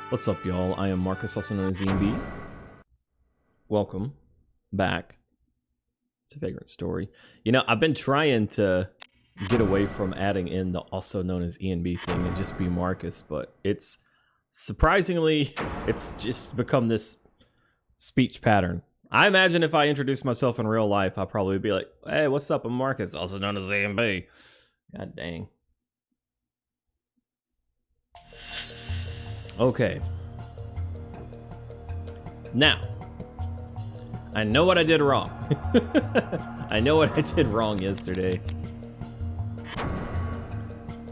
What's up, y'all? I am Marcus, also known as EMB. Welcome back to Vagrant Story. You know, I've been trying to get away from adding in the also known as EMB thing and just be Marcus, but it's surprisingly, it's just become this speech pattern. I imagine if I introduced myself in real life, I'd probably be like, hey, what's up? I'm Marcus, also known as EMB. God dang. Okay. Now, I know what I did wrong. I know what I did wrong yesterday.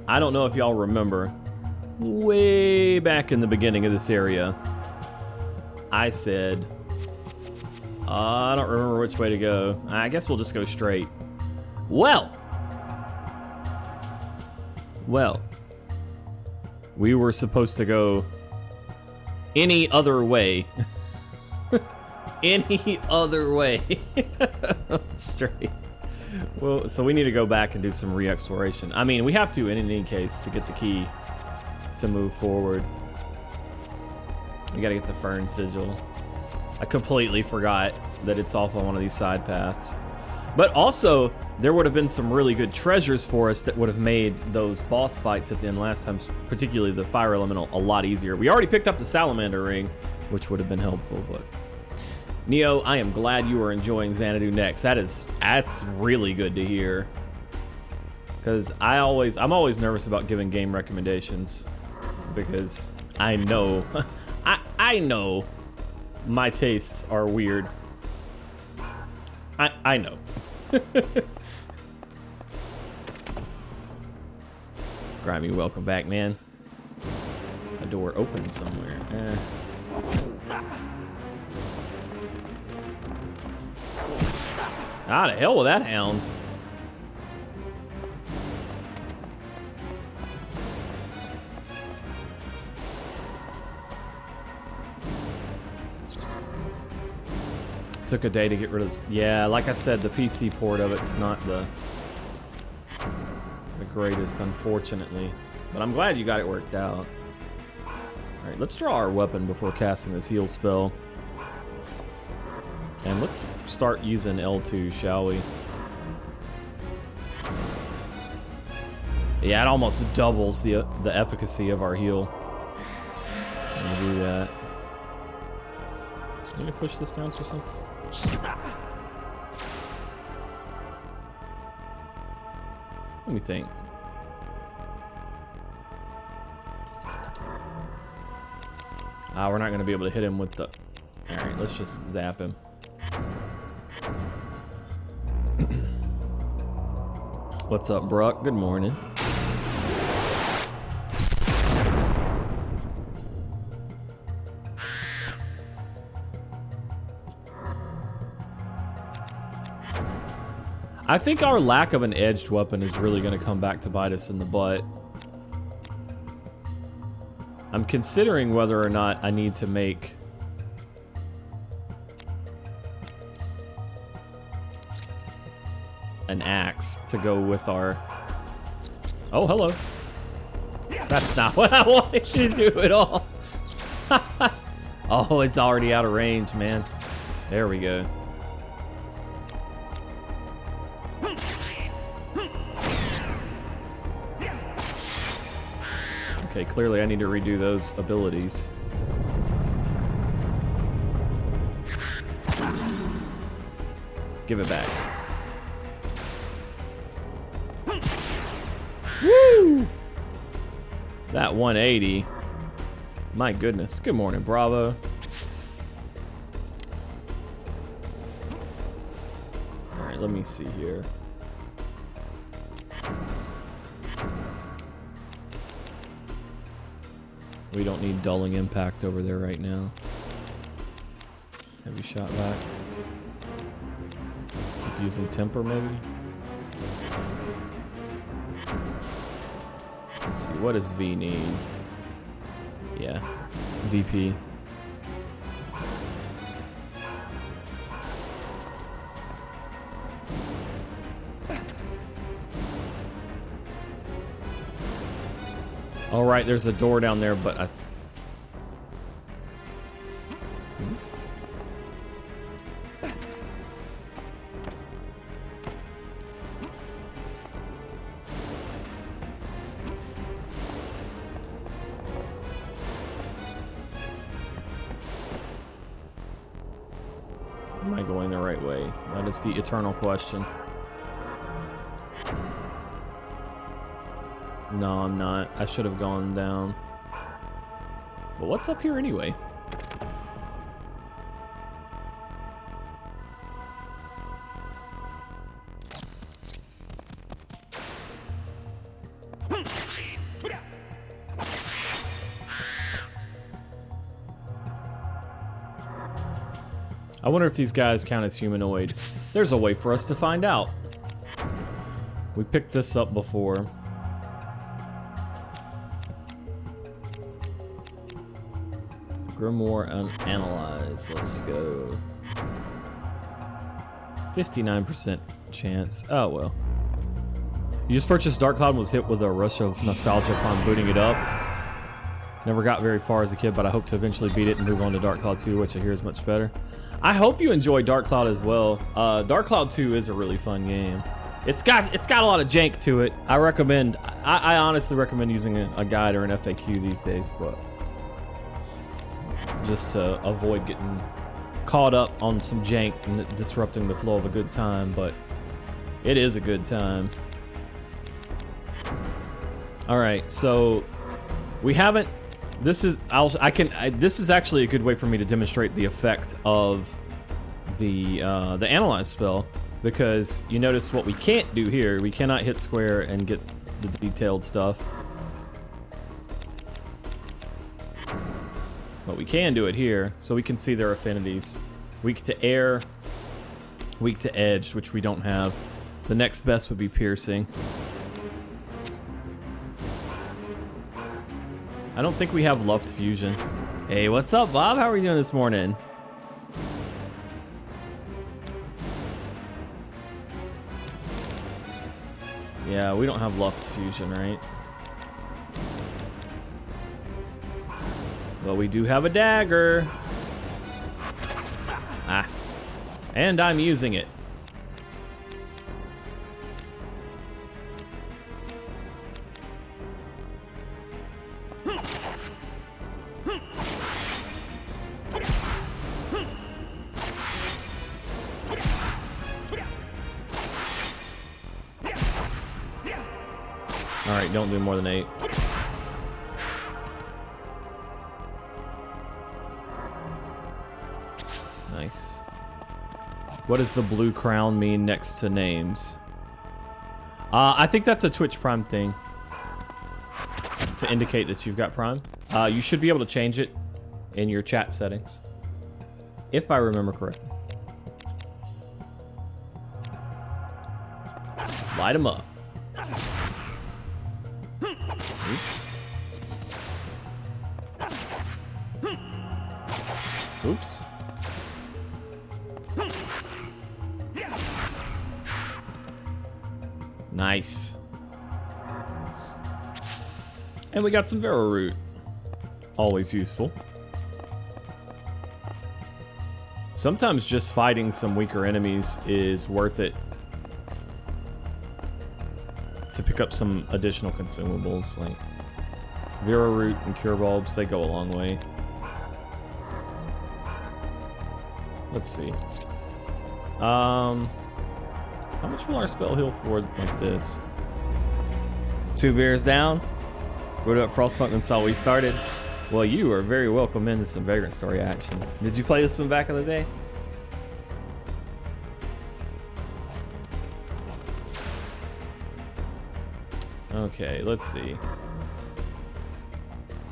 I don't know if y'all remember, way back in the beginning of this area, I said, I don't remember which way to go. I guess we'll just go straight. Well, we were supposed to go any other way. Any other way. Straight. Well, so we need to go back and do some re-exploration. I mean, we have to in any case to get the key to move forward. We gotta get the Fern Sigil. I completely forgot that it's off on one of these side paths. But also, there would have been some really good treasures for us that would have made those boss fights at the end last time, particularly the Fire Elemental, a lot easier. We already picked up the Salamander Ring, which would have been helpful, but... Neo, I am glad you are enjoying Xanadu Next. That's really good to hear. Because I'm always nervous about giving game recommendations. Because I know, I know my tastes are weird. I know. Grimy, welcome back, man. A door open somewhere. Ah, the hell with that hound. Took a day to get rid of this. Yeah, like I said, the PC port of it's not the greatest, unfortunately. But I'm glad you got it worked out. Alright, let's draw our weapon before casting this heal spell. And let's start using L2, shall we? Yeah, it almost doubles the efficacy of our heal. I'm gonna do that. Let me push this down for something. Let me think. We're not gonna be able to hit him with the... Alright, let's just zap him. What's up, Bruck? Good morning. I think our lack of an edged weapon is really going to come back to bite us in the butt. I'm considering whether or not I need to make an axe to go with our... Oh, hello. That's not what I wanted to do at all. Oh, it's already out of range, man. There we go. Okay, clearly I need to redo those abilities. Give it back. Woo! That 180. My goodness. Good morning, Bravo. Alright, let me see here. We don't need dulling impact over there right now. Heavy shot back. Keep using temper, maybe? Let's see, what does V need? Yeah, DP. All right, there's a door down there, but Am I going the right way? That is the eternal question. No, I'm not. I should have gone down. But what's up here anyway? I wonder if these guys count as humanoid. There's a way for us to find out. We picked this up before. Grimoire unanalyzed. Let's go. 59% chance. Oh well. You just purchased Dark Cloud and was hit with a rush of nostalgia upon booting it up. Never got very far as a kid, but I hope to eventually beat it and move on to Dark Cloud 2, which I hear is much better. I hope you enjoy Dark Cloud as well. Dark Cloud 2 is a really fun game. It's got a lot of jank to it. I honestly recommend using a guide or an FAQ these days, but just to avoid getting caught up on some jank and disrupting the flow of a good time, but it is a good time. All right, so we haven't. This is this is actually a good way for me to demonstrate the effect of the analyze spell, because you notice what we can't do here. We cannot hit square and get the detailed stuff, but we can do it here, so we can see their affinities. Weak to air, weak to edged, which we don't have. The next best would be piercing. I don't think we have Luft Fusion. Hey, what's up, Bob? How are you doing this morning? Yeah, we don't have Luft Fusion, right? But we do have a dagger. Ah. And I'm using it. Alright, don't do more than 8. Nice. What does the blue crown mean next to names? I think that's a Twitch Prime thing to indicate that you've got Prime. You should be able to change it in your chat settings, if I remember correctly. Light them up. Oops. Oops. Nice. And we got some Vero Root. Always useful. Sometimes just fighting some weaker enemies is worth it to pick up some additional consumables, like Vero Root and Cure Bulbs. They go a long way. Let's see. How much will our spell heal for like this? 2 beers down. Rode up Frostpunk and saw we started. Well, you are very welcome into some Vagrant Story action. Did you play this one back in the day? Okay, let's see.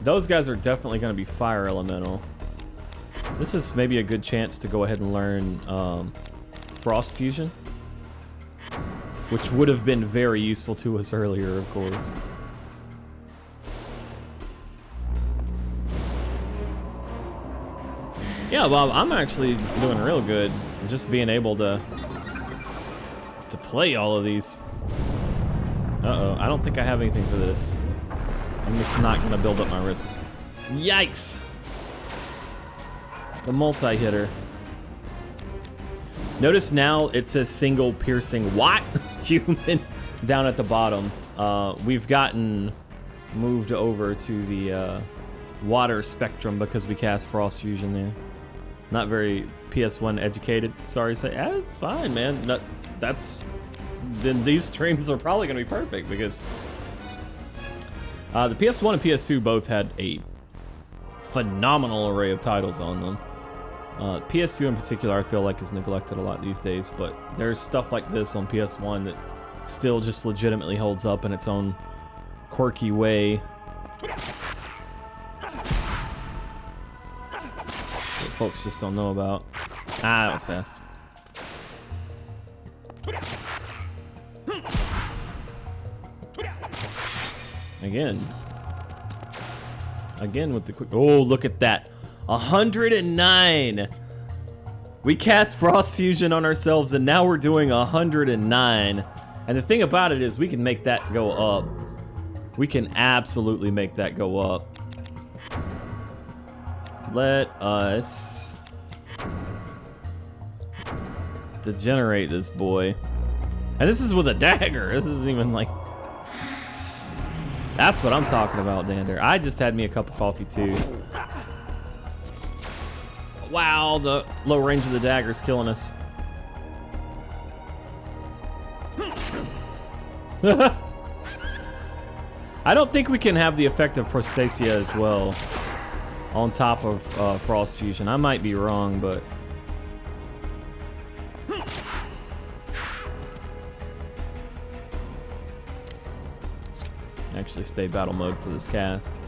Those guys are definitely going to be fire elemental. This is maybe a good chance to go ahead and learn Frost Fusion, which would have been very useful to us earlier, of course. Yeah, Bob, I'm actually doing real good. Just being able to play all of these. Uh-oh, I don't think I have anything for this. I'm just not gonna build up my risk. Yikes! The multi-hitter. Notice now it says single piercing what? Human down at the bottom. We've gotten moved over to the water spectrum because we cast Frost Fusion there. Not very PS1 educated. Sorry to say. It's fine, man. Then these streams are probably gonna be perfect because the PS1 and PS2 both had a phenomenal array of titles on them. PS2 in particular, I feel like is neglected a lot these days, but there's stuff like this on PS1 that still just legitimately holds up in its own quirky way. That folks just don't know about. Ah, that was fast. Again with the quick. Oh, look at that. 109. We cast Frost Fusion on ourselves and now we're doing 109. And the thing about it is we can make that go up. We can absolutely make that go up. Let us degenerate this boy. And this is with a dagger. This isn't even like... That's what I'm talking about, Dander. I just had me a cup of coffee too. Wow, the low range of the dagger is killing us. I don't think we can have the effect of Prostasia as well on top of Frost Fusion. I might be wrong, but... Actually stay battle mode for this cast.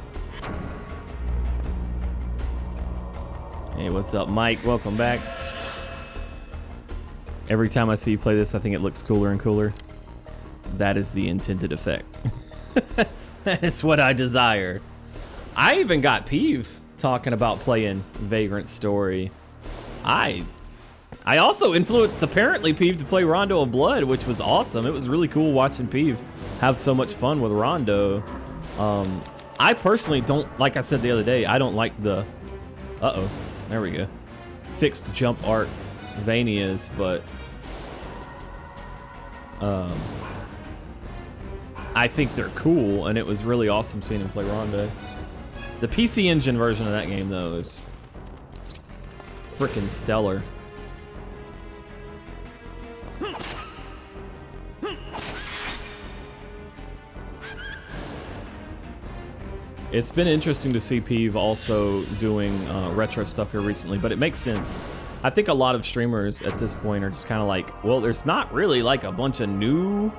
Hey, what's up, Mike? Welcome back. Every time I see you play this, I think it looks cooler and cooler. That is the intended effect. That is what I desire. I even got Peeve talking about playing Vagrant Story. I also influenced apparently Peeve to play Rondo of Blood, which was awesome. It was really cool watching Peeve have so much fun with Rondo. I personally don't, like I said the other day, I don't like the, there we go, fixed jump art Vanias, but I think they're cool, and it was really awesome seeing him play Rondo. The PC Engine version of that game, though, is freaking stellar. It's been interesting to see Peeve also doing retro stuff here recently, but it makes sense. I think a lot of streamers at this point are just kind of like, well, there's not really like a bunch of new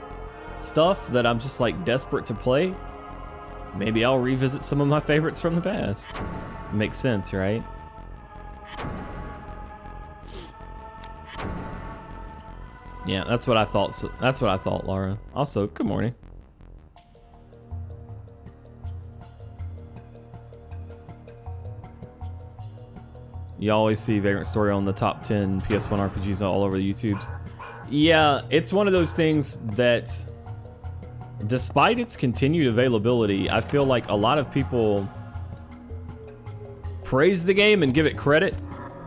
stuff that I'm just like desperate to play. Maybe I'll revisit some of my favorites from the past. Makes sense, right? Yeah, that's what I thought. So that's what I thought, Laura. Also, good morning. You always see Vagrant Story on the top 10 PS1 RPGs all over the YouTubes. Yeah, it's one of those things that, despite its continued availability, I feel like a lot of people praise the game and give it credit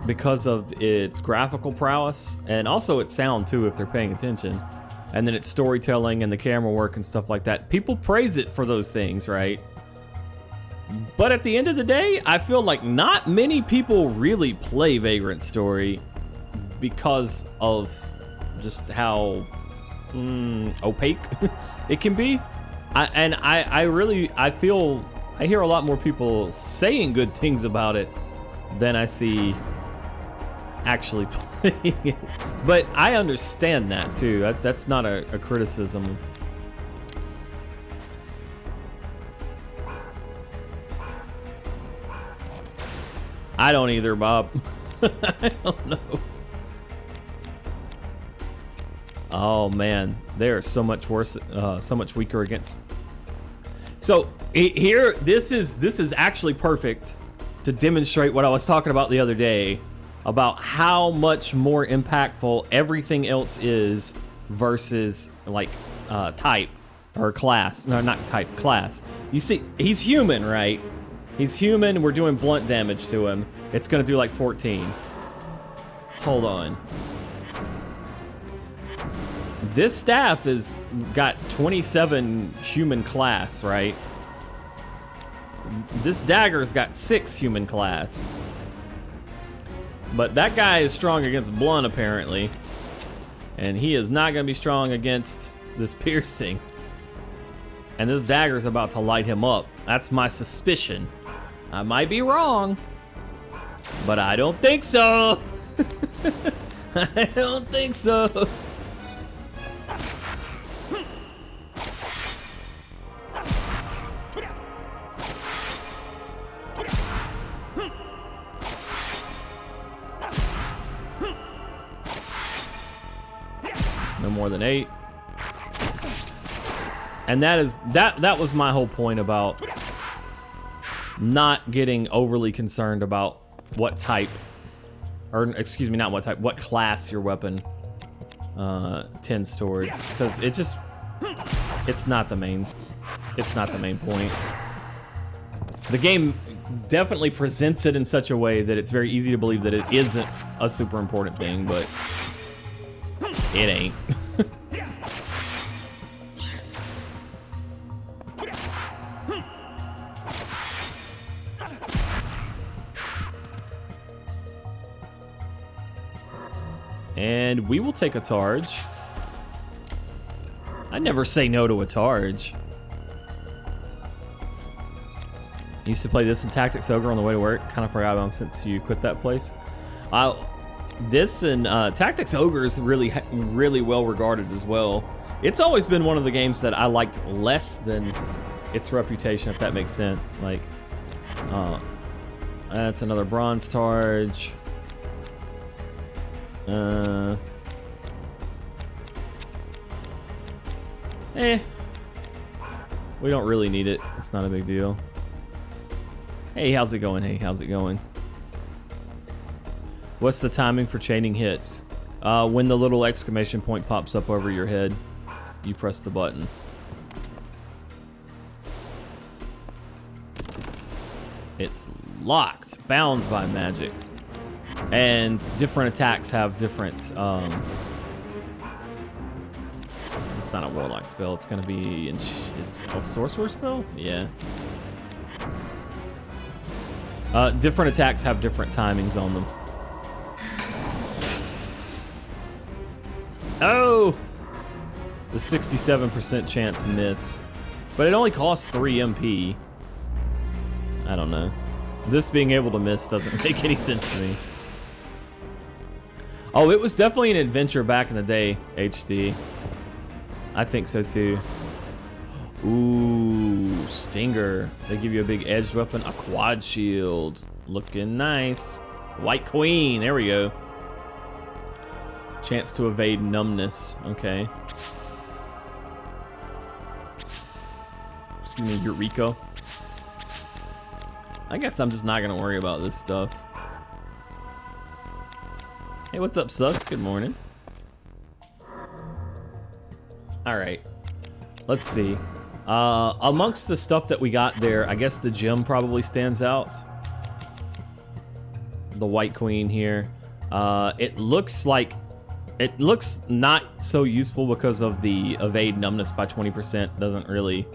because of its graphical prowess, and also its sound too, if they're paying attention. And then its storytelling and the camera work and stuff like that. People praise it for those things, right? But at the end of the day, I feel like not many people really play Vagrant Story because of just how opaque it can be. I hear a lot more people saying good things about it than I see actually playing it. But I understand that too. That's not a criticism of... I don't either, Bob. I don't know. Oh man, they are so much worse, so much weaker against. So here, this is actually perfect to demonstrate what I was talking about the other day about how much more impactful everything else is versus like type or class. No, not type, class. You see, he's human, right? He's human, we're doing blunt damage to him. It's gonna do like 14. Hold on. This staff has got 27 human class, right? This dagger's got 6 human class. But that guy is strong against blunt, apparently. And he is not going to be strong against this piercing. And this dagger is about to light him up. That's my suspicion. I might be wrong, but I don't think so. I don't think so. No more than 8. And that was my whole point about not getting overly concerned about what type, or excuse me, not what type, what class your weapon tends towards, because it's not the main point. The game definitely presents it in such a way that it's very easy to believe that it isn't a super important thing, but it ain't. And we will take a charge. I never say no to a charge. Used to play this in Tactics Ogre on the way to work. Kind of forgot about it since you quit that place. This and Tactics Ogre is really well regarded as well. It's always been one of the games that I liked less than its reputation, if that makes sense. Like, that's another bronze charge. We don't really need it. It's not a big deal. Hey, how's it going? Hey, how's it going? What's the timing for chaining hits? When the little exclamation point pops up over your head, you press the button. It's locked, bound by magic. And different attacks have different, it's not a warlock spell, it's gonna be, it's a sorcerer spell? Yeah. Different attacks have different timings on them. Oh! The 67% chance miss. But it only costs 3 MP. I don't know. This being able to miss doesn't make any sense to me. Oh, it was definitely an adventure back in the day, HD. I think so too. Ooh, Stinger. They give you a big edged weapon, a quad shield. Looking nice. White Queen, there we go. Chance to evade numbness, okay. Excuse me, Eureka. I guess I'm just not gonna worry about this stuff. Hey, what's up, Sus? Good morning. Alright, let's see. Amongst the stuff that we got there, I guess the gem probably stands out. The White Queen here. It looks not so useful because of the evade numbness by 20%. Doesn't really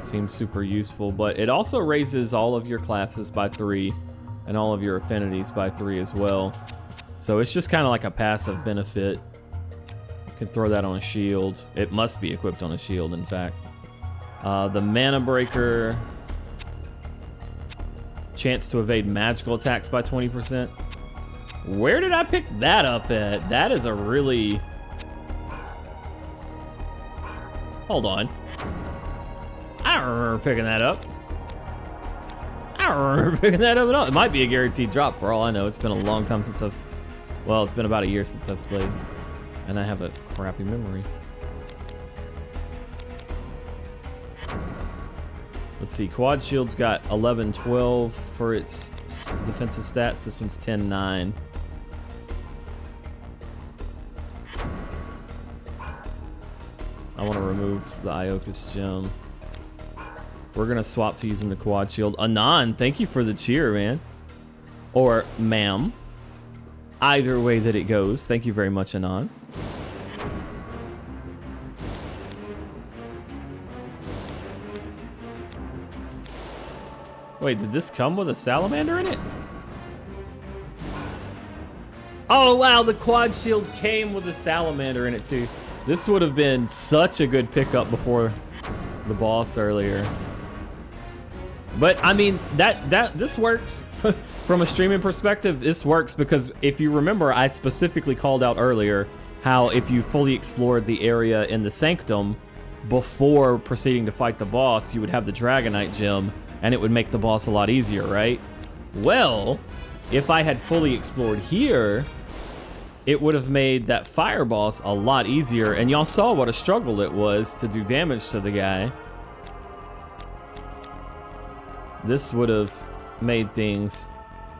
seem super useful, but it also raises all of your classes by 3 and all of your affinities by 3 as well. So it's just kind of like a passive benefit. You can throw that on a shield. It must be equipped on a shield, in fact. The Mana Breaker. Chance to evade magical attacks by 20%. Where did I pick that up at? That is a really... Hold on. I don't remember picking that up. I don't remember picking that up at all. It might be a guaranteed drop for all I know. It's been a long time since I've... Well, it's been about a year since I've played. And I have a crappy memory. Let's see, Quad Shield's got 11-12 for its defensive stats. This one's 10-9. I want to remove the Iokus gem. We're gonna swap to using the Quad Shield. Anon, thank you for the cheer, man. Or ma'am. Either way that it goes, thank you very much, Anon. Wait, did this come with a salamander in it? Oh wow, the quad shield came with a salamander in it too. This would have been such a good pickup before the boss earlier. But I mean, this works. From a streaming perspective, this works because if you remember, I specifically called out earlier how if you fully explored the area in the Sanctum before proceeding to fight the boss, you would have the Dragonite gem and it would make the boss a lot easier, right? Well, if I had fully explored here, it would have made that fire boss a lot easier, and y'all saw what a struggle it was to do damage to the guy. This would have made things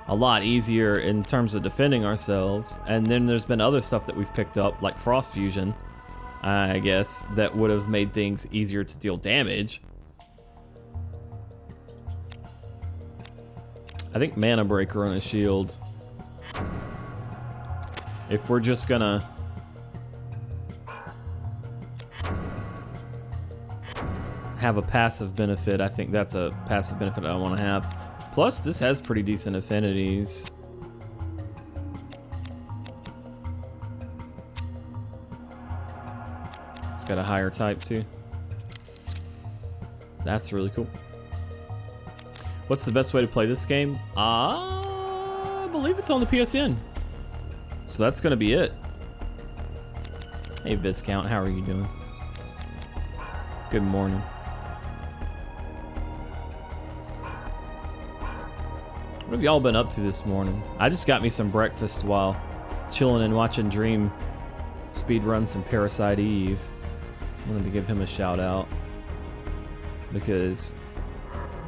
a lot easier in terms of defending ourselves, and then there's been other stuff that we've picked up, like Frost Fusion, I guess, that would have made things easier to deal damage. I think Mana Breaker on a shield. If we're just gonna have a passive benefit, I think that's a passive benefit I want to have. Plus, this has pretty decent affinities. It's got a higher type too. That's really cool. What's the best way to play this game? I believe it's on the PSN. So that's gonna be it. Hey Viscount, how are you doing? Good morning. What have y'all been up to this morning? I just got me some breakfast while chilling and watching Dream speedrun some Parasite Eve. I wanted to give him a shout out because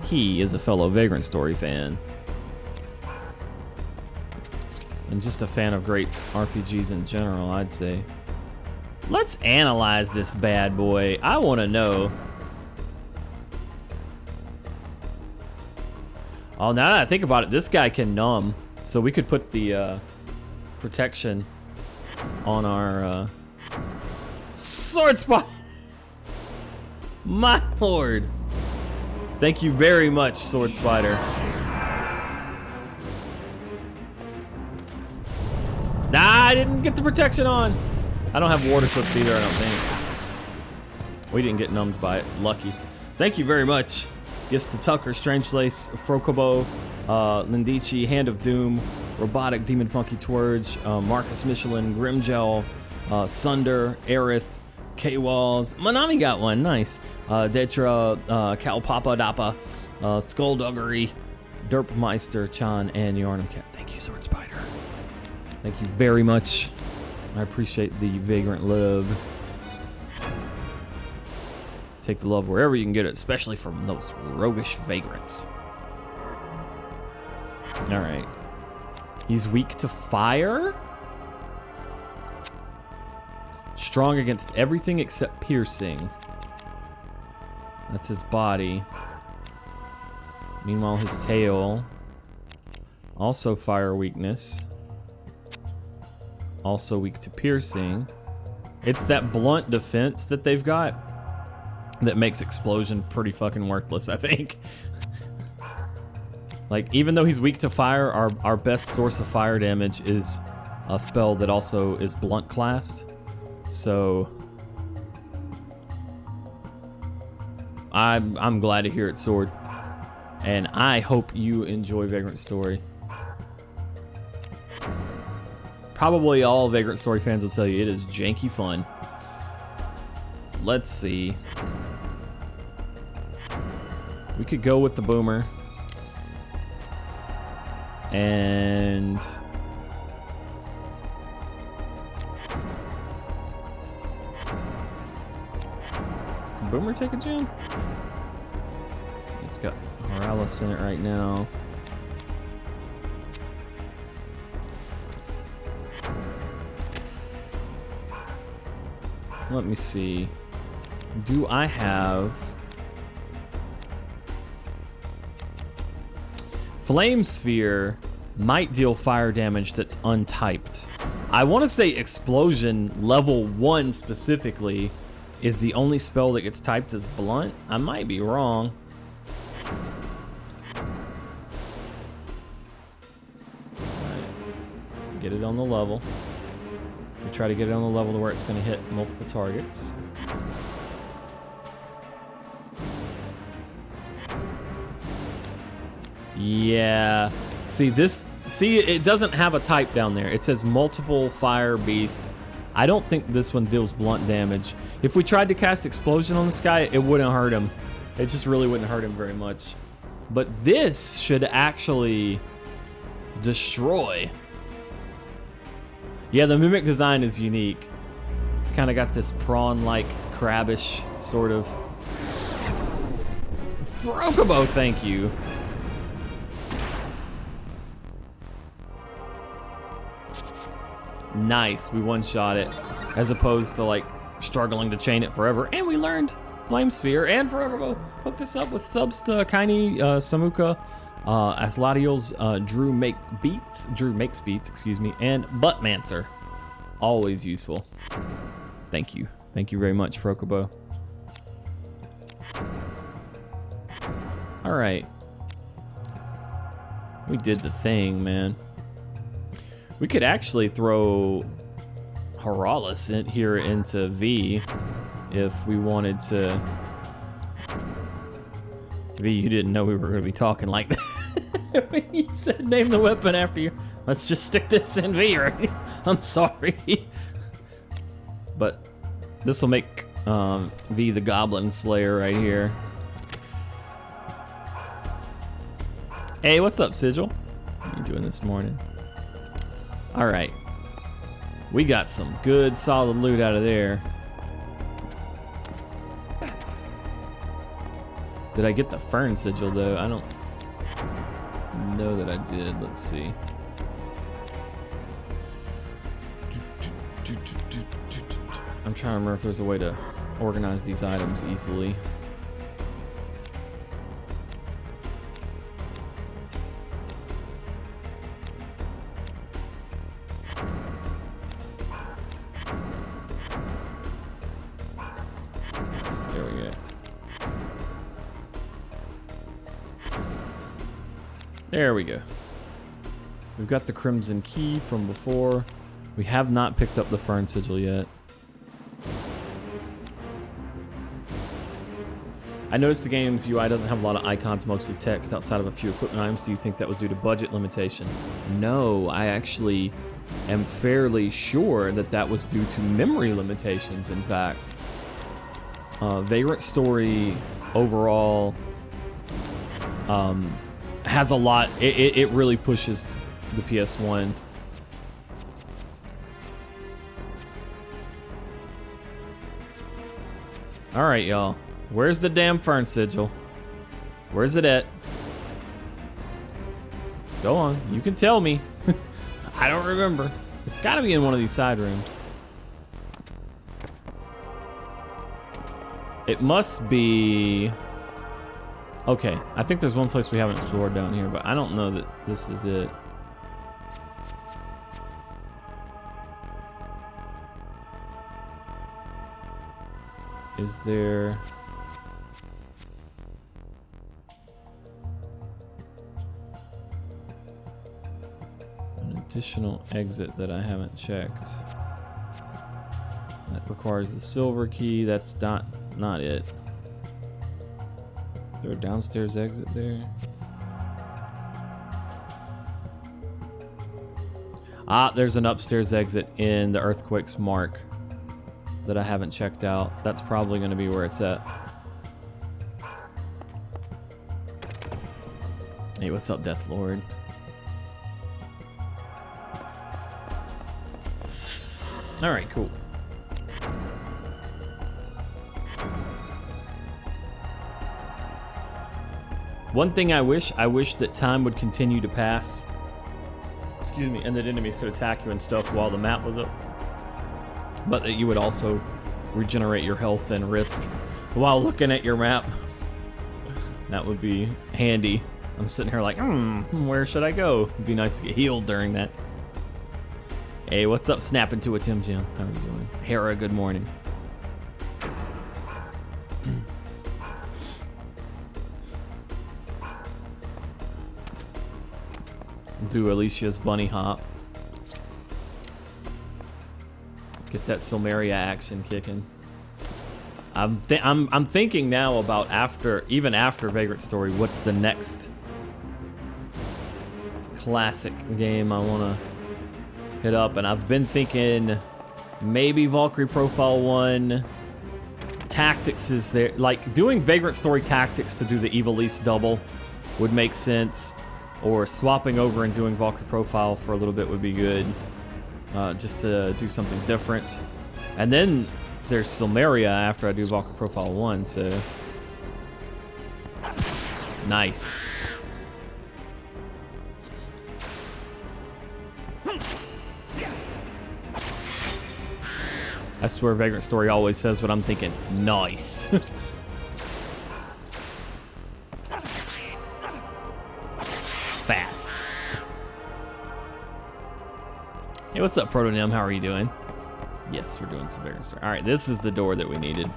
he is a fellow Vagrant Story fan. And just a fan of great RPGs in general, I'd say. Let's analyze this bad boy. I want to know. Oh, now that I think about it, this guy can numb. So we could put the protection on our sword spot. My lord. Thank you very much, Sword Spider. Nah, I didn't get the protection on. I don't have water clips either, I don't think. We didn't get numbed by it. Lucky. Thank you very much. Gifts to Tucker, Strangelace, Frokobo, Lindici, Hand of Doom, Robotic, Demon Funky Twerge, Marcus Michelin, Grimgel, Sunder, Aerith, K-Walls. Manami got one, nice. Detra, Calpapa Dappa, Skullduggery, Derpmeister, Chan, and Yarnum Cat. Thank you, Sword Spider. Thank you very much. I appreciate the vagrant love. Take the love wherever you can get it, especially from those roguish vagrants. All right. He's weak to fire. Strong against everything except piercing. That's his body. Meanwhile, his tail. Also fire weakness. Also weak to piercing. It's that blunt defense that they've got that makes explosion pretty fucking worthless, I think. Like, even though he's weak to fire, our best source of fire damage is a spell that also is blunt classed. So I'm glad to hear it, Sword. And I hope you enjoy Vagrant Story. Probably all Vagrant Story fans will tell you it is janky fun. Let's see. We could go with the boomer. And can boomer take a gem? It's got Morales in it right now. Let me see. Do I have Flame Sphere? Might deal fire damage that's untyped. I want to say Explosion level 1 specifically is the only spell that gets typed as blunt. I might be wrong. Get it on the level. We try to get it on the level to where it's going to hit multiple targets. Yeah. See, it doesn't have a type down there. It says multiple fire beast. I don't think this one deals blunt damage. If we tried to cast explosion on this guy, it wouldn't hurt him. It just really wouldn't hurt him very much. But this should actually destroy. Yeah, the mimic design is unique. It's kind of got this prawn-like, crabbish sort of. Frokobo, thank you. Nice, we one-shot it, as opposed to like struggling to chain it forever. And we learned Flame Sphere and Frokobo hooked us up with subs to Kaini, Samuka, Asladiel's Drew Makes Beats, excuse me, and Buttmancer. Always useful. Thank you. Thank you very much, Frokobo. Alright. We did the thing, man. We could actually throw Haralis in here into V if we wanted to. V, you didn't know we were going to be talking like that. When you said name the weapon after you. Let's just stick this in V, right? I'm sorry. But this will make V the Goblin Slayer right here. Hey, what's up, Sigil? What are you doing this morning? All right. We got some good, solid loot out of there. Did I get the Fern Sigil, though? I don't know that I did. Let's see. I'm trying to remember if there's a way to organize these items easily. There we go. There we go. We've got the Crimson Key from before. We have not picked up the Fern Sigil yet. I noticed the game's UI doesn't have a lot of icons, mostly text outside of a few equipment items. Do you think that was due to budget limitation? No, I actually am fairly sure that that was due to memory limitations, in fact. Vagrant Story overall has a lot, it really pushes the PS1. All right, y'all. Where's the damn Fern Sigil? Where's it at? Go on, you can tell me. I don't remember. It's gotta be in one of these side rooms. It must be... Okay, I think there's one place we haven't explored down here, but I don't know that this is it. Is there... an additional exit that I haven't checked? That requires the silver key. That's not it. Is there a downstairs exit there? Ah, there's an upstairs exit in the Earthquake's mark that I haven't checked out. That's probably going to be where it's at. Hey, what's up, Death Lord? All right, cool. One thing I wish that time would continue to pass. Excuse me, and that enemies could attack you and stuff while the map was up. But that you would also regenerate your health and risk while looking at your map. That would be handy. I'm sitting here like, where should I go? It'd be nice to get healed during that. Hey, what's up, snapping to a Tim Jim? How are you doing? Hera, good morning. Do Alicia's bunny hop. Get that Silmeria action kicking. I'm thinking now about even after Vagrant Story, what's the next classic game I want to hit up, and I've been thinking maybe Valkyrie Profile 1. Tactics is there, like doing Vagrant Story Tactics to do the Evilise double would make sense, or swapping over and doing Valkyrie Profile for a little bit would be good, just to do something different. And then there's Silmeria after I do Valkyrie Profile 1, so nice. I swear Vagrant Story always says what I'm thinking. Nice. Fast. Hey, what's up, Protonym? How are you doing? Yes, we're doing some Vagrant Story. All right, this is the door that we needed.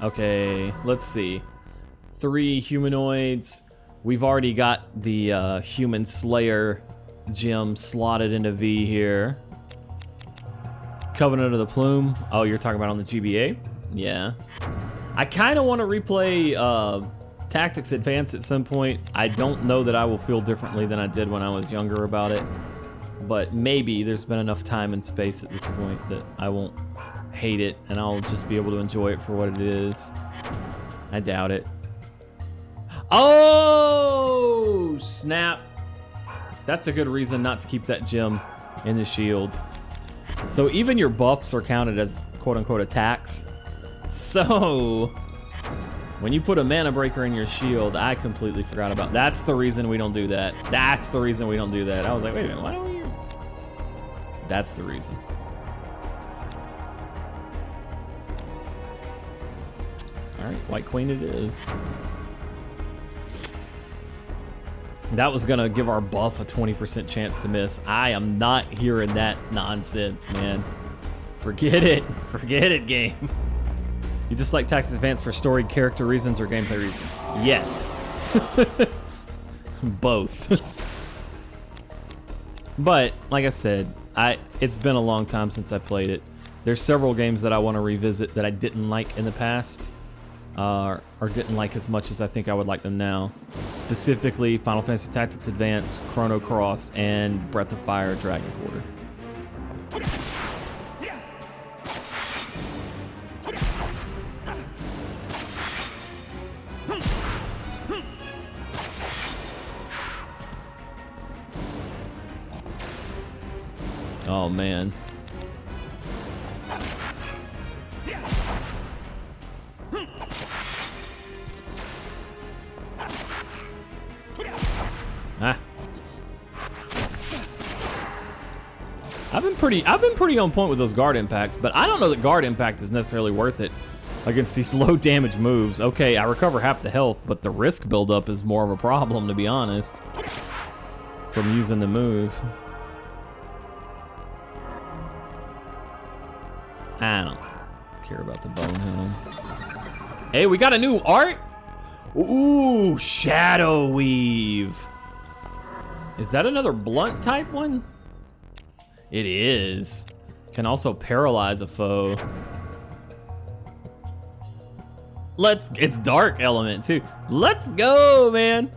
Okay, let's see. 3 humanoids. We've already got the Human Slayer gem slotted into V here. Covenant of the Plume. Oh, you're talking about on the GBA? Yeah. I kind of want to replay Tactics Advance at some point. I don't know that I will feel differently than I did when I was younger about it, but maybe there's been enough time and space at this point that I won't hate it and I'll just be able to enjoy it for what it is. I doubt it. Oh, snap. That's a good reason not to keep that gem in the shield. So even your buffs are counted as quote-unquote attacks. So when you put a mana breaker in your shield, I completely forgot about. That's the reason we don't do that. That's the reason we don't do that. I was like, wait a minute, why don't we? That's the reason. All right, White Queen it is. That was gonna give our buff a 20% chance to miss. I am not hearing that nonsense, man. Forget it. Forget it, game. You just like Tactics Advance for story, character reasons, or gameplay reasons? Yes. Both. But, like I said, it's been a long time since I played it. There's several games that I want to revisit that I didn't like in the past. Or didn't like as much as I think I would like them now. Specifically, Final Fantasy Tactics Advance, Chrono Cross, and Breath of Fire Dragon Quarter. Oh man. Ah. I've been pretty on point with those guard impacts, but I don't know that guard impact is necessarily worth it against these low damage moves. Okay, I recover half the health, but the risk buildup is more of a problem, to be honest, from using the move. I don't care about the bone helm. Hey, we got a new art? Ooh, Shadow Weave. Is that another blunt type one? It is. Can also paralyze a foe. It's dark element too. Let's go, man.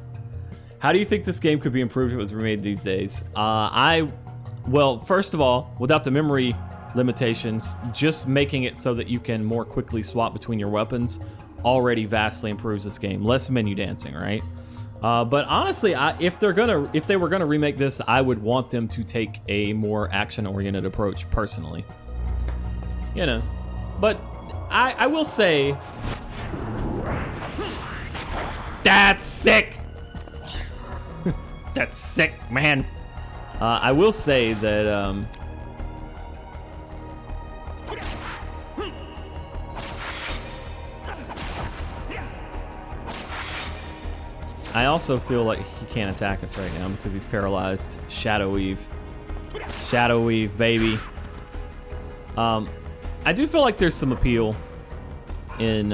How do you think this game could be improved if it was remade these days? Well, first of all, without the memory limitations, just making it so that you can more quickly swap between your weapons already vastly improves this game. Less menu dancing, right? But honestly, if they were gonna remake this, I would want them to take a more action-oriented approach, personally. You know, but I will say, that's sick. That's sick, man. I will say that I also feel like he can't attack us right now because he's paralyzed. Shadow Weave. Shadow Weave, baby. I do feel like there's some appeal in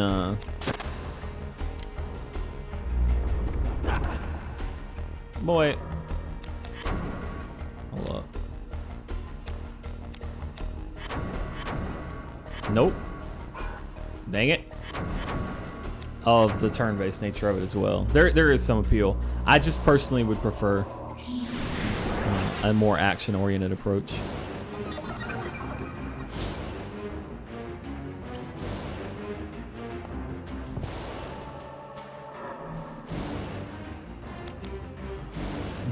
boy. Nope. Dang it. Of the turn-based nature of it as well. There is some appeal. I just personally would prefer a more action-oriented approach.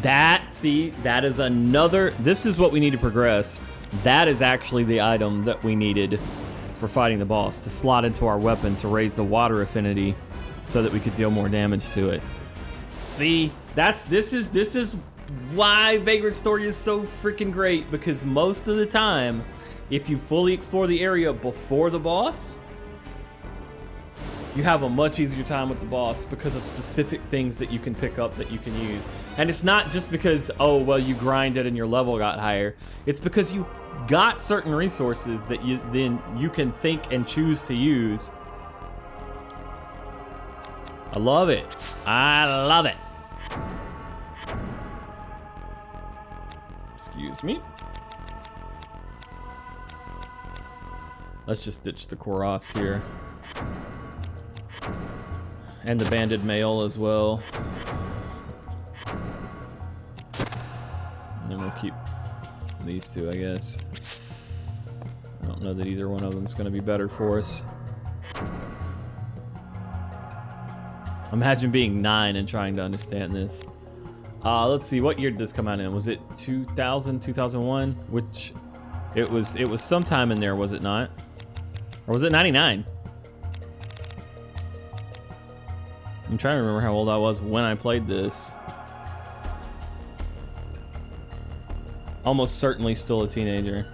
That is another, this is what we need to progress. That is actually the item that we needed for fighting the boss, to slot into our weapon to raise the water affinity so that we could deal more damage to it. See, this is why Vagrant Story is so freaking great, because most of the time, if you fully explore the area before the boss, you have a much easier time with the boss because of specific things that you can pick up that you can use. And it's not just because, oh, well, you grinded and your level got higher. It's because you got certain resources that you can think and choose to use. I love it. I love it. Excuse me. Let's just ditch the Koros here. And the banded male as well. And then we'll keep these two, I guess. I don't know that either one of them is going to be better for us. Imagine being 9 and trying to understand this. Let's see, what year did this come out in? Was it 2000, 2001? Which, it was sometime in there, was it not? Or was it 99? I'm trying to remember how old I was when I played this. Almost certainly still a teenager.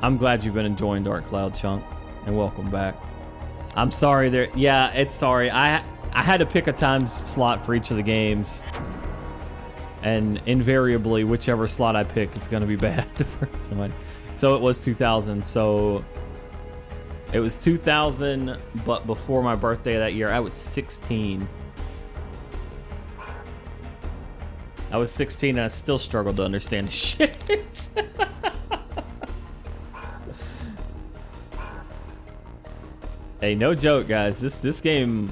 I'm glad you've been enjoying Dark Cloud, Chunk, and welcome back. I'm sorry there, yeah, it's sorry. I had to pick a time slot for each of the games. And invariably, whichever slot I pick is gonna be bad for somebody. So it was 2000, so it was 2000, but before my birthday that year, I was 16. I was 16 and I still struggled to understand shit. Hey, no joke, guys. This game.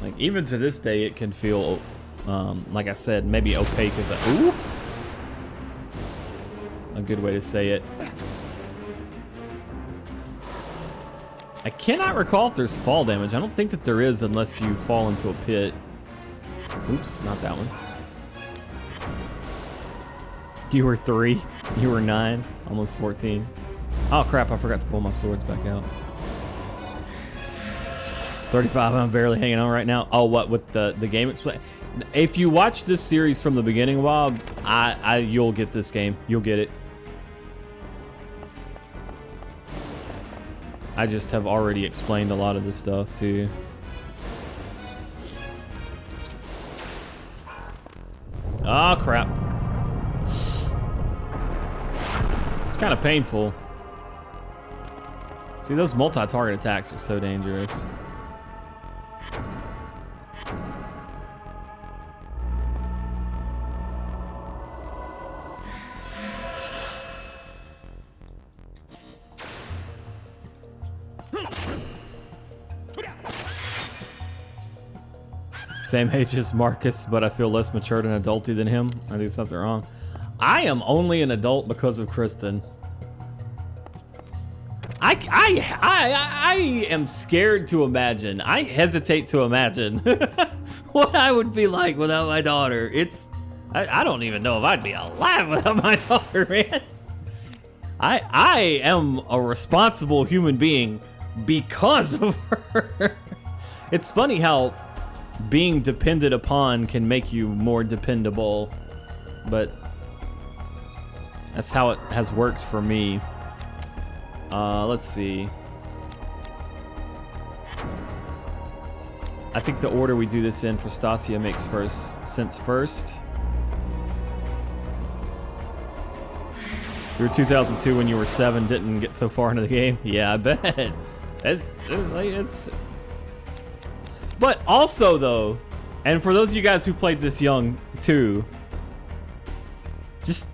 Like, even to this day, it can feel, like I said, maybe opaque as a good way to say it. I cannot recall if there's fall damage. I don't think that there is unless you fall into a pit. Oops, not that one. You were 3. You were 9. Almost 14. Oh crap, I forgot to pull my swords back out. 35, I'm barely hanging on right now. Oh, what, with the game explain? If you watch this series from the beginning, Bob, you'll get this game. You'll get it. I just have already explained a lot of this stuff to you. Oh crap. It's kind of painful. See, those multi-target attacks are so dangerous. Same age as Marcus, but I feel less matured and adulty than him. I do something wrong. I am only an adult because of Kristen. I am scared to imagine. I hesitate to imagine what I would be like without my daughter. I don't even know if I'd be alive without my daughter, man. I am a responsible human being because of her. It's funny how being depended upon can make you more dependable, but that's how it has worked for me. Let's see. I think the order we do this in for Stasia makes sense first. You were 2002 when you were 7, didn't get so far into the game. Yeah, I bet. But also though, And for those of you guys who played this young too, just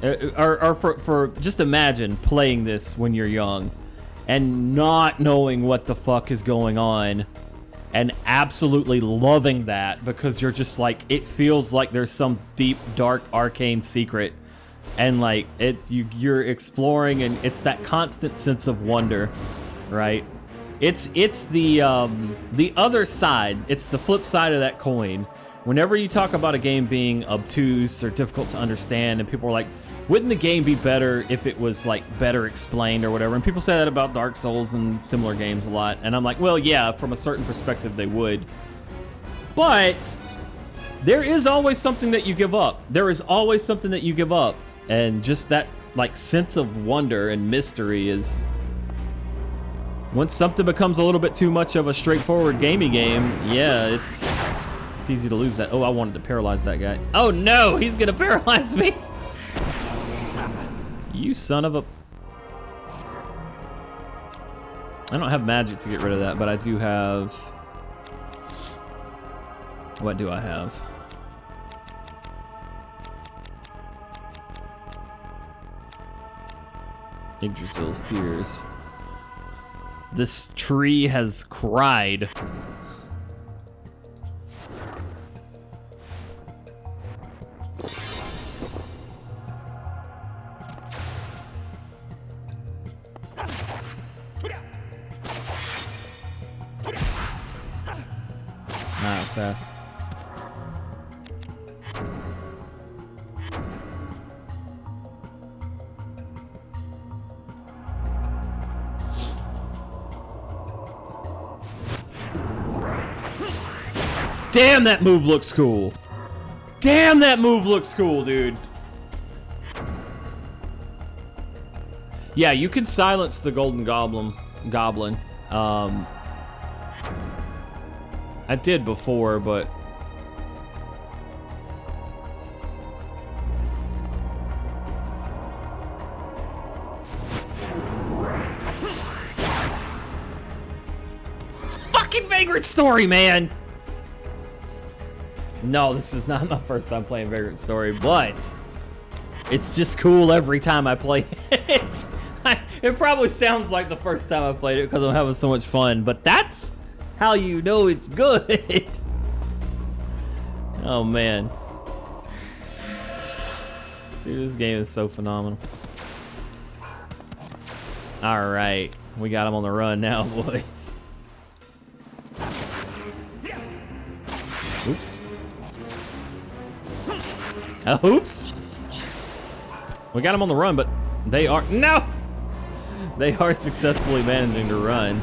just imagine playing this when you're young and not knowing what the fuck is going on and absolutely loving that because you're just like, it feels like there's some deep, dark, arcane secret and like you're exploring and it's that constant sense of wonder, right? It's the other side, it's the flip side of that coin. Whenever you talk about a game being obtuse or difficult to understand and people are like, wouldn't the game be better if it was like better explained or whatever? And people say that about Dark Souls and similar games a lot. And I'm like, well, yeah, from a certain perspective they would. But there is always something that you give up. There is always something that you give up. And just that like sense of wonder and mystery is, once something becomes a little bit too much of a straightforward gamey game, yeah, it's easy to lose that. Oh, I wanted to paralyze that guy. Oh no, he's gonna paralyze me. You son of a... I don't have magic to get rid of that, but I do have... What do I have? Yggdrasil's Tears. This tree has cried. Ah, fast. Damn, that move looks cool. Damn, that move looks cool, dude. Yeah, you can silence the golden goblin. I did before, but fucking Vagrant Story, man. No, this is not my first time playing Vagrant Story, but it's just cool every time I play it. It probably sounds like the first time I played it because I'm having so much fun, but that's how you know it's good. Oh man. Dude, this game is so phenomenal. Alright, we got him on the run now, boys. Oops. Oops. We got him on the run, but they are... No! They are successfully managing to run.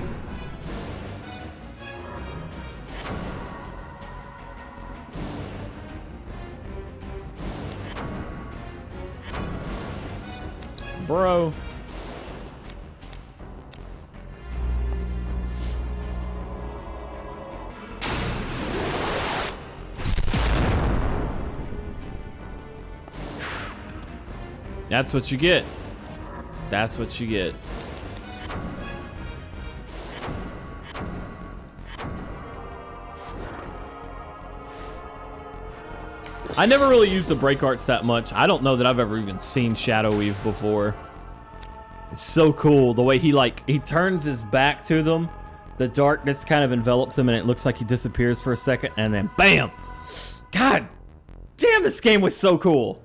Bro. That's what you get. That's what you get. I never really used the break arts that much. I don't know that I've ever even seen Shadow Weave before. It's so cool the way he turns his back to them. The darkness kind of envelops him and it looks like he disappears for a second and then BAM! God damn, this game was so cool.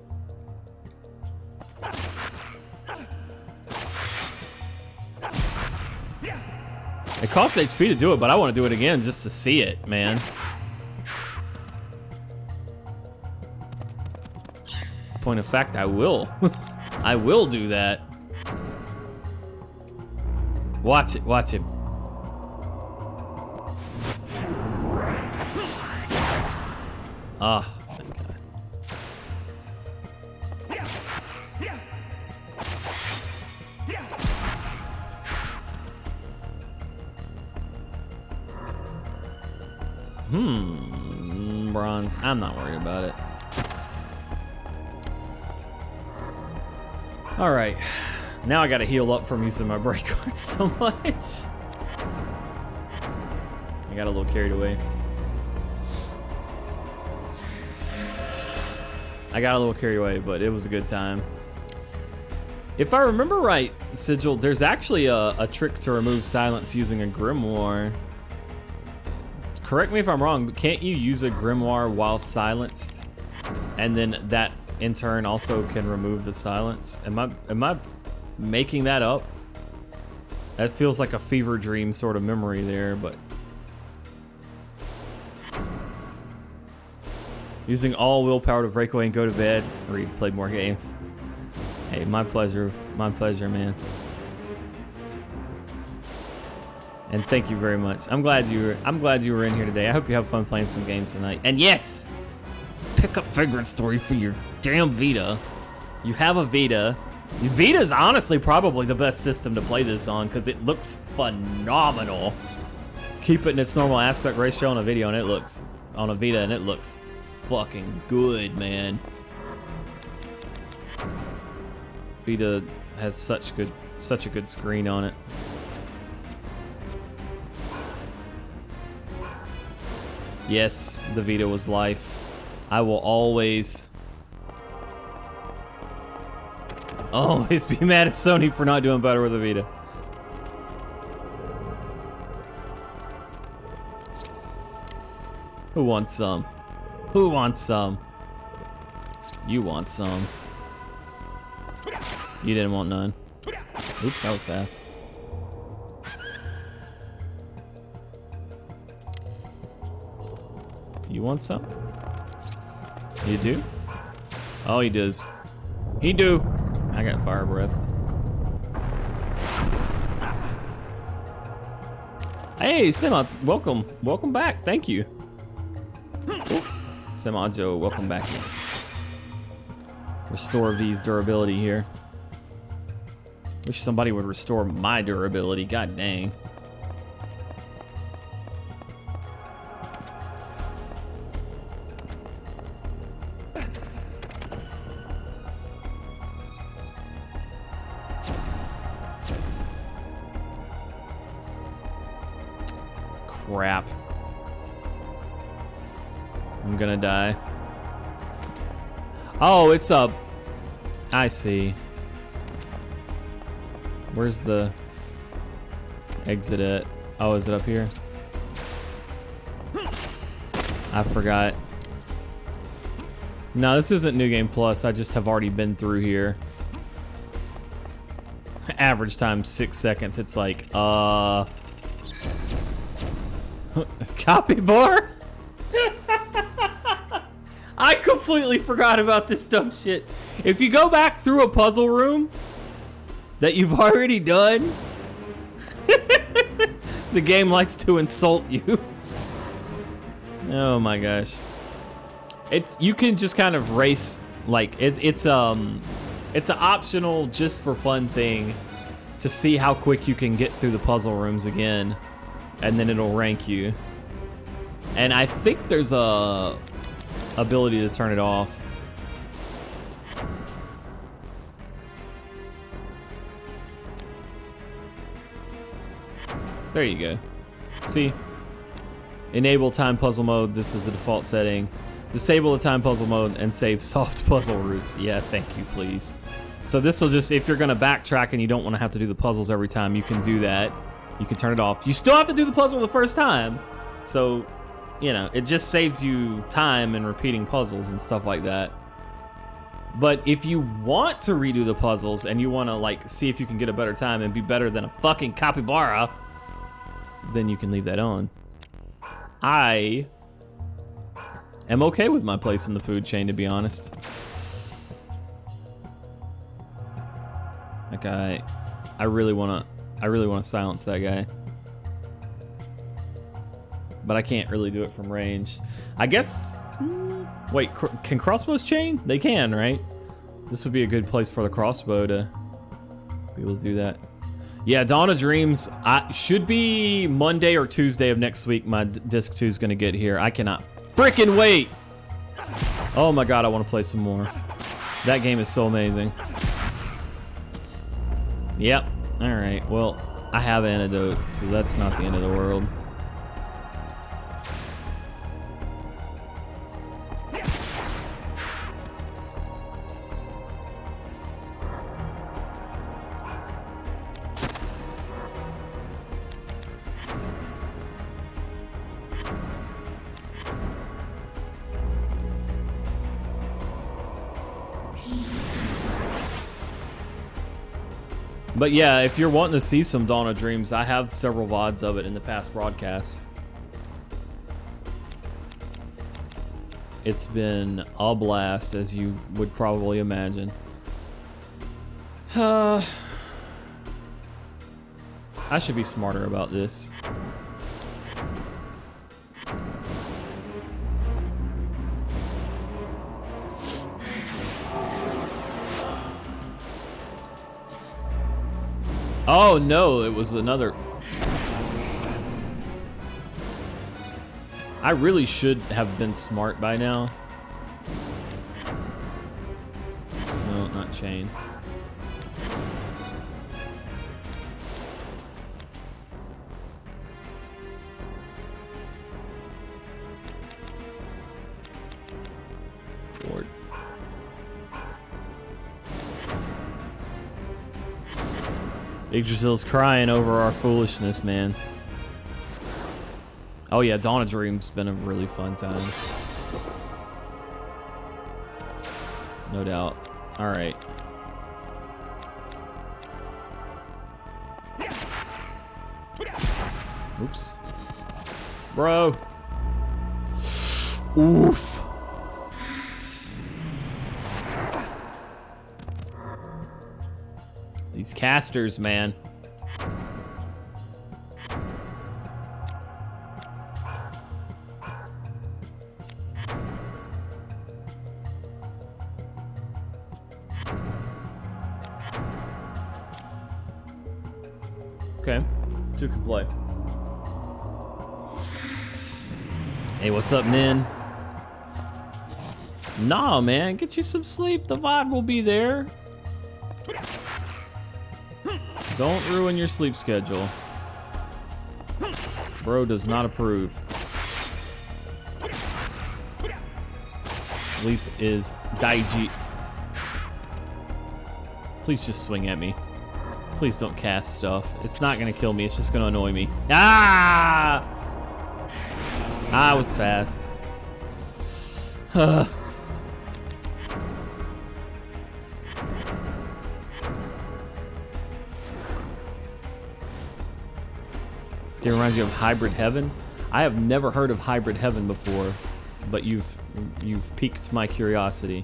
It costs HP to do it, but I want to do it again just to see it, man. Point of fact, I will. I will do that. Watch it, watch him. Ah, thank God. Bronze. I'm not worried about it. All right, now I gotta heal up from using my break cards so much. I got a little carried away. I got a little carried away, but it was a good time. If I remember right, Sigil, there's actually a trick to remove silence using a grimoire. Correct me if I'm wrong, but can't you use a grimoire while silenced? And then that in turn also can remove the silence? Am I making that up? That feels like a fever dream sort of memory there, but using all willpower to break away and go to bed, or played more games. Hey, my pleasure, man. And thank you very much. I'm glad you were in here today. I hope you have fun playing some games tonight. And yes, pick up Vagrant Story for your damn Vita. You have a Vita. Vita is honestly probably the best system to play this on because it looks phenomenal. Keep it in its normal aspect ratio on a video, and it looks on a Vita, and it looks fucking good, man. Vita has such a good screen on it. Yes, the Vita was life. I will always be mad at Sony for not doing better with the Vita. Who wants some? Who wants some? You want some. You didn't want none. Oops, that was fast. You want some? You do? Oh, he does. He do. I got fire breath. Hey, Sema, welcome back. Thank you. Sema Joe, welcome back. Restore V's durability here. Wish somebody would restore my durability. God dang. Crap. I'm gonna die. Oh, it's up. I see. Where's the exit at? Oh, is it up here? I forgot. No, this isn't New Game Plus. I just have already been through here. Average time 6 seconds. It's like, copy bar? I completely forgot about this dumb shit. If you go back through a puzzle room that you've already done, the game likes to insult you. Oh my gosh. You can just kind of race, like it's an optional just for fun thing to see how quick you can get through the puzzle rooms again, and then it'll rank you. And I think there's a ability to turn it off. There you go. See? Enable time puzzle mode. This is the default setting. Disable the time puzzle mode and save soft puzzle routes. Yeah, thank you, please. So this will just, if you're gonna backtrack and you don't want to have to do the puzzles every time, you can do that. You can turn it off. You still have to do the puzzle the first time. So, you know, it just saves you time and repeating puzzles and stuff like that. But if you want to redo the puzzles and you want to, like, see if you can get a better time and be better than a fucking capybara, then you can leave that on. I am okay with my place in the food chain, to be honest. That guy, I really wanna silence that guy. But I can't really do it from range. I guess, wait, can crossbows chain? They can, right? This would be a good place for the crossbow to be able to do that. Yeah, Dawn of Dreams, should be Monday or Tuesday of next week. My disc 2 is gonna get here. I cannot freaking wait. Oh my God, I wanna play some more. That game is so amazing. Yep, all right, well, I have antidote, so that's not the end of the world. But yeah, if you're wanting to see some Dawn of Dreams, I have several VODs of it in the past broadcasts. It's been a blast, as you would probably imagine. I should be smarter about this. Oh no, it was another. I really should have been smart by now. No, not chain. Forward. Yggdrasil's crying over our foolishness, man. Oh yeah, Dawn of Dreams been a really fun time. No doubt. Alright. Oops. Bro. Oof. These casters, man. Okay, two can play. Hey, what's up, Nin? Nah, man, get you some sleep. The VOD will be there. Don't ruin your sleep schedule. Bro does not approve. Sleep is daiji. Please just swing at me. Please don't cast stuff. It's not gonna kill me, it's just gonna annoy me. Ah! I was fast. This game reminds you of Hybrid Heaven. I have never heard of Hybrid Heaven before, but you've piqued my curiosity.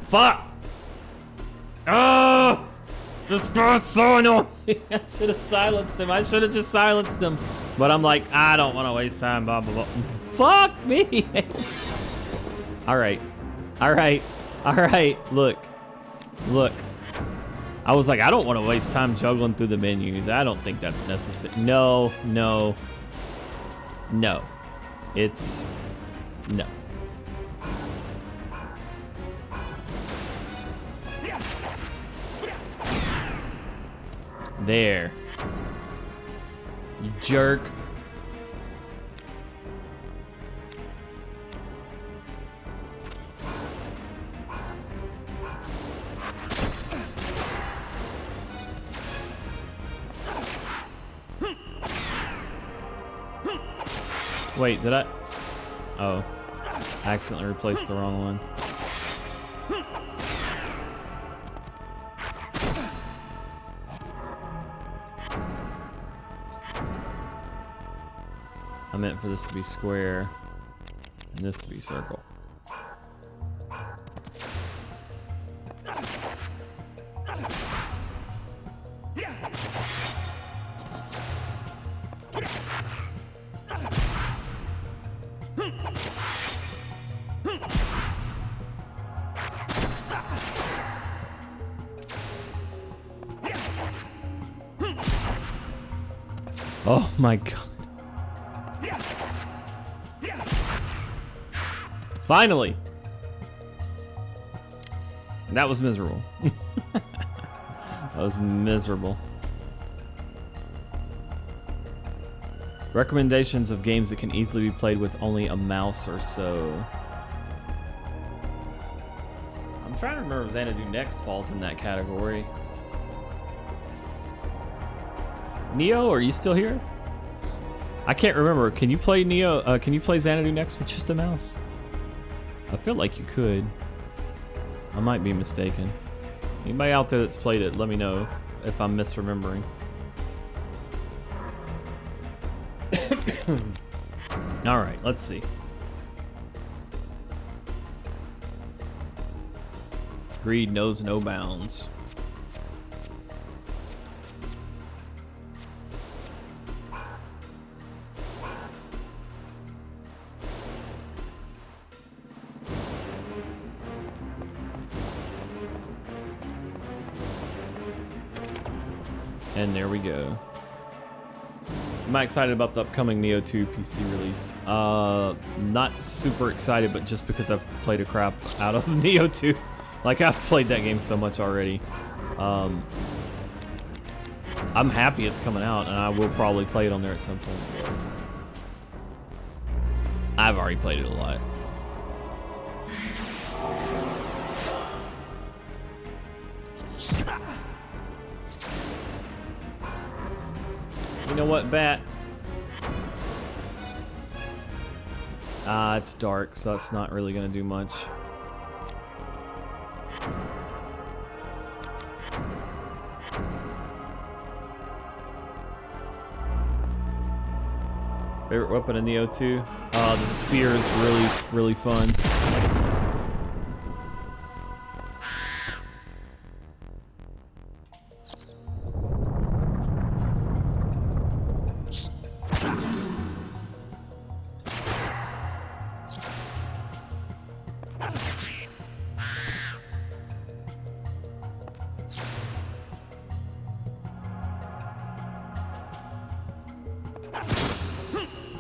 Fuck! Ah! This guy's so annoying. I should have silenced him. I should have just silenced him. But I'm like, I don't want to waste time, blah, blah, blah. Fuck me! Alright. Alright. Alright. Look. Look. I was like, I don't want to waste time juggling through the menus. I don't think that's necessary. No, no. No. It's... no. There. You jerk. Wait, did I? Oh. I accidentally replaced the wrong one. I meant for this to be square and this to be circle. Oh my god. Finally! That was miserable. That was miserable. Recommendations of games that can easily be played with only a mouse or so. I'm trying to remember if Xanadu Next falls in that category. Neo, are you still here? I can't remember. Can you play Neo? Can you play Xanadu Next with just a mouse? I feel like you could. I might be mistaken. Anybody out there that's played it, let me know if I'm misremembering. All right, let's see. Greed knows no bounds. And there we go. Am I excited about the upcoming Neo 2 PC release? Not super excited, but just because I've played a crap out of Neo 2. Like, I've played that game so much already. I'm happy it's coming out, and I will probably play it on there at some point. I've already played it a lot. You know what, Bat? It's dark, so that's not really gonna do much. Favorite weapon in Neo 2? The spear is really fun.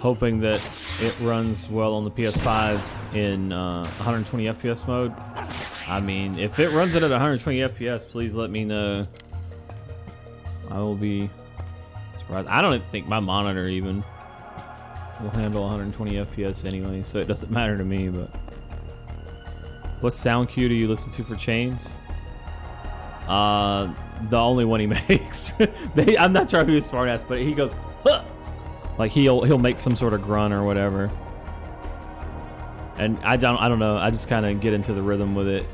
Hoping that it runs well on the PS5 in 120 FPS mode. I mean, if it runs it at 120 FPS, please let me know. I will be surprised. I don't think my monitor even will handle 120 FPS anyway, so it doesn't matter to me. But what sound cue do you listen to for chains? The only one he makes. I'm not trying to be a smartass, but he goes, huh! Like he'll make some sort of grunt or whatever, and I don't know. I just kind of get into the rhythm with it.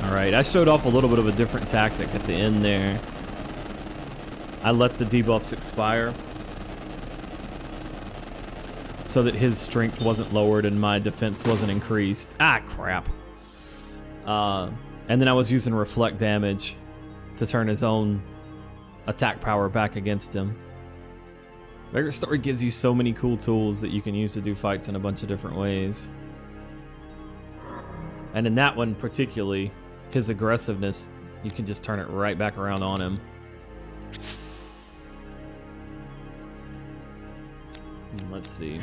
Alright, I showed off a little bit of a different tactic at the end there. I let the debuffs expire so that his strength wasn't lowered and my defense wasn't increased. Ah, crap. And then I was using reflect damage to turn his own attack power back against him. Vagrant Story gives you so many cool tools that you can use to do fights in a bunch of different ways. And in that one particularly, his aggressiveness, you can just turn it right back around on him. Let's see.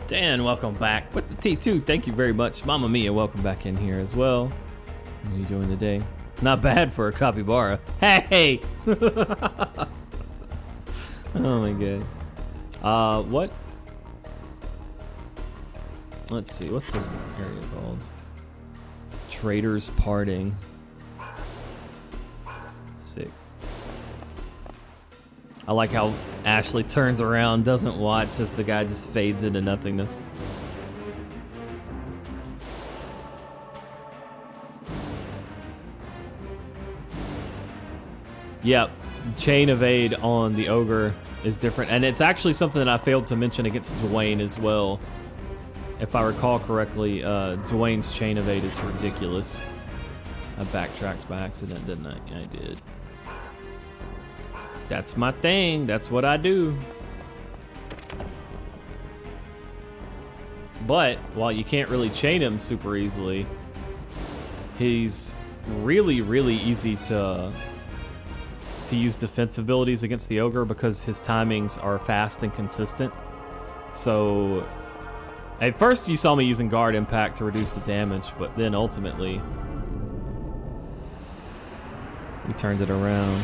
Dan, welcome back with the T2. Thank you very much. Mama Mia, welcome back in here as well. How are you doing today? Not bad for a capybara. Hey! Oh my god. What? Let's see, what's this area called? Traders Parting. Sick. I like how Ashley turns around, doesn't watch, as the guy just fades into nothingness. Yep, chain evade on the ogre is different, and it's actually something that I failed to mention against Dwayne as well. If I recall correctly, Dwayne's chain evade is ridiculous. I backtracked by accident, didn't I? I did. That's my thing, that's what I do. But, while you can't really chain him super easily, he's really, really easy to use defense abilities against the ogre because his timings are fast and consistent. So, at first you saw me using guard impact to reduce the damage, but then ultimately, we turned it around.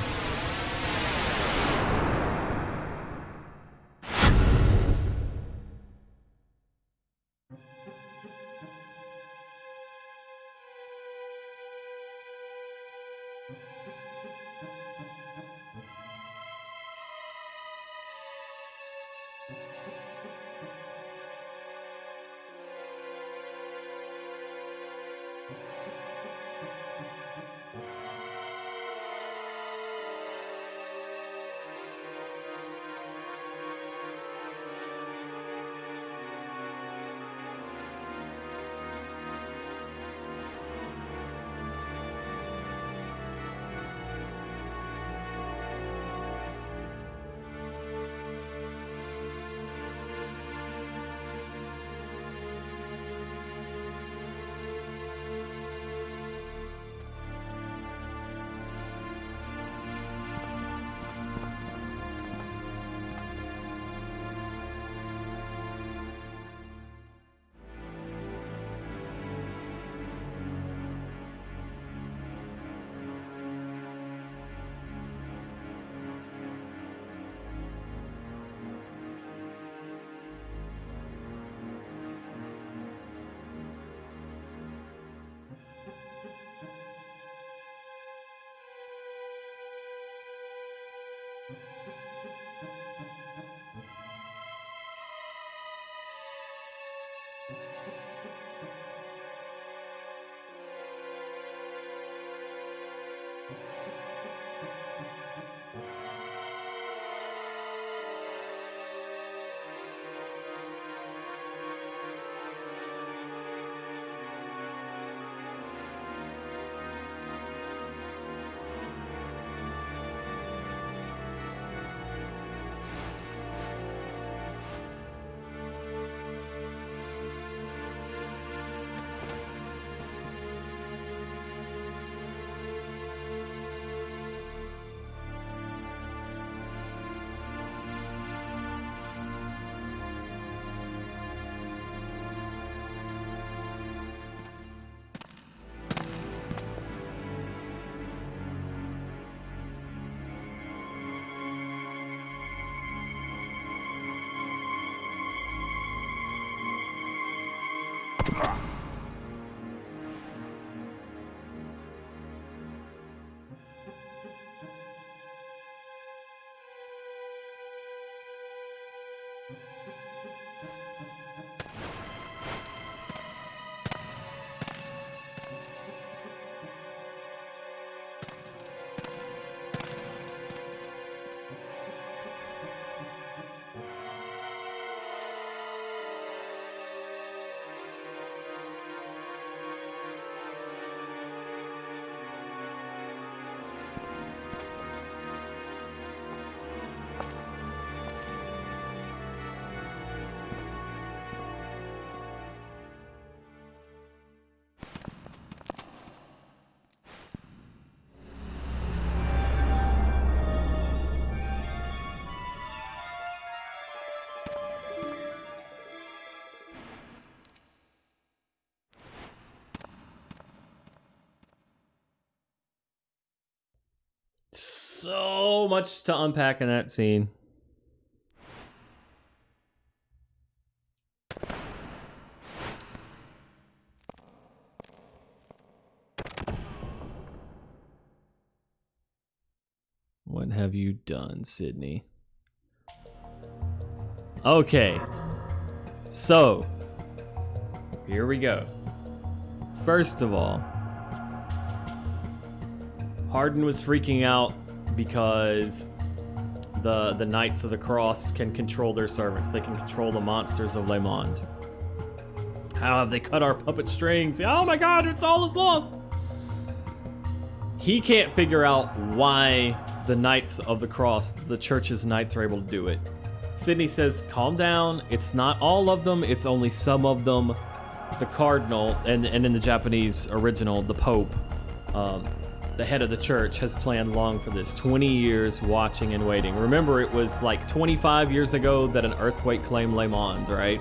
so much to unpack in that scene. What have you done, Sydney? Okay. So, here we go. First of all, Hardin was freaking out because the Knights of the Cross can control their servants. They can control the monsters of Le Monde. How have they cut our puppet strings? Oh my god, it's all is lost! He can't figure out why the Knights of the Cross, the church's knights, are able to do it. Sydney says, calm down, it's not all of them, it's only some of them. The Cardinal, and in the Japanese original, the Pope, the head of the church, has planned long for this. 20 years watching and waiting. Remember, it was like 25 years ago that an earthquake claimed Le Monde, right?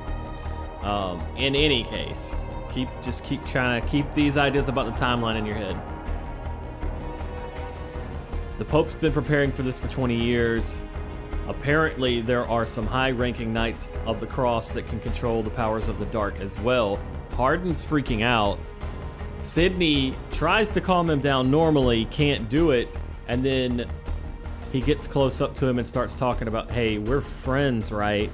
In any case, just keep trying to keep these ideas about the timeline in your head. The Pope's been preparing for this for 20 years. Apparently, there are some high-ranking Knights of the Cross that can control the powers of the dark as well. Hardin's freaking out. Sydney tries to calm him down normally, can't do it, and then he gets close up to him and starts talking about, hey, we're friends, right?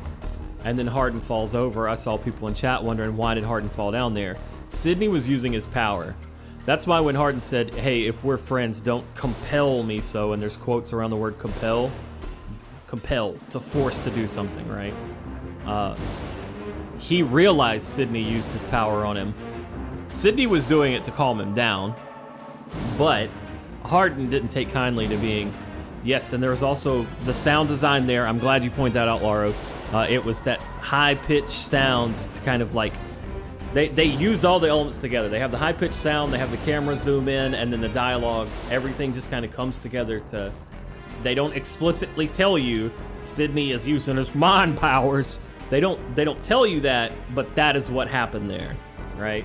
And then Hardin falls over. I saw people in chat wondering, why did Hardin fall down there? Sydney was using his power. That's why when Hardin said, hey, if we're friends, don't compel me so, and there's quotes around the word compel, to force to do something, right? He realized Sydney used his power on him. Sydney was doing it to calm him down, but Hardin didn't take kindly to being, yes, and there was also the sound design there. I'm glad you pointed that out, Lauro. It was that high-pitched sound to kind of like, they use all the elements together. They have the high-pitched sound, they have the camera zoom in, and then the dialogue. Everything just kind of comes together to, they don't explicitly tell you Sydney is using his mind powers. They don't tell you that, but that is what happened there, right?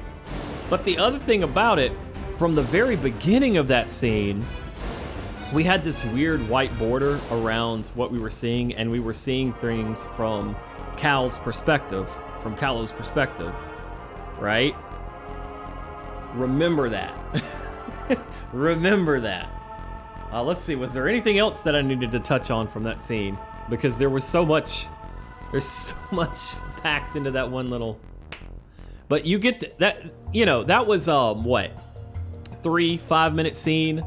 But the other thing about it, from the very beginning of that scene, we had this weird white border around what we were seeing, and we were seeing things from Cal's perspective, from Callow's perspective, right? Remember that. Remember that. Let's see, was there anything else that I needed to touch on from that scene? Because there was so much, there's so much packed into that one little, but you get that, you know, that was, what, 3-5 minute scene.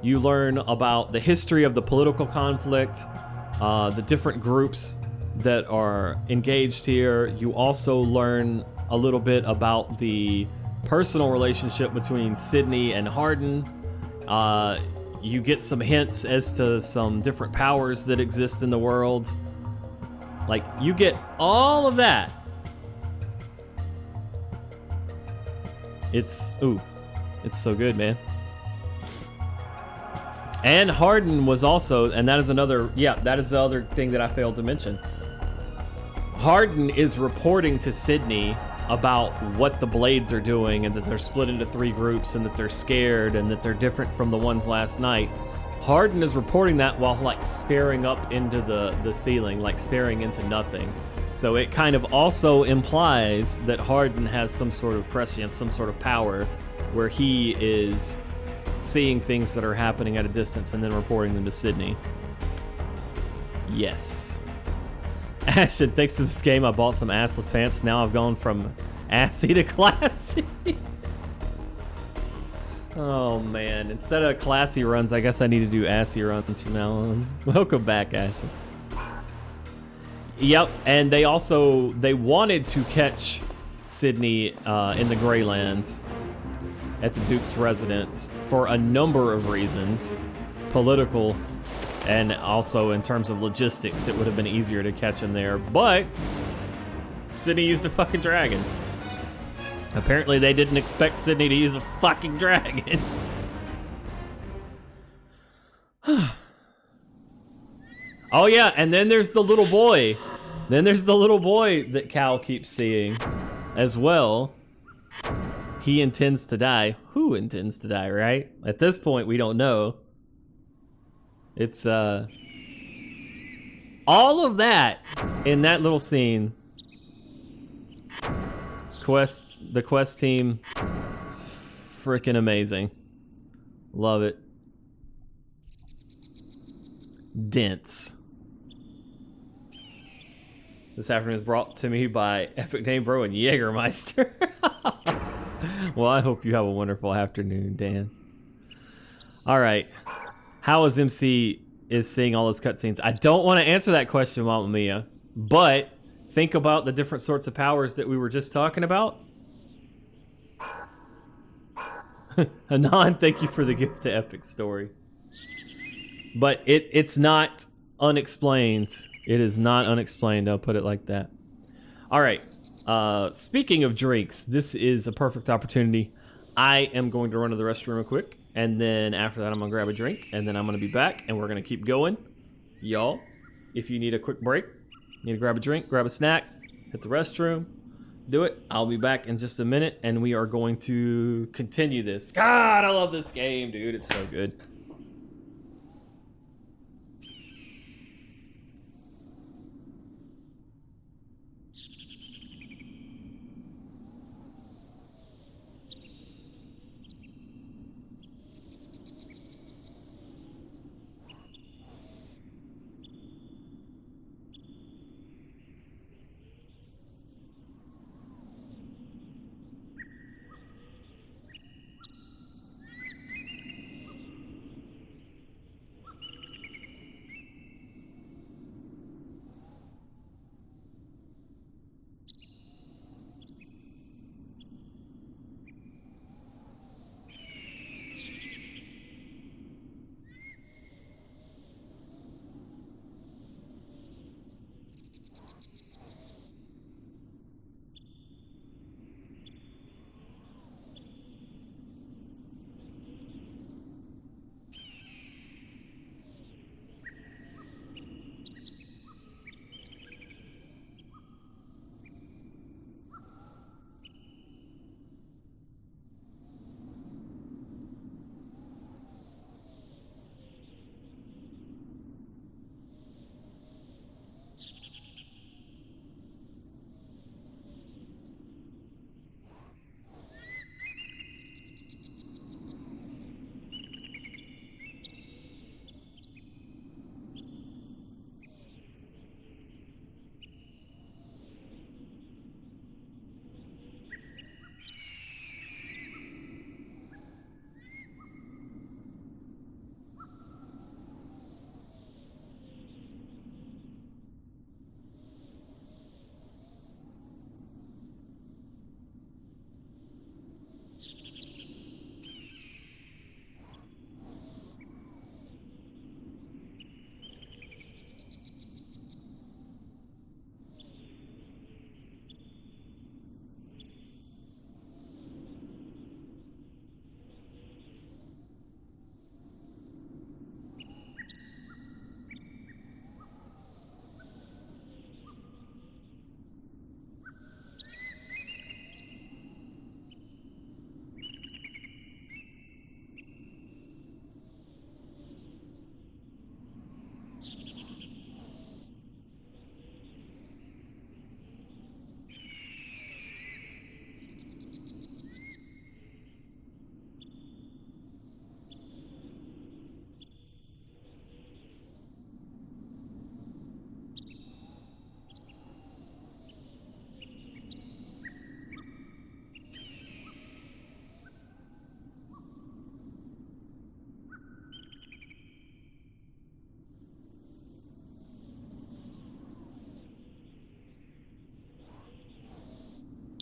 You learn about the history of the political conflict, the different groups that are engaged here. You also learn a little bit about the personal relationship between Sydney and Hardin. You get some hints as to some different powers that exist in the world. Like, you get all of that. It's so good, man. And Hardin was also, and that is another, yeah, that is the other thing that I failed to mention. Hardin is reporting to Sydney about what the Blades are doing, and that they're split into 3 groups, and that they're scared, and that they're different from the ones last night. Hardin is reporting that while like staring up into the ceiling, like staring into nothing. So it kind of also implies that Hardin has some sort of prescience, some sort of power, where he is seeing things that are happening at a distance and then reporting them to Sydney. Yes. Ashton, thanks to this game, I bought some assless pants. Now I've gone from assy to classy. Oh man, instead of classy runs, I guess I need to do assy runs from now on. Welcome back, Ashton. Yep, and they wanted to catch Sydney in the Greylands at the Duke's residence for a number of reasons. Political, and also in terms of logistics, it would have been easier to catch him there, but Sydney used a fucking dragon. Apparently they didn't expect Sydney to use a fucking dragon. Oh yeah, and then there's the little boy. Then there's the little boy that Cal keeps seeing as well. He intends to die. Who intends to die, right? At this point, we don't know. It's all of that in that little scene. The quest team is freaking amazing. Love it. Dense. This afternoon is brought to me by epicnamebro and Jägermeister. Well, I hope you have a wonderful afternoon, Dan. All right. How is MC is seeing all those cutscenes? I don't want to answer that question, Mama Mia, but think about the different sorts of powers that we were just talking about. Anon, thank you for the gift to Epic Story. But it's not unexplained. It is not unexplained, I'll put it like that. All right, speaking of drinks, this is a perfect opportunity. I am going to run to the restroom real quick, and then after that I'm gonna grab a drink, and then I'm gonna be back, and we're gonna keep going. Y'all, if you need a quick break, need to grab a drink, grab a snack, hit the restroom, do it. I'll be back in just a minute, and we are going to continue this. God, I love this game, dude. It's so good.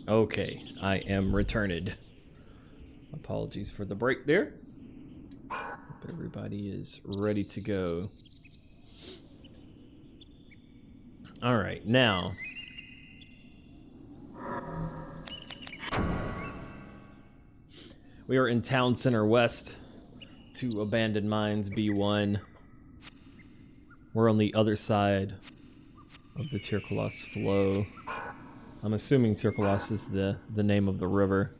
Okay, I am returned. Apologies for the break there. Hope everybody is ready to go. All right, now. We are in Town Center West to Abandoned Mines B1. We're on the other side of the Tirkolos flow. I'm assuming Tirkolos is the name of the river.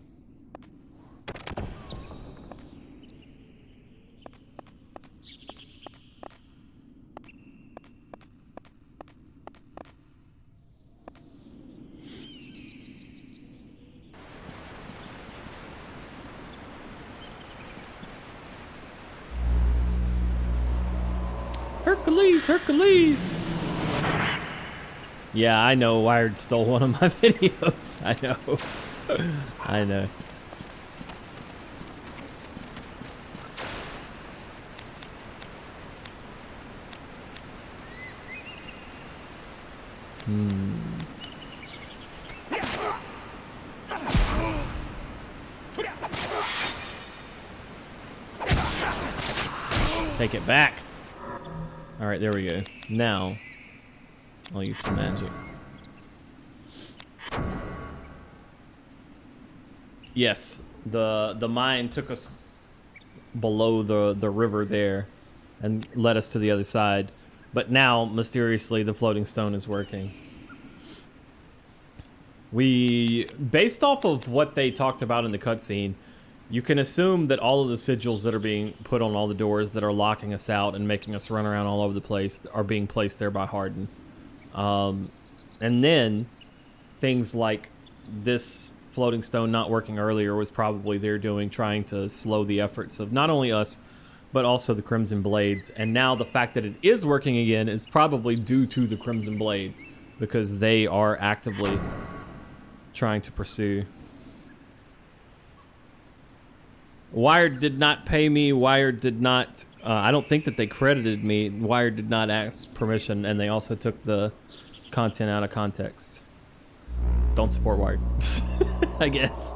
Hercules, Hercules! Yeah, I know Wired stole one of my videos. I know. I know. Take it back. All right, there we go. Now, I'll use some magic. Yes, the mine took us below the river there and led us to the other side. But now, mysteriously, the floating stone is working. Based off of what they talked about in the cutscene, you can assume that all of the sigils that are being put on all the doors that are locking us out and making us run around all over the place are being placed there by Hardin. And then things like this floating stone not working earlier was probably their doing, trying to slow the efforts of not only us, but also the Crimson Blades. And now the fact that it is working again is probably due to the Crimson Blades, because they are actively trying to pursue. Wired did not pay me. Wired did not, I don't think that they credited me. Wired did not ask permission, and they also took the content out of context. Don't support Wired, I guess.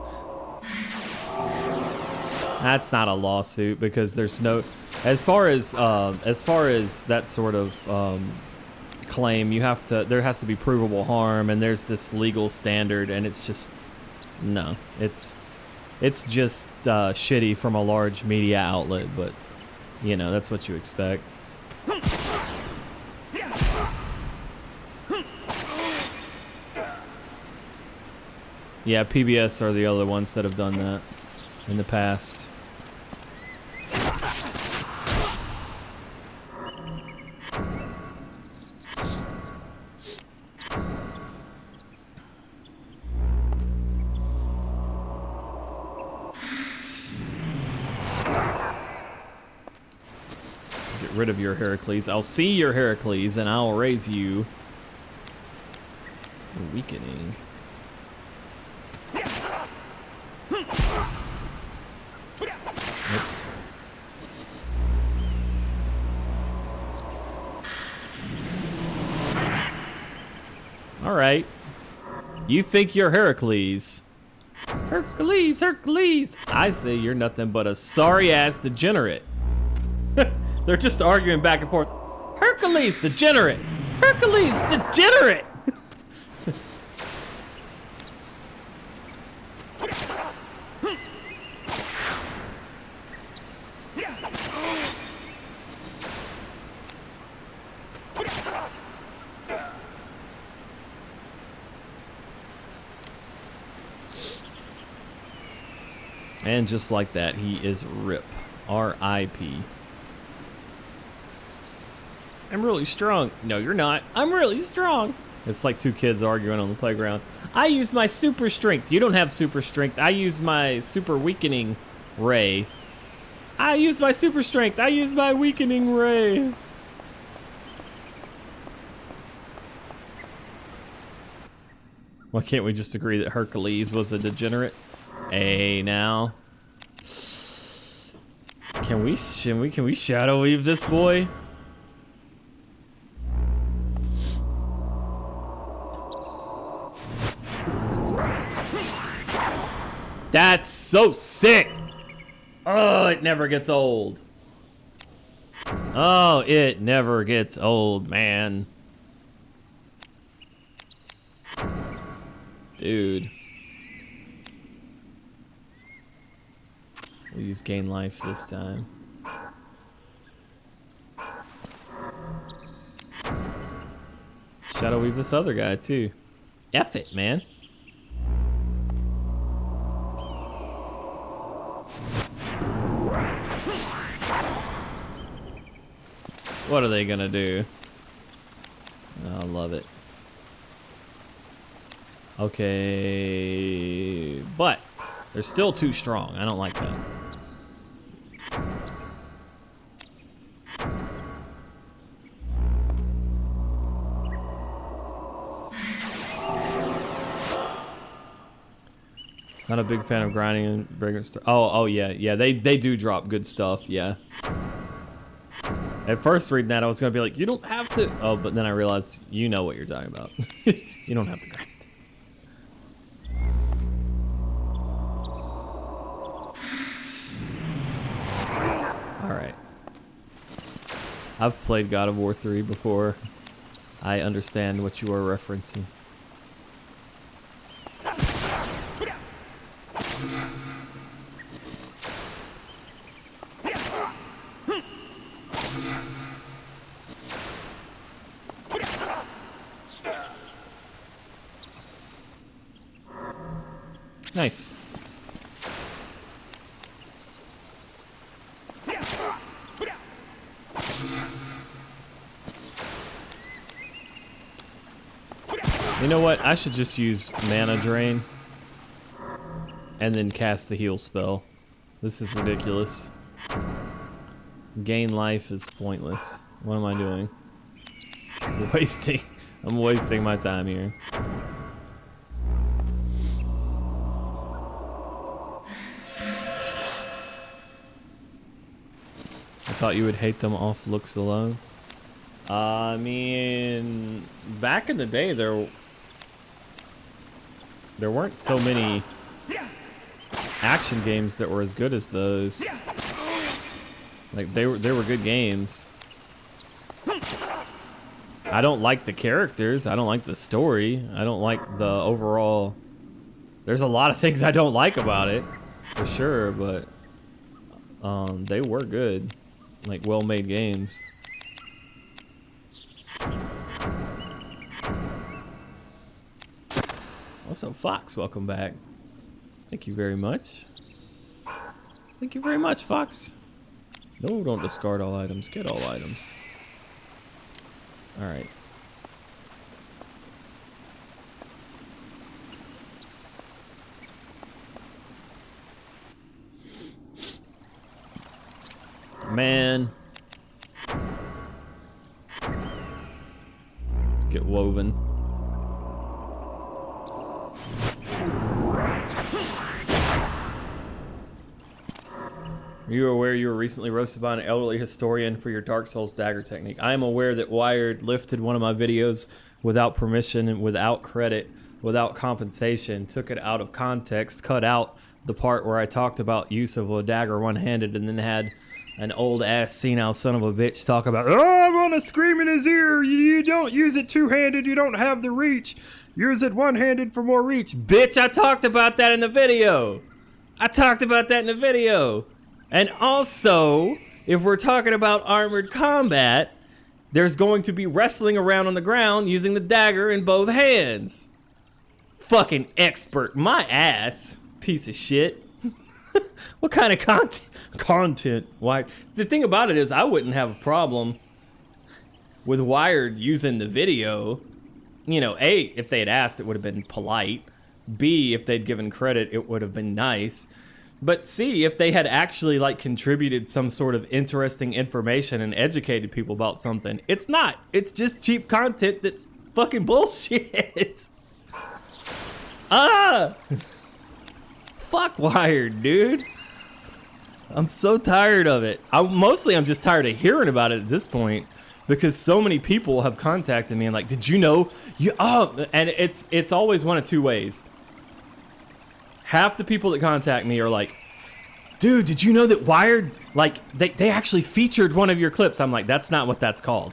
That's not a lawsuit, because there's no, as far as that sort of claim, there has to be provable harm, and there's this legal standard, and it's just, no, it's just shitty from a large media outlet, but you know, that's what you expect. Yeah, PBS are the other ones that have done that in the past. Get rid of your Heracles. I'll see your Heracles and I'll raise you. Weakening. Oops. All right. You think you're Heracles. Hercules, Hercules. I say you're nothing but a sorry-ass degenerate. They're just arguing back and forth. Hercules, degenerate. Hercules, degenerate. And just like that, he is RIP. R.I.P. I'm really strong. No, you're not. I'm really strong. It's like two kids arguing on the playground. I use my super strength. You don't have super strength. I use my super weakening ray. I use my super strength. I use my weakening ray. Why can't we just agree that Hercules was a degenerate? Hey, now. Can we shadow weave this boy? That's so sick! Oh, it never gets old. Oh, it never gets old, man. Dude. We'll use gain life this time. Shadow weave this other guy too. F it, man. What are they gonna do? I love it. Okay, but they're still too strong. I don't like that. Not a big fan of grinding and Vagrant Story. Oh yeah. They do drop good stuff. Yeah. At first reading that, I was gonna be like, you don't have to. Oh, but then I realized you know what you're talking about. You don't have to grind. All right. I've played God of War 3 before. I understand what you are referencing. Nice. You know what? I should just use mana drain and then cast the heal spell. This is ridiculous. Gain life is pointless. What am I doing? I'm wasting my time here. I thought you would hate them off looks alone. I mean, back in the day, there weren't so many action games that were as good as those. Like they were good games. I don't like the characters. I don't like the story. I don't like the overall. There's a lot of things I don't like about it, for sure. But they were good, like well-made games. Also, Fox, welcome back. Thank you very much. Thank you very much, Fox. No, don't discard all items. Get all items. All right. Man. Get woven. Are you aware you were recently roasted by an elderly historian for your Dark Souls dagger technique? I am aware that Wired lifted one of my videos without permission and without credit, without compensation, took it out of context, cut out the part where I talked about use of a dagger one-handed, and then had an old-ass senile son of a bitch talk about, oh, I want to scream in his ear, you don't use it two-handed, you don't have the reach, use it one-handed for more reach. Bitch, I talked about that in the video. And also, if we're talking about armored combat, there's going to be wrestling around on the ground using the dagger in both hands. Fucking expert. My ass. Piece of shit. What kind of content? Why? The thing about it is, I wouldn't have a problem with Wired using the video. You know, A, if they had asked, it would have been polite. B, if they'd given credit, it would have been nice. But C, if they had actually like contributed some sort of interesting information and educated people about something, it's not. It's just cheap content that's fucking bullshit. Fuck Wired, dude. I'm so tired of it. I'm just tired of hearing about it at this point because so many people have contacted me and like, did you know? And it's always one of two ways. Half the people that contact me are like, dude, did you know that Wired, like, they actually featured one of your clips? I'm like, that's not what that's called.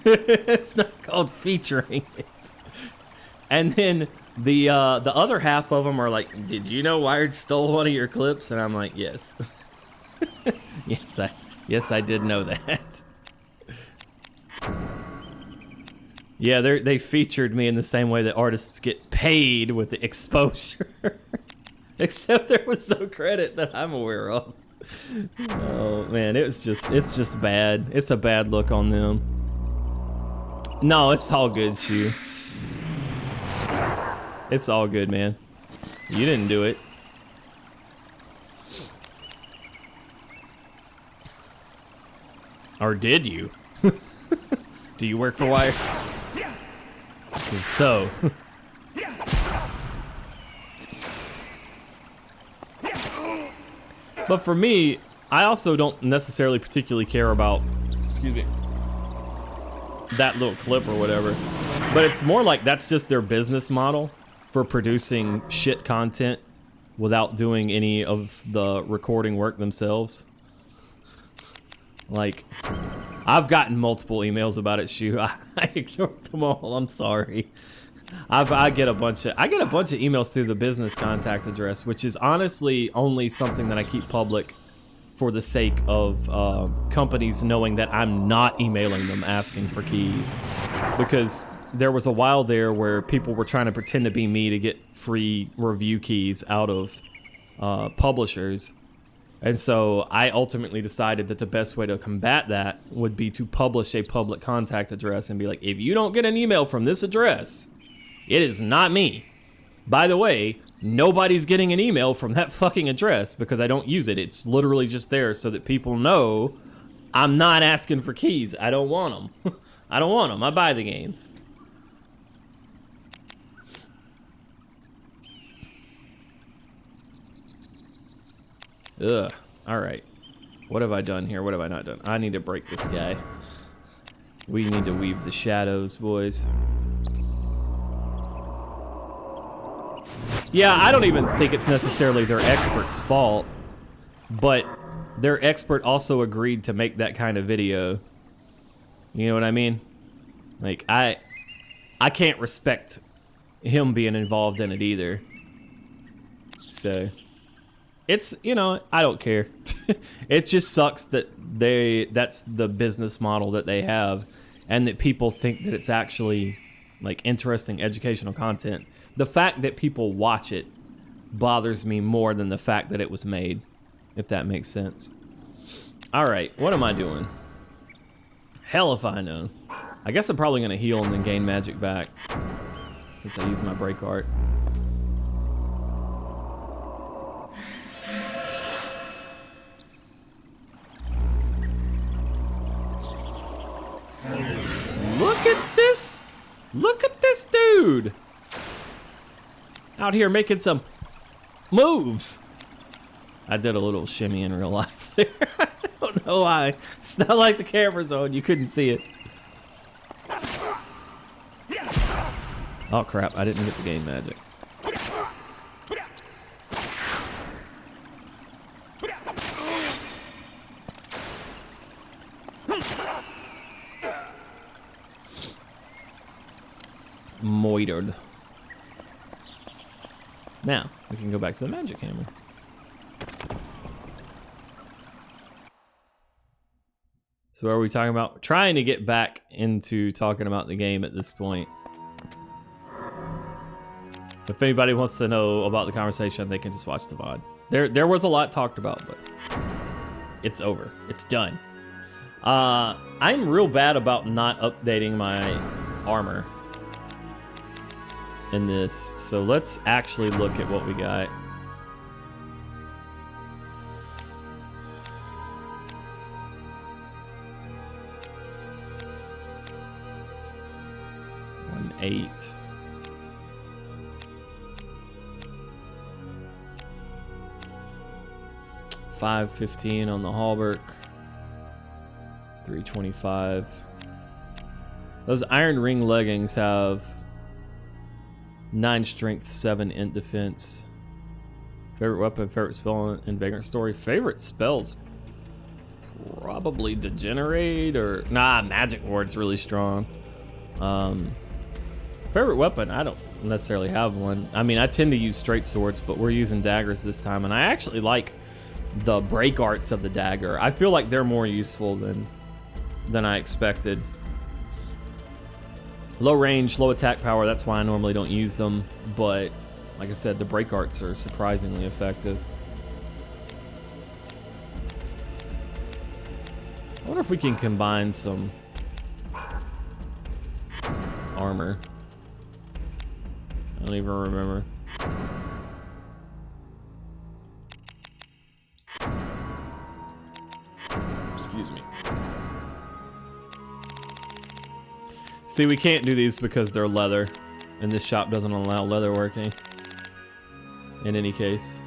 It's not called featuring it. And then the other half of them are like, did you know Wired stole one of your clips? And I'm like, yes. Yes, I did know that. Yeah, they featured me in the same way that artists get paid with the exposure. Except there was no credit that I'm aware of. Oh man, it's just bad. It's a bad look on them. No, it's all good, Shu. It's all good, man. You didn't do it. Or did you? Do you work for Wired? If so. But for me, I also don't necessarily particularly care about, excuse me, that little clip or whatever. But it's more like that's just their business model for producing shit content without doing any of the recording work themselves. Like, I've gotten multiple emails about it, Shu. I ignored them all. I'm sorry. I get a bunch of emails through the business contact address, which is honestly only something that I keep public for the sake of companies knowing that I'm not emailing them asking for keys. Because there was a while there where people were trying to pretend to be me to get free review keys out of publishers. And so I ultimately decided that the best way to combat that would be to publish a public contact address and be like, if you don't get an email from this address, it is not me. By the way, nobody's getting an email from that fucking address because I don't use it. It's literally just there so that people know I'm not asking for keys. I don't want them. I don't want them. I buy the games. Ugh. Alright. What have I done here? What have I not done? I need to break this guy. We need to weave the shadows, boys. Yeah, I don't even think it's necessarily their expert's fault, but their expert also agreed to make that kind of video. You know what I mean? Like, I can't respect him being involved in it either. So... it's, you know, I don't care. It just sucks that that's the business model that they have, and that people think that it's actually, like, interesting educational content. The fact that people watch it bothers me more than the fact that it was made, if that makes sense. Alright, what am I doing? Hell if I know. I guess I'm probably gonna heal and then gain magic back, since I used my break art. Look at this! Look at this dude! Out here making some moves. I did a little shimmy in real life there. I don't know why. It's not like the camera's on, you couldn't see it. Oh crap, I didn't get the game magic. Moitered. Now, we can go back to the magic hammer. So what are we talking about? Trying to get back into talking about the game at this point. If anybody wants to know about the conversation, they can just watch the VOD. There was a lot talked about, but it's over. It's done. I'm real bad about not updating my armor in this, so let's actually look at what we got. One 8. $5.15 on the Hallberg. 325. Those iron ring leggings have 9 strength, 7 int defense. Favorite weapon, favorite spell in Vagrant Story. Favorite spells, probably Degenerate or nah, Magic Ward's really strong. Favorite weapon, I don't necessarily have one. I mean, I tend to use straight swords, but we're using daggers this time, and I actually like the break arts of the dagger. I feel like they're more useful than I expected. Low range, low attack power, that's why I normally don't use them, but like I said, the break arts are surprisingly effective. I wonder if we can combine some armor. I don't even remember. Excuse me. See, we can't do these because they're leather, and this shop doesn't allow leather working. In any case.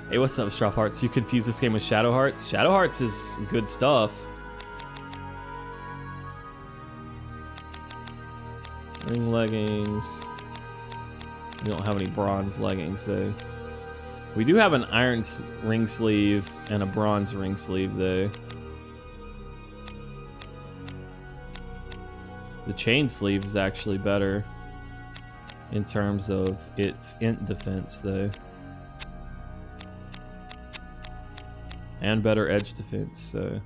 Hey, what's up, Straw Hearts? You confuse this game with Shadow Hearts? Shadow Hearts is good stuff. Ring leggings. We don't have any bronze leggings though. We do have an iron ring sleeve and a bronze ring sleeve though. The chain sleeve is actually better in terms of its int defense though. And better edge defense, so.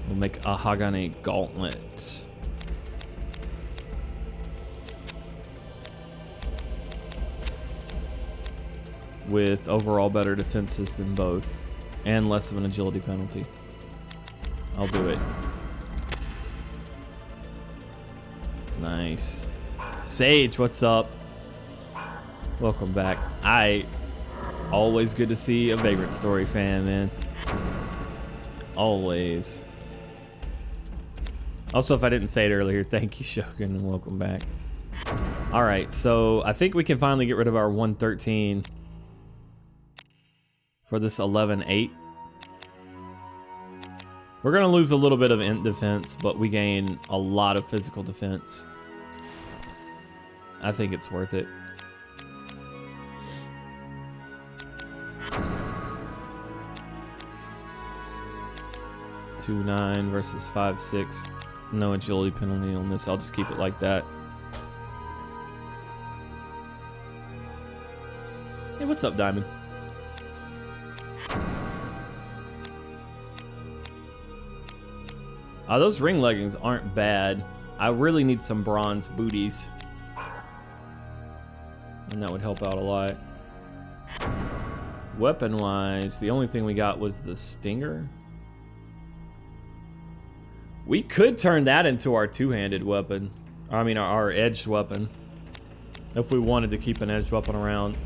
We'll make a Hagane gauntlet. With overall better defenses than both, and less of an agility penalty. I'll do it. Nice. Sage, what's up? Welcome back. Always good to see a Vagrant Story fan, man. Always. Also, if I didn't say it earlier, thank you, Shogun, and welcome back. Alright, so I think we can finally get rid of our 113 for this 11-8. We're gonna lose a little bit of int defense, but we gain a lot of physical defense. I think it's worth it. (2-9) versus 5-6. No agility penalty on this. I'll just keep it like that. Hey, what's up, Diamond? Those ring leggings aren't bad. I really need some bronze booties. And that would help out a lot. Weapon-wise, the only thing we got was the Stinger. We could turn that into our two-handed weapon. I mean, our edged weapon. If we wanted to keep an edged weapon around.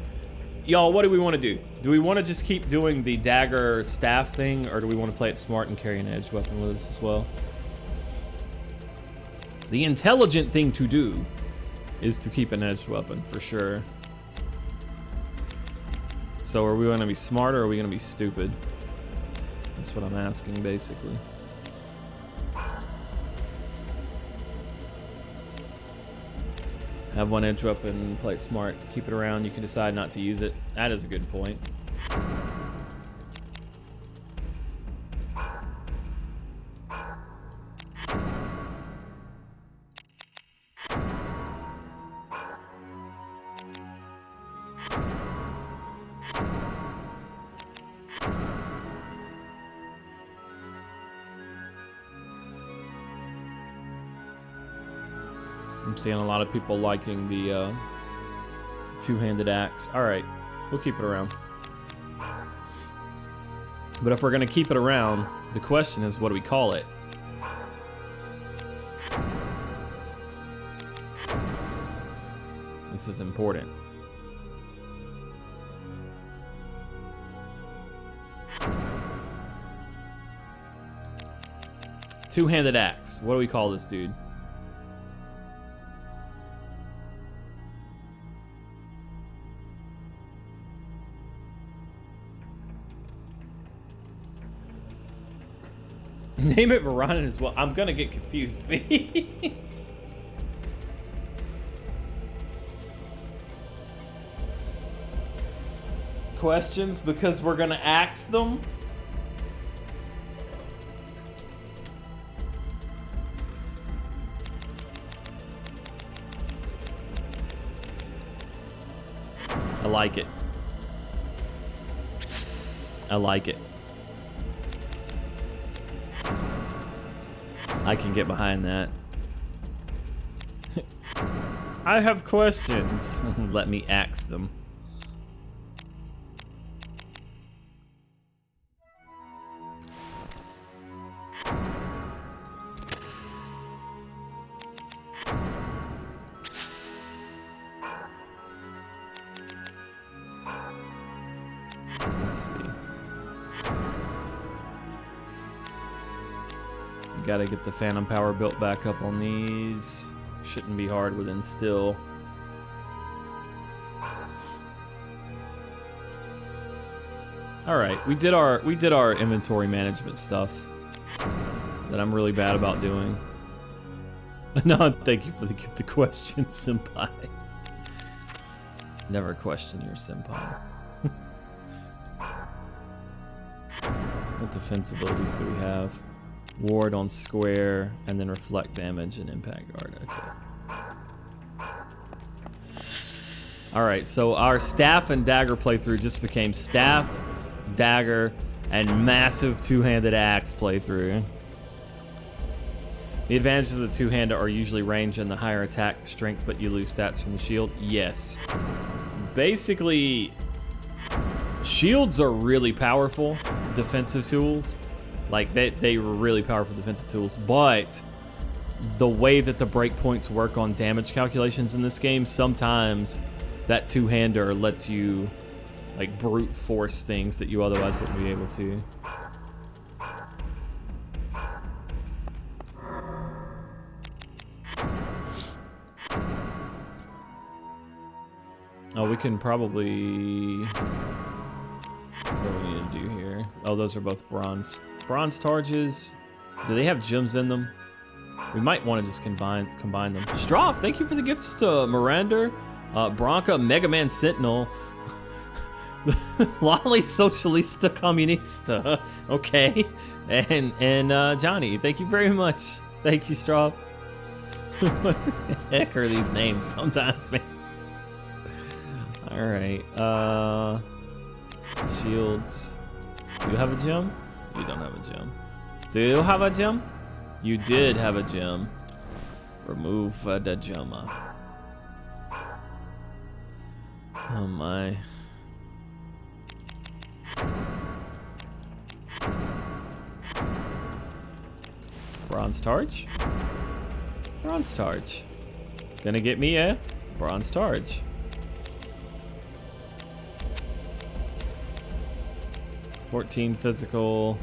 Y'all, what do we want to do? Do we want to just keep doing the dagger staff thing, or do we want to play it smart and carry an edged weapon with us as well? The intelligent thing to do is to keep an edged weapon, for sure. So are we going to be smart, or are we going to be stupid? That's what I'm asking, basically. Have one edge weapon, play it smart, keep it around, you can decide not to use it. That is a good point. I'm seeing a lot of people liking the two-handed axe. Alright, we'll keep it around. But if we're gonna keep it around, the question is, what do we call it? This is important. Two-handed axe. What do we call this dude? Name it Varanin as well. I'm gonna get confused, V. Questions because we're gonna axe them? I like it. I like it. I can get behind that. I have questions. Let me axe them. Let's see. gotta get the phantom power built back up on these. Shouldn't be hard with instill. All right, we did our inventory management stuff that I'm really bad about doing. No, thank you for the gift of question, senpai. Never question your senpai. What defense abilities do we have? Ward on square, and then reflect damage and impact guard. Okay. All right, so our staff and dagger playthrough just became staff, dagger, and massive two-handed axe playthrough. The advantages of the two-handed are usually range and the higher attack strength, but you lose stats from the shield. Yes. Basically, shields are really powerful defensive tools. Like, they were really powerful defensive tools, but the way that the breakpoints work on damage calculations in this game, sometimes that two-hander lets you, like, brute force things that you otherwise wouldn't be able to. Oh, we can probably... What do we need to do here? Oh, those are both bronze. Bronze targes. Do they have gems in them? We might want to just combine them. Stroff, thank you for the gifts to Miranda, Bronca, Mega Man Sentinel, Lolly Socialista Comunista. Okay, and Johnny, thank you very much. Thank you, Stroff. What the heck are these names sometimes, man? All right, shields. Do you have a gem? You don't have a gem. Do you have a gem? You did have a gem. Remove the gem. Oh my. Bronze Targe? Bronze Targe. Gonna get me a Bronze Targe. $14 physical.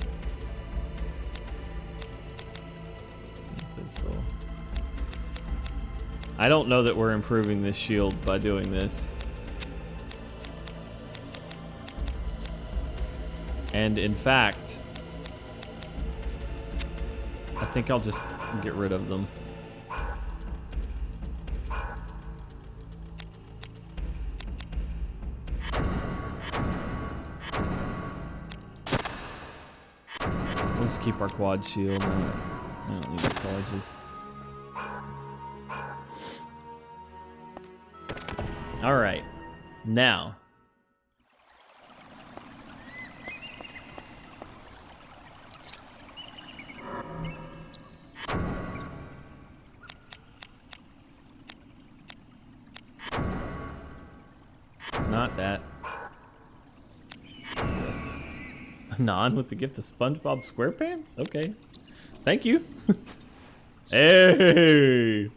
I don't know that we're improving this shield by doing this. And in fact, I think I'll just get rid of them. We'll just keep our quad shield. I don't need the charges. All right, now. Not that. Yes. Anon with the gift of SpongeBob SquarePants? Okay. Thank you. Hey!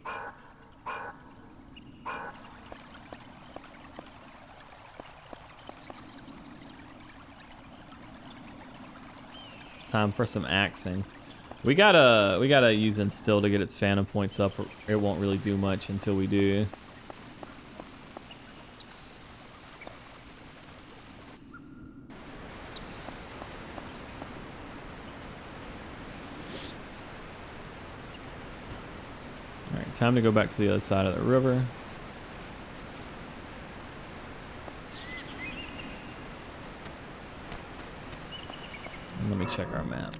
Time for some axing. We gotta use instill to get its phantom points up. It won't really do much until we do. Alright, time to go back to the other side of the river. Let me check our map.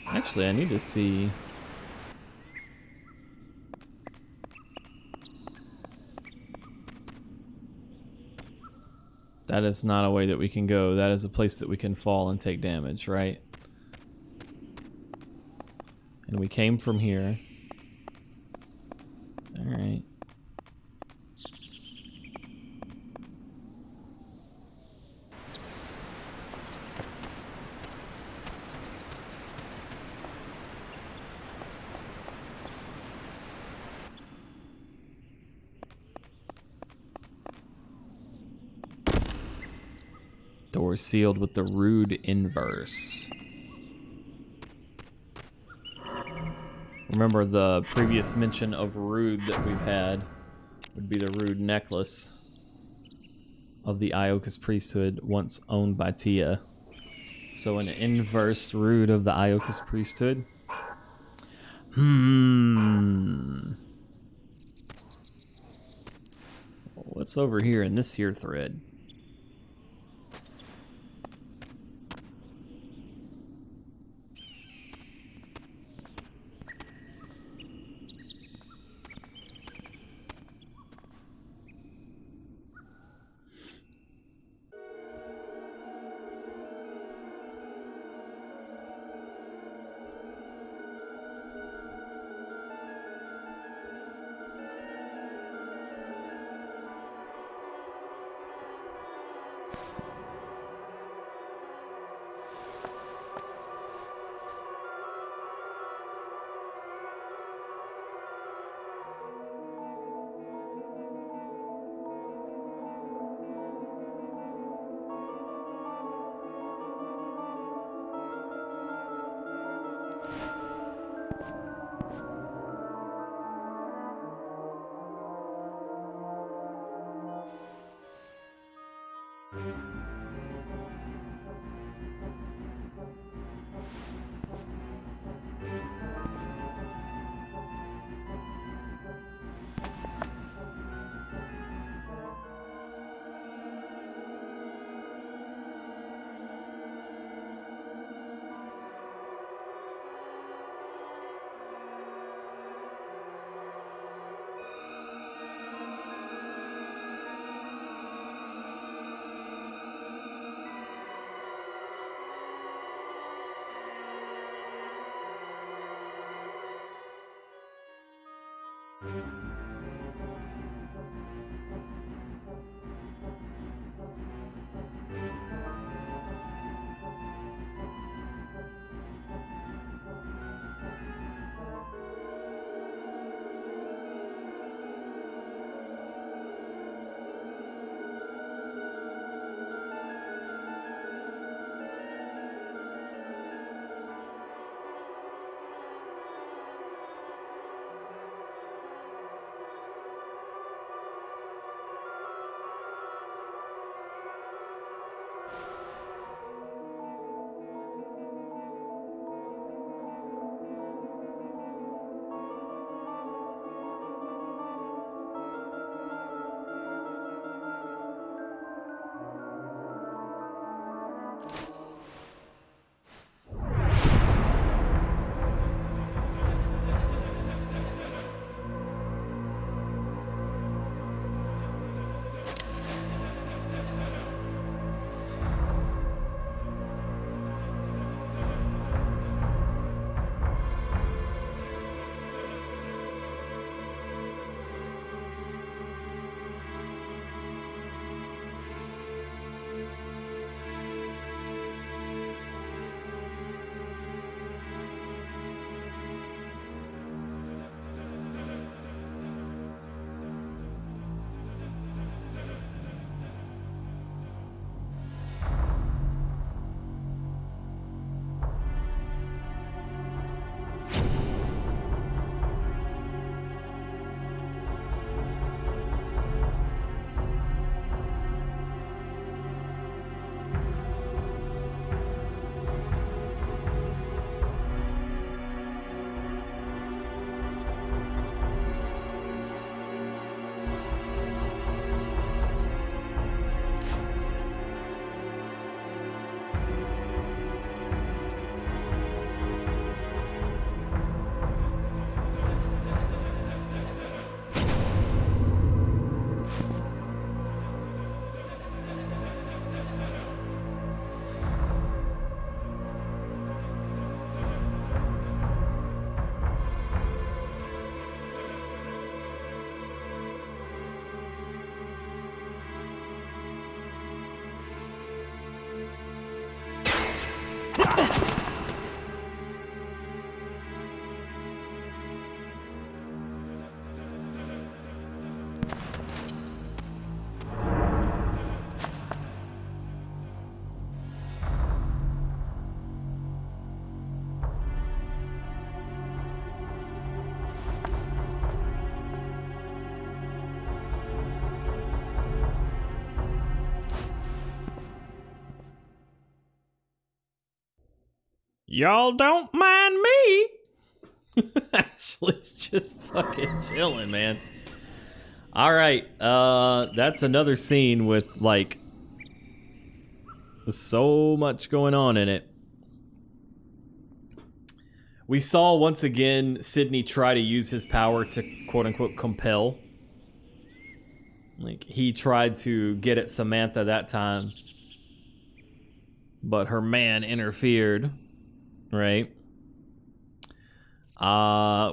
Actually, I need to see. That is not a way that we can go. That is a place that we can fall and take damage, right? And we came from here. All right. door sealed with the rude inverse. Remember the previous mention of rude that we've had would be the rude necklace of the Iokas priesthood, once owned by Tia. So an inverse root of the Iokas priesthood. What's over here in this here thread? Y'all don't mind me. Ashley's just fucking chilling, man. All right, that's another scene with like so much going on in it. We saw once again Sydney try to use his power to quote unquote compel. Like he tried to get at Samantha that time, but her man interfered, right?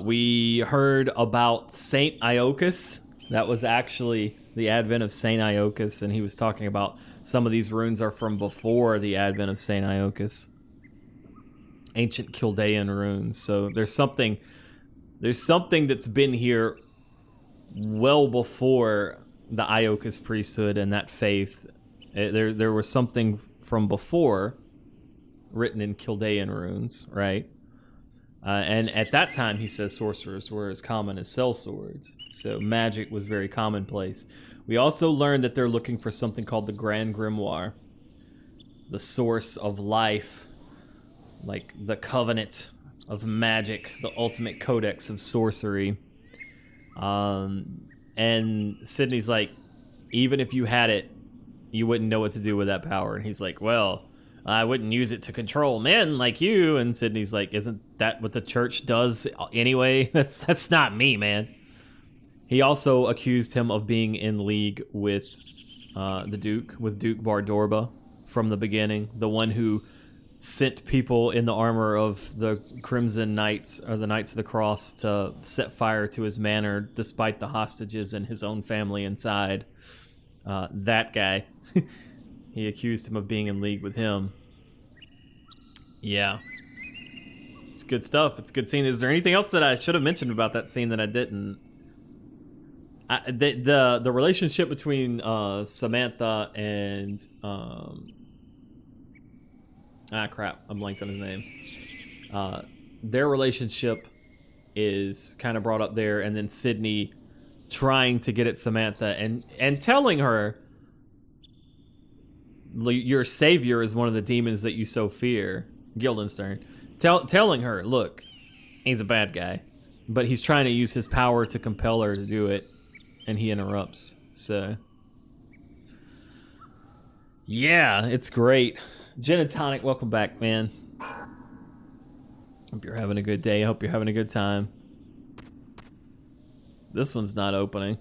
We heard about Saint Iochus. That was actually the advent of Saint Iochus, and he was talking about some of these runes are from before the advent of Saint Iochus. Ancient Chaldean runes. So there's something that's been here well before the Iochus priesthood and that faith. There was something from before written in Chaldean runes, right? And at that time, he says sorcerers were as common as sellswords. So magic was very commonplace. We also learned that they're looking for something called the Grand Grimoire, the source of life, like the covenant of magic, the ultimate codex of sorcery. And Sydney's like, even if you had it, you wouldn't know what to do with that power. And he's like, well, I wouldn't use it to control men like you. And Sydney's like, isn't that what the church does anyway? That's not me, man. He also accused him of being in league with the Duke, with Duke Bardorba from the beginning, the one who sent people in the armor of the Crimson Knights, or the Knights of the Cross, to set fire to his manor despite the hostages and his own family inside. That guy. He accused him of being in league with him. Yeah. It's good stuff. It's a good scene. Is there anything else that I should have mentioned about that scene that I didn't? The relationship between Samantha and crap, I'm blanked on his name. Their relationship is kind of brought up there, and then Sydney trying to get at Samantha and telling her, your savior is one of the demons that you so fear, Guildenstern. Telling her, look, he's a bad guy, but he's trying to use his power to compel her to do it, and he interrupts. So, yeah, it's great. Gin and Tonic, welcome back, man. Hope you're having a good day. I hope you're having a good time. This one's not opening.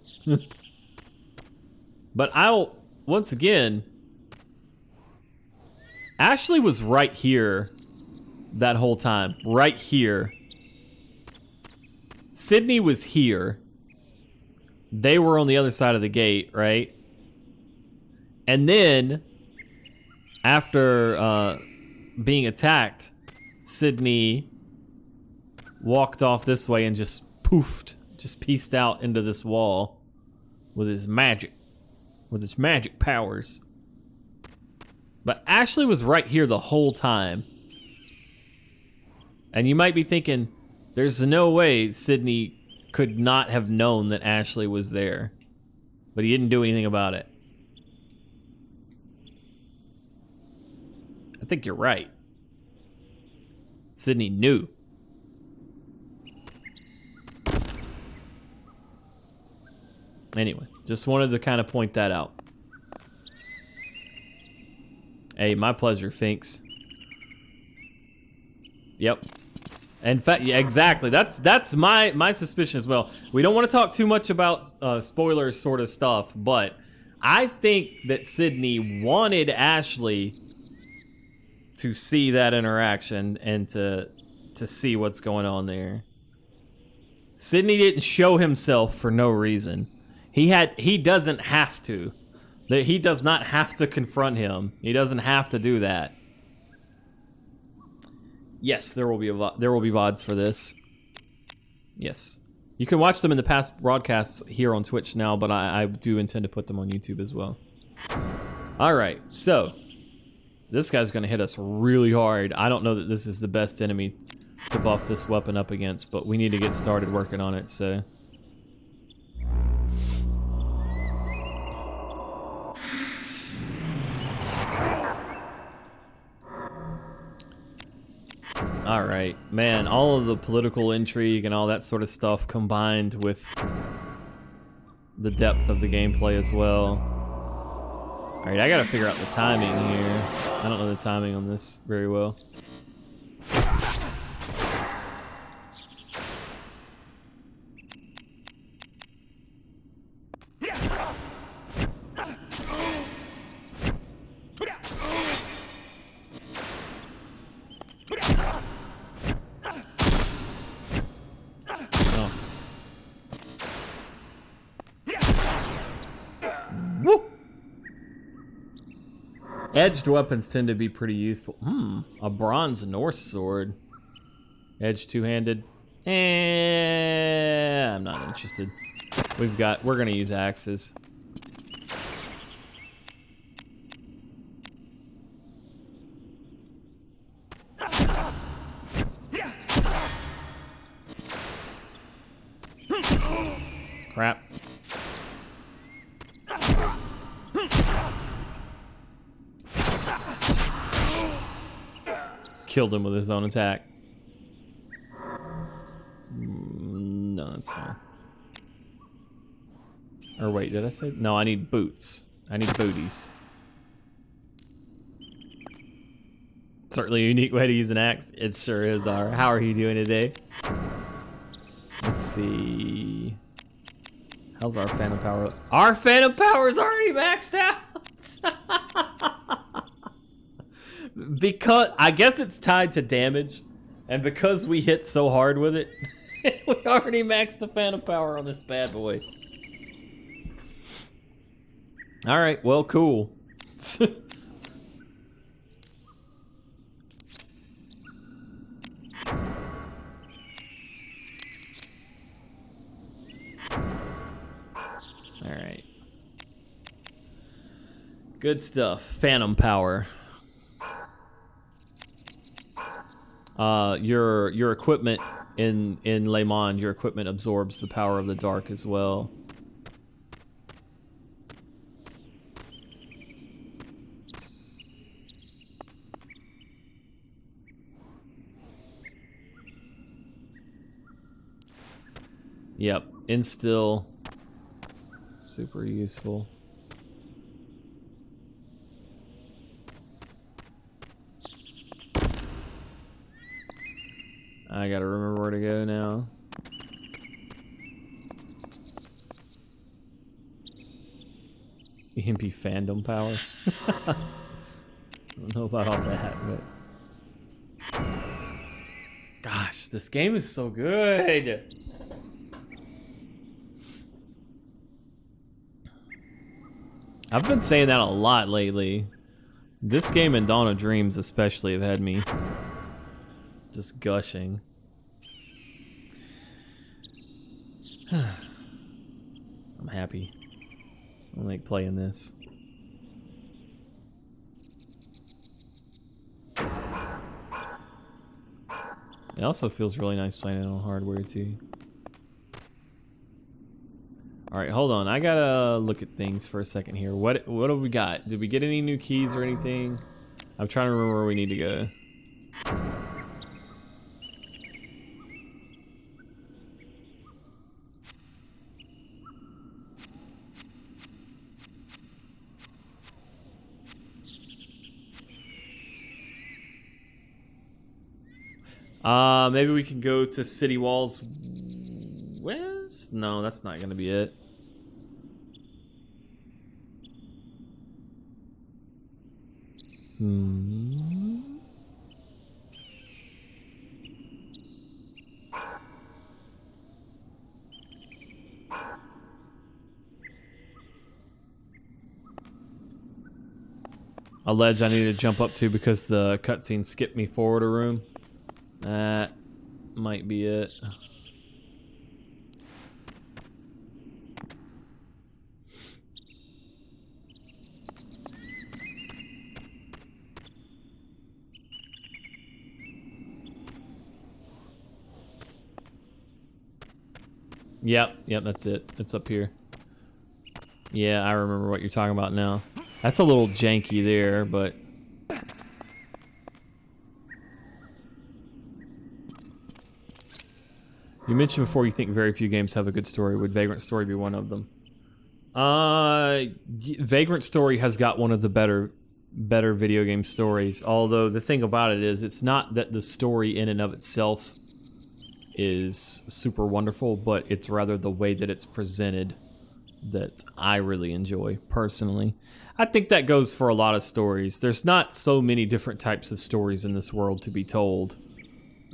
But once again, Ashley was right here that whole time. Right here. Sydney was here. They were on the other side of the gate, right? And then, after being attacked, Sydney walked off this way and just poofed, just pieced out into this wall with his magic powers. But Ashley was right here the whole time. And you might be thinking, there's no way Sydney could not have known that Ashley was there. But he didn't do anything about it. I think you're right. Sydney knew. Anyway, just wanted to kind of point that out. Hey, my pleasure, Finks. Yep. In fact, yeah, exactly. That's my suspicion as well. We don't want to talk too much about spoilers sort of stuff, but I think that Sydney wanted Ashley to see that interaction and to see what's going on there. Sydney didn't show himself for no reason. He doesn't have to. He does not have to confront him. He doesn't have to do that. Yes, there will be VODs for this. Yes. You can watch them in the past broadcasts here on Twitch now, but I do intend to put them on YouTube as well. Alright, so this guy's gonna hit us really hard. I don't know that this is the best enemy to buff this weapon up against, but we need to get started working on it, so. All right, man, all of the political intrigue and all that sort of stuff combined with the depth of the gameplay as well. All right, I gotta figure out the timing here. I don't know the timing on this very well. Edged weapons tend to be pretty useful. A bronze Norse sword. Edged two-handed. I'm not interested. We're gonna use axes. Crap. Killed him with his own attack. No, that's fine. Or wait, did I say? No, I need boots. I need booties. Certainly a unique way to use an axe. It sure is. How are you doing today? Let's see. How's our phantom power? Our phantom power is already maxed out. Because I guess it's tied to damage, and because we hit so hard with it, we already maxed the phantom power on this bad boy. All right, well, cool. All right. Good stuff. Phantom power. Your equipment in Le Mans, your equipment absorbs the power of the dark as well. Yep, instill, super useful. I gotta remember where to go now. EMP fandom power. I don't know about all that, but gosh, this game is so good. I've been saying that a lot lately. This game and Dawn of Dreams especially have had me just gushing. I'm happy. I like playing this. It also feels really nice playing it on hardware too. Alright, hold on. I gotta look at things for a second here. What do we got? Did we get any new keys or anything? I'm trying to remember where we need to go. Maybe we can go to City Walls West? No, that's not gonna be it. A ledge I need to jump up to because the cutscene skipped me forward a room. That might be it. Yep, that's it. It's up here. Yeah, I remember what you're talking about now. That's a little janky there, but You mentioned before you think very few games have a good story. Would Vagrant Story be one of them? Vagrant Story has got one of the better video game stories. Although the thing about it is, it's not that the story in and of itself is super wonderful, but it's rather the way that it's presented that I really enjoy personally. I think that goes for a lot of stories. There's not so many different types of stories in this world to be told,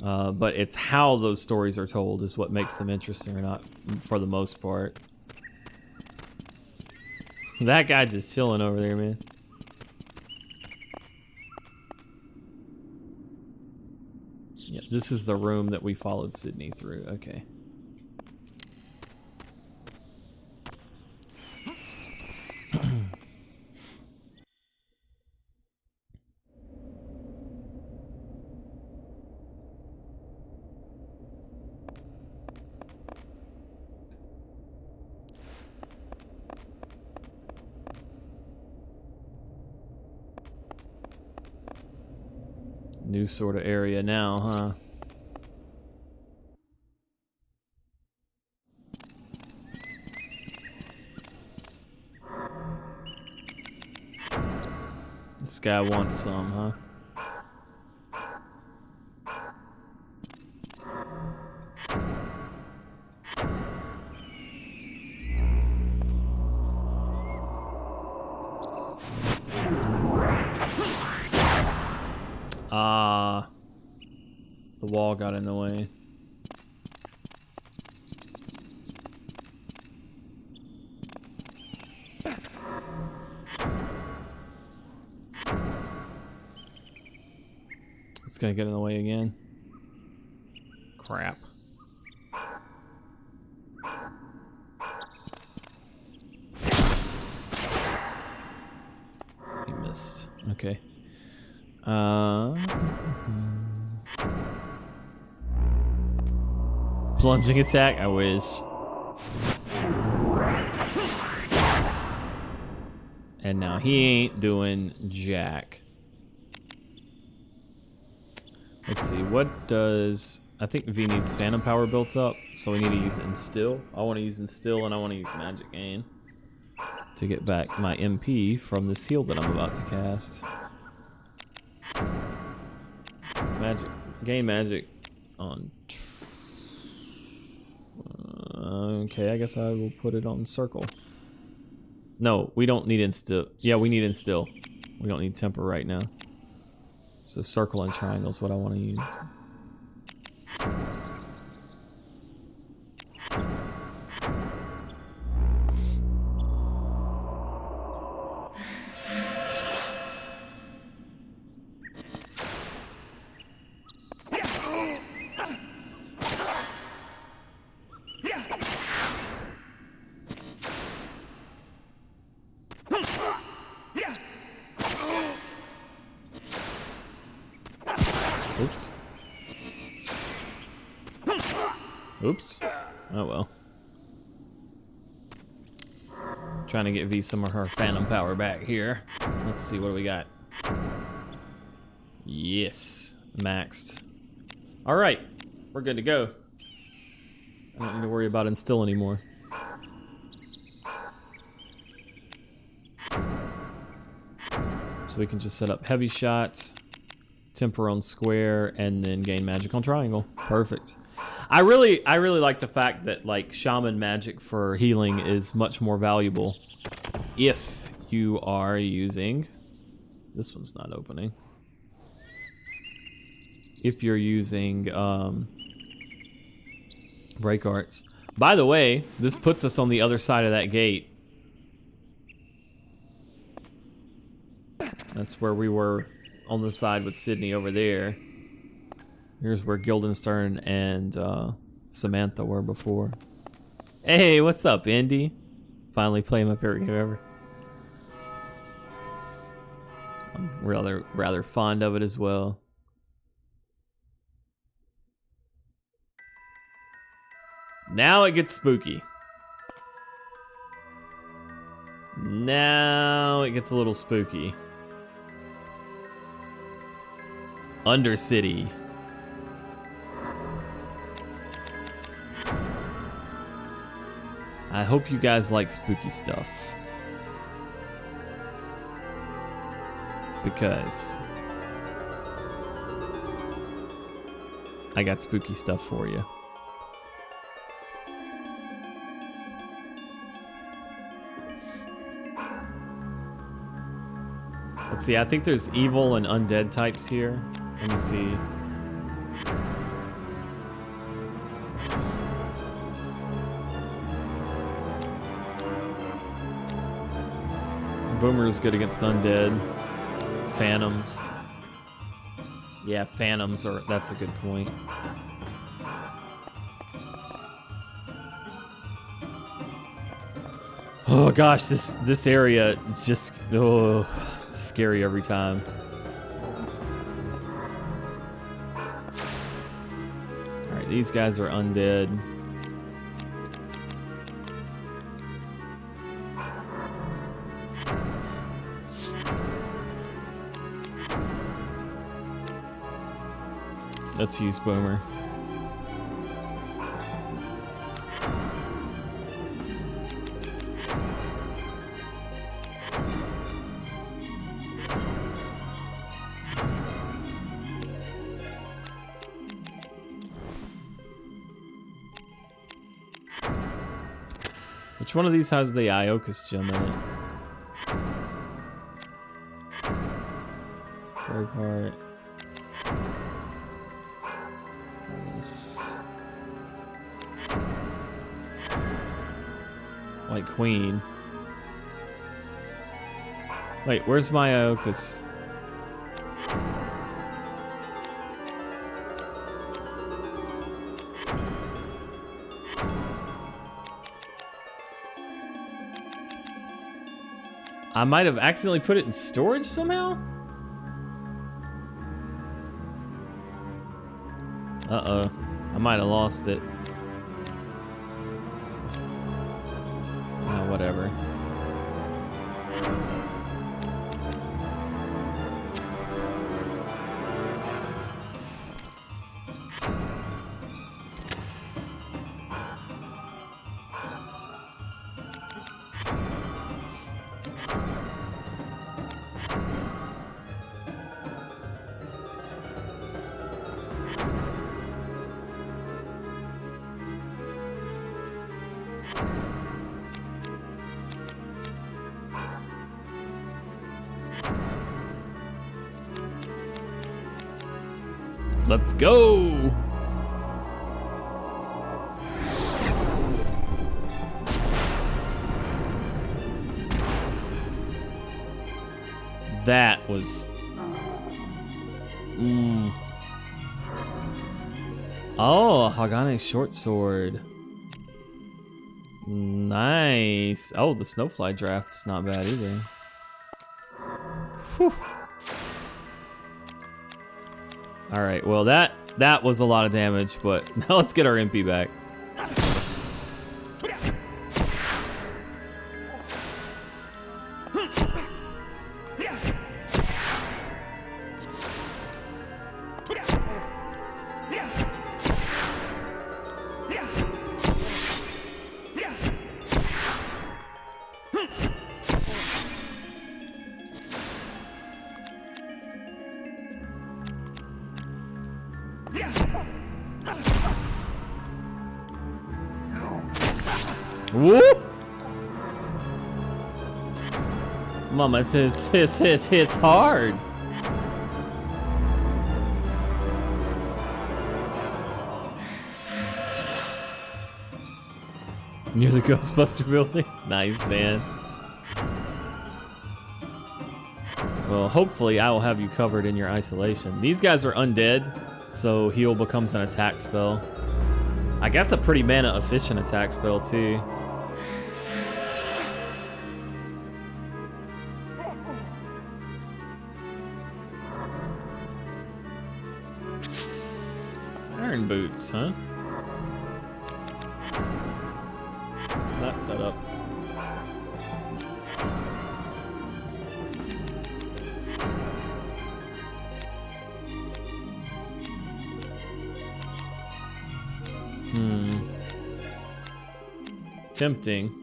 but it's how those stories are told is what makes them interesting or not, for the most part. That guy just chilling over there, man. Yeah, this is the room that we followed Sydney through. Okay. New sort of area now, huh? This guy wants some, huh? The wall got in the way. It's gonna get in the way again. Crap. He missed. Okay. Plunging attack? I wish. And now he ain't doing jack. Let's see, what does... I think V needs phantom power built up, so we need to use instill. I want to use instill and I want to use magic gain to get back my MP from this heal that I'm about to cast. Magic. Gain magic on... okay, I guess I will put it on circle. No, we don't need instill. Yeah, we need instill. We don't need temper right now. So circle and triangle is what I want to use. Oops. Oops. Oh well. Trying to get V some of her phantom power back here. Let's see, what do we got? Yes, maxed. All right, we're good to go. I don't need to worry about instill anymore. So we can just set up heavy shot, temper on square, and then gain magic on triangle. Perfect. I really like the fact that like shaman magic for healing is much more valuable if you are using... This one's not opening. If you're using break arts. By the way, this puts us on the other side of that gate. That's where we were on the side with Sydney over there. Here's where Guildenstern and Samantha were before. Hey, what's up, Indy? Finally playing my favorite game ever. I'm rather fond of it as well. Now it gets spooky. Now it gets a little spooky. Undercity. I hope you guys like spooky stuff. Because I got spooky stuff for you. Let's see, I think there's evil and undead types here. Let me see. Boomer's good against undead. Phantoms. Yeah, phantoms are, that's a good point. Oh gosh, this area is just scary every time. Alright, these guys are undead. Let's use Boomer. Which one of these has the Iokus gem in it? Braveheart. White Queen. Wait, where's my Iokus? I might have accidentally put it in storage somehow? Uh-oh. I might have lost it. Oh, whatever. Let's go! That was... Oh, Hagane short sword. Nice. Oh, the Snowfly draft is not bad either. Whew. All right, well that was a lot of damage, but now let's get our MP back. Whoop! Mama, it's hard. Near the Ghostbuster building? Nice, Dan. Well, hopefully I will have you covered in your isolation. These guys are undead, so heal becomes an attack spell. I guess a pretty mana efficient attack spell too. Iron boots, huh? That setup. Tempting.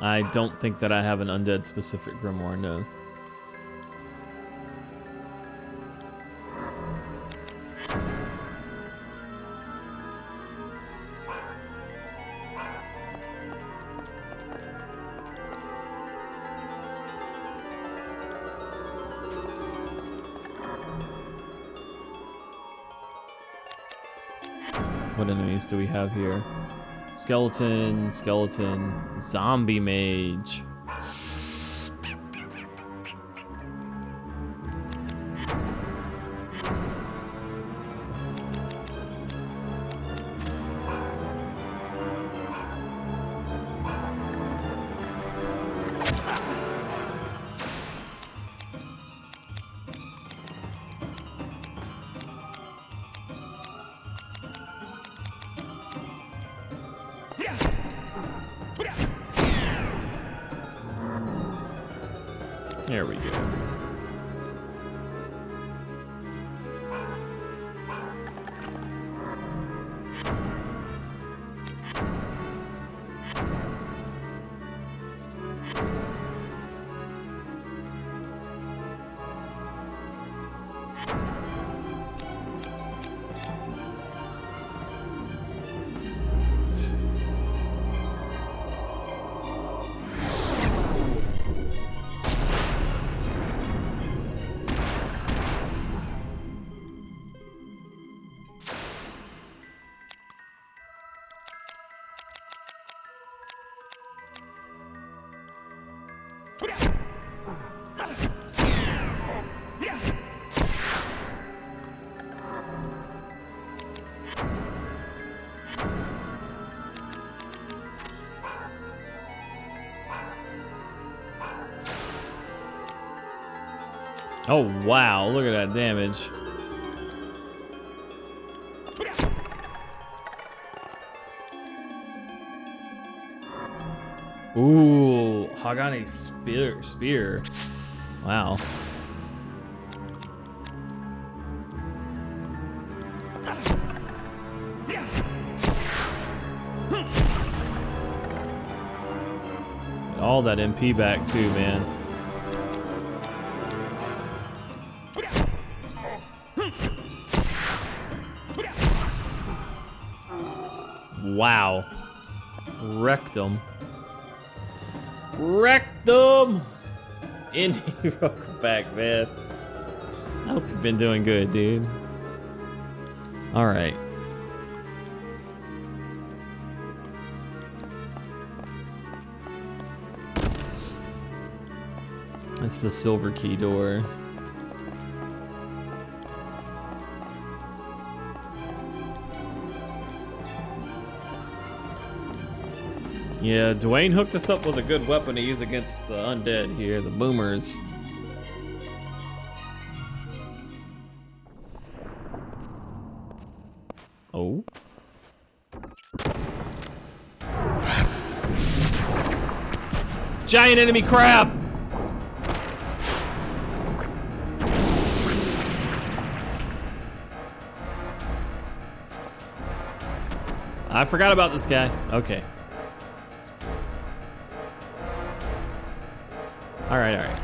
I don't think that I have an undead specific grimoire, no. What enemies do we have here? Skeleton, zombie mage. There we go. Oh wow, look at that damage. Ooh, Hagane spear. Wow. All that MP back too, man. Wow. Wrecked him. Wrecked them! Indie, welcome back, man. I hope you've been doing good, dude. Alright. That's the silver key door. Yeah, Dwayne hooked us up with a good weapon to use against the undead here, the boomers. Oh. Giant enemy crab! I forgot about this guy. Okay. All right, all right.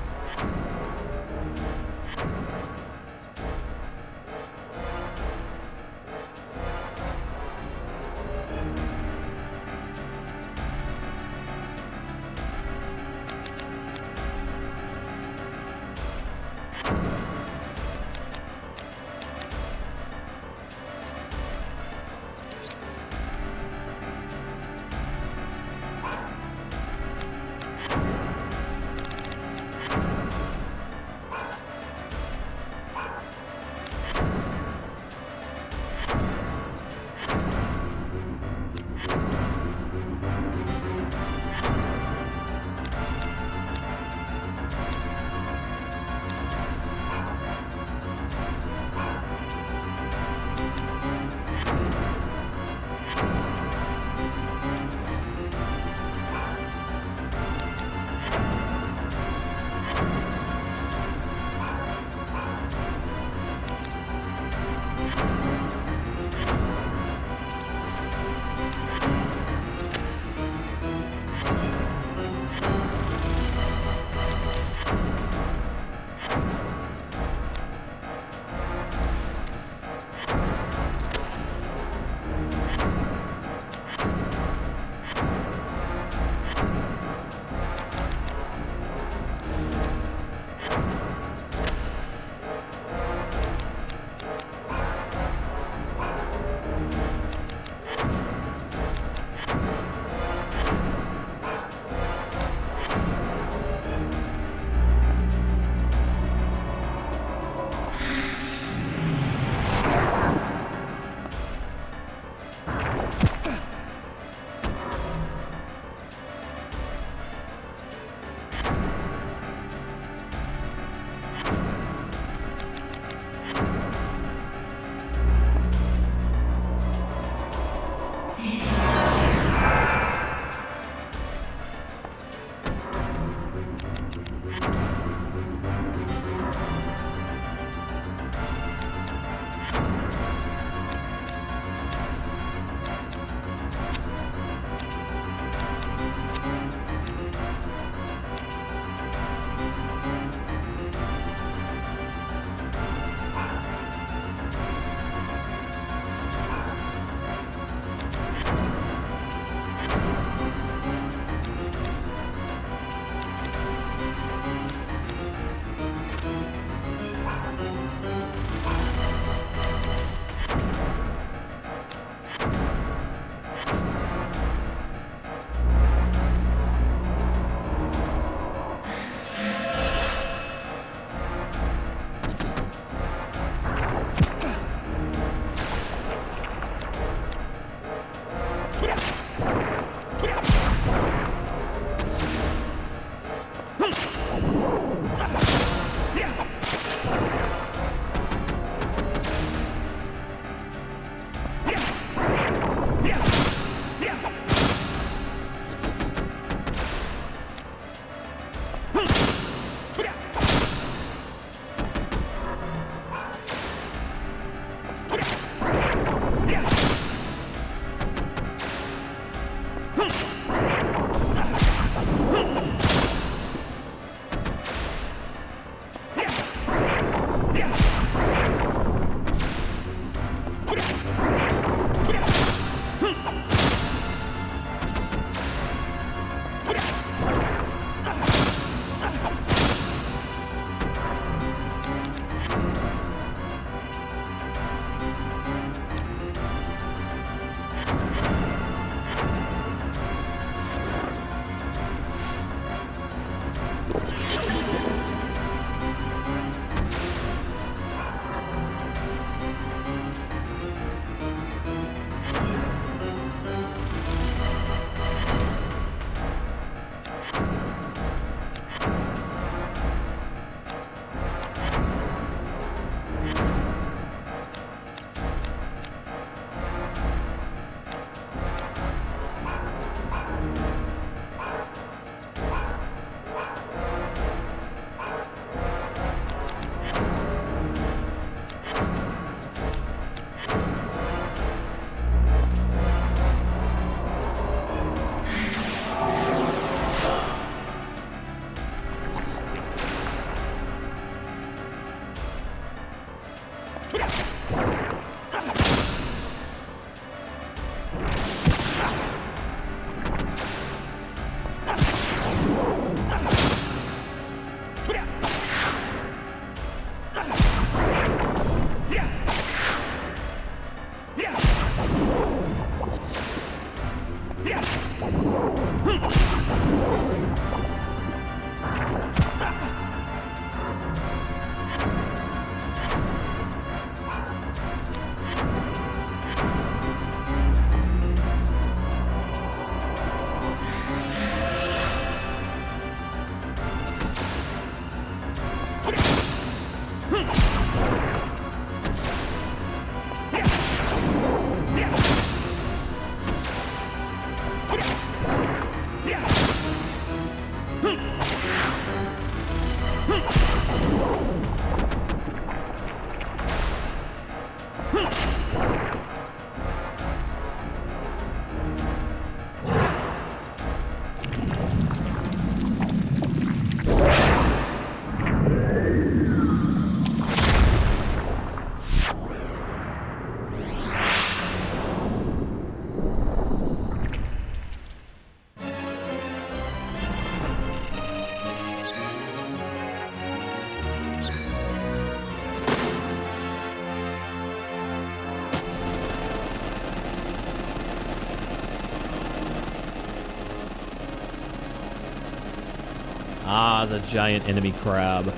Ah, the giant enemy crab.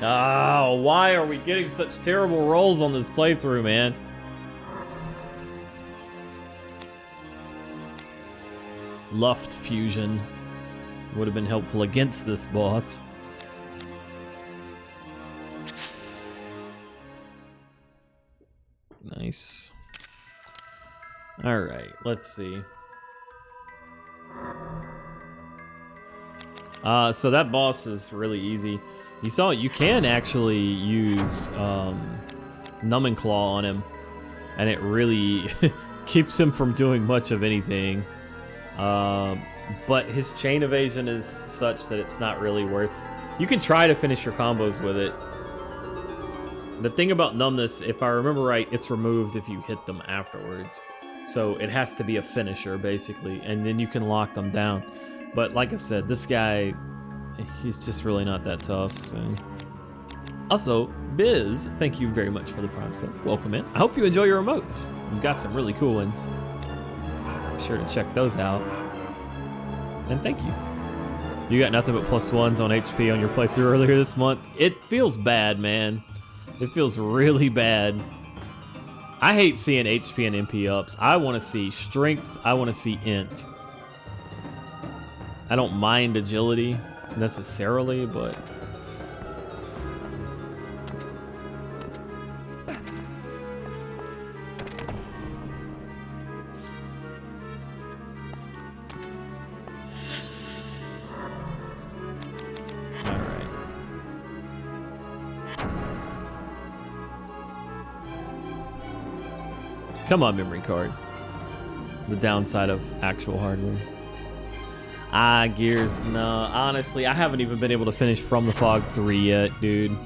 Oh, why are we getting such terrible rolls on this playthrough, man? Luft fusion would have been helpful against this boss. Nice. All right, let's see. So that boss is really easy. You saw you can actually use Numbing Claw on him, and it really keeps him from doing much of anything. But his chain evasion is such that it's not really worth. You can try to finish your combos with it. The thing about numbness, if I remember right, it's removed if you hit them afterwards. So it has to be a finisher, basically, and then you can lock them down. But like I said, this guy, he's just really not that tough, so. Also, Biz, thank you very much for the Prime sub. Welcome in. I hope you enjoy your emotes. You've got some really cool ones. Be sure to check those out. And thank you. You got nothing but +1s on HP on your playthrough earlier this month. It feels bad, man. It feels really bad. I hate seeing HP and MP ups. I want to see strength. I want to see int. I don't mind agility necessarily, but all right. Come on, memory card. The downside of actual hardware. Ah, Gears, no. Honestly, I haven't even been able to finish From the Fog 3 yet, dude.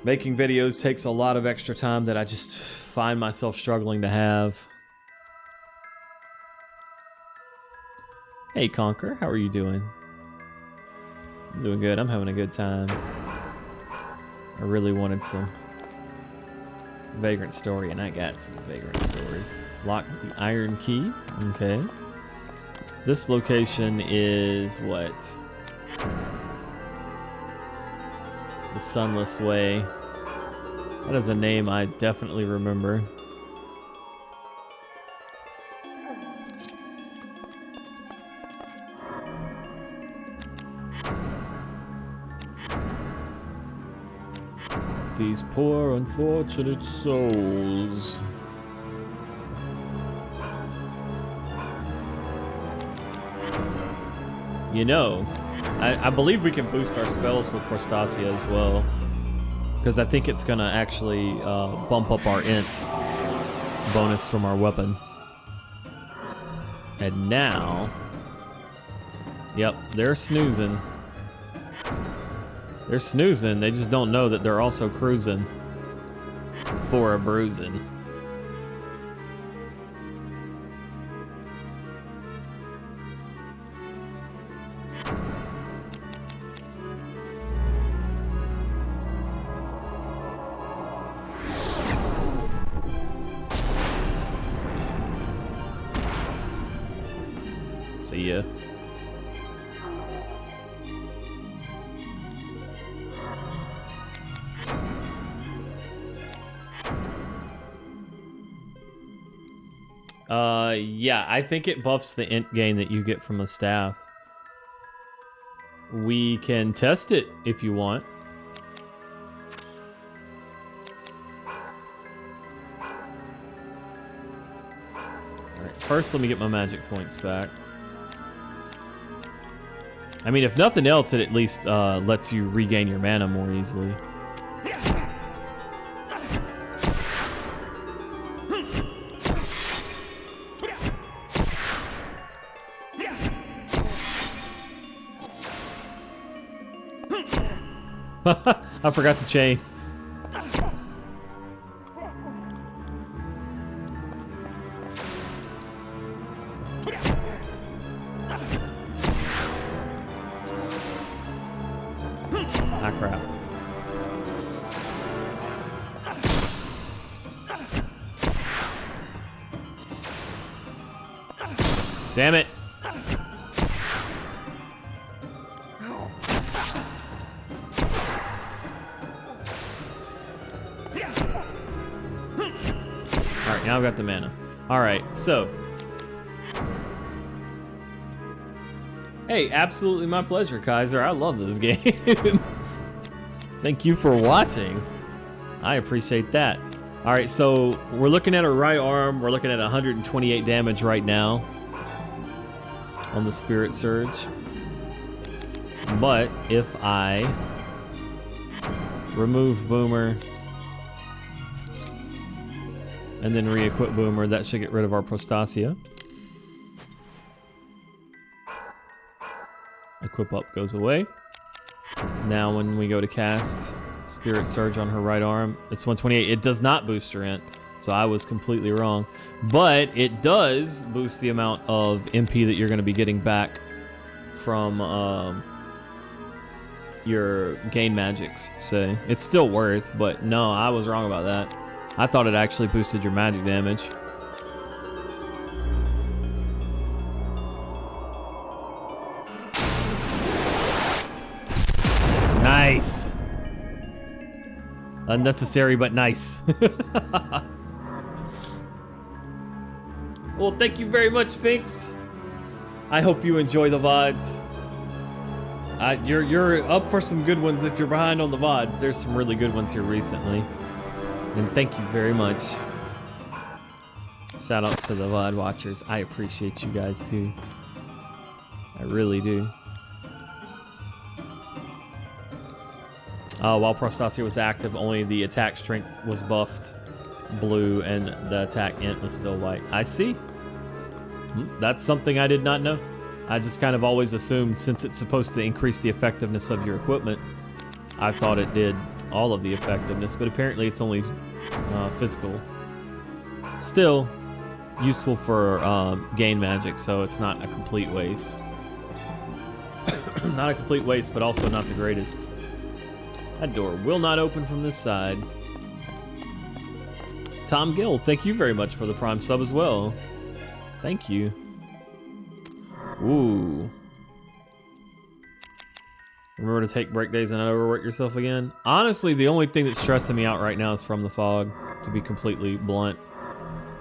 Making videos takes a lot of extra time that I just find myself struggling to have. Hey, Conquer, how are you doing? I'm doing good. I'm having a good time. I really wanted some Vagrant Story, and I got some Vagrant Story. Lock the iron key. Okay. This location is what? The Sunless Way. That is a name I definitely remember. These poor unfortunate souls. You know, I believe we can boost our spells with Corstasia as well, because I think it's gonna actually bump up our int bonus from our weapon. And now, yep, they're snoozing. They're snoozing, they just don't know that they're also cruising for a bruising. See ya. Yeah, I think it buffs the int gain that you get from the staff. We can test it if you want. Alright, first let me get my magic points back. I mean, if nothing else, it at least lets you regain your mana more easily. I forgot to chain. Ah, crap. Damn it. Alright, now I've got the mana. Alright, so. Hey, absolutely my pleasure, Kaiser. I love this game. Thank you for watching. I appreciate that. Alright, so we're looking at her right arm. We're looking at 128 damage right now on the Spirit Surge. But if I remove Boomer and then re-equip Boomer, that should get rid of our Prostasia. Equip up goes away. Now when we go to cast Spirit Surge on her right arm, it's 128. It does not boost her int, so I was completely wrong. But it does boost the amount of MP that you're going to be getting back from your gain magics. So it's still worth, but no, I was wrong about that. I thought it actually boosted your magic damage. Nice. Unnecessary, but nice. Well, thank you very much, Finks. I hope you enjoy the VODs. You're up for some good ones if you're behind on the VODs. There's some really good ones here recently. And thank you very much. Shout outs to the VOD watchers. I appreciate you guys too. I really do. While Prostasia was active, only the attack strength was buffed blue and the attack int was still white. I see. That's something I did not know. I just kind of always assumed, since it's supposed to increase the effectiveness of your equipment, I thought it did all of the effectiveness, but apparently it's only physical. Still useful for gain magic, so it's not a complete waste. Not a complete waste, but also not the greatest. That door will not open from this side. Tom Gill, thank you very much for the Prime sub as well. Thank you. Ooh. Remember to take break days and not overwork yourself again? Honestly, the only thing that's stressing me out right now is from the fog, to be completely blunt.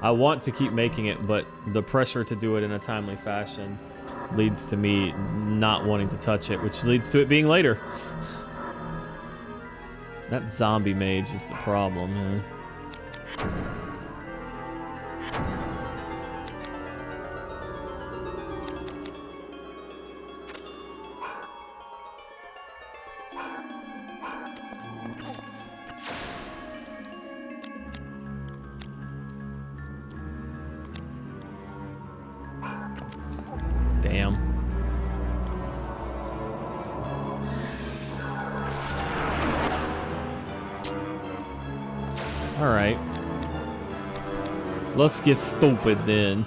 I want to keep making it, but the pressure to do it in a timely fashion leads to me not wanting to touch it, which leads to it being later. That zombie mage is the problem, huh? Damn. All right. Let's get stupid then.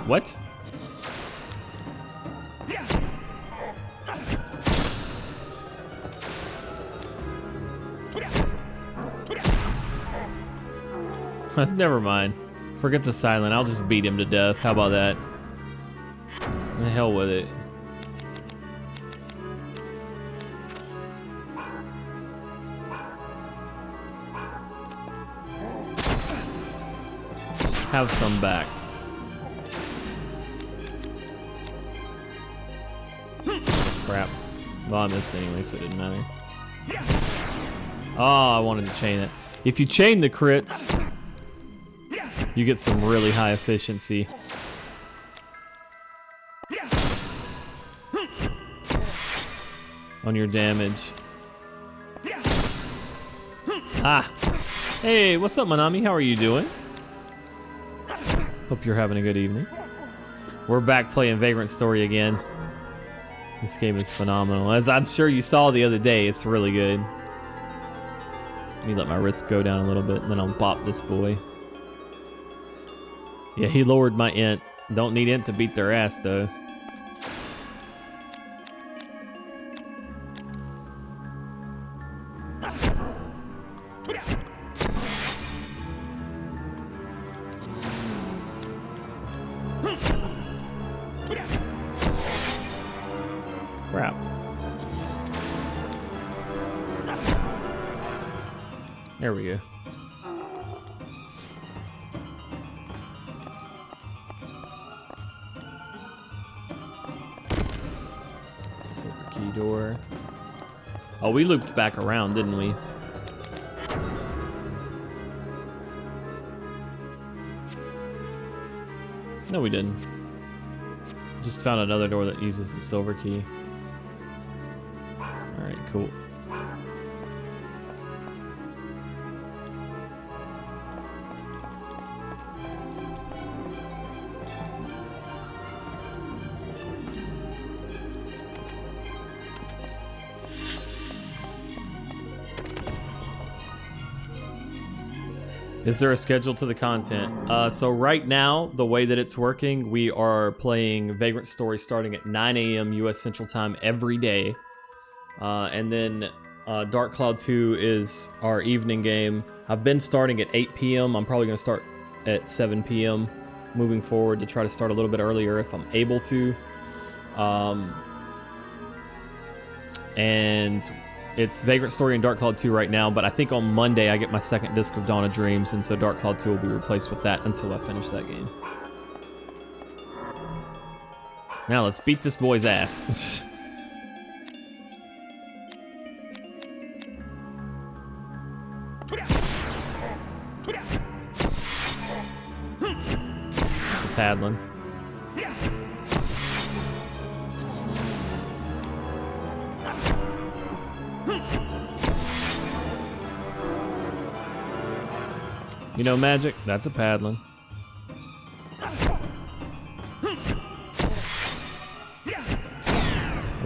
What? Never mind. Forget the silent. I'll just beat him to death. How about that? The hell with it. Have some back. Crap. Well, I missed anyway, so it didn't matter. Oh, I wanted to chain it. If you chain the crits, you get some really high efficiency. On your damage. Ah! Hey, what's up, Manami? How are you doing? Hope you're having a good evening. We're back playing Vagrant Story again. This game is phenomenal. As I'm sure you saw the other day, it's really good. Let me let my wrist go down a little bit, and then I'll bop this boy. Yeah, he lowered my int. Don't need int to beat their ass, though. Crap. There we go. Silver key door. Oh, we looped back around, didn't we? No, we didn't. Just found another door that uses the silver key. Alright, cool. Is there a schedule to the content? So right now, the way that it's working, we are playing Vagrant Story starting at 9 a.m. US Central Time every day. And then Dark Cloud 2 is our evening game. I've been starting at 8 p.m. I'm probably going to start at 7 p.m. moving forward to try to start a little bit earlier if I'm able to. And it's Vagrant Story and Dark Cloud 2 right now, but I think on Monday I get my second disc of Dawn of Dreams, and so Dark Cloud 2 will be replaced with that until I finish that game. Now let's beat this boy's ass. It's a paddling. You know magic? That's a paddling.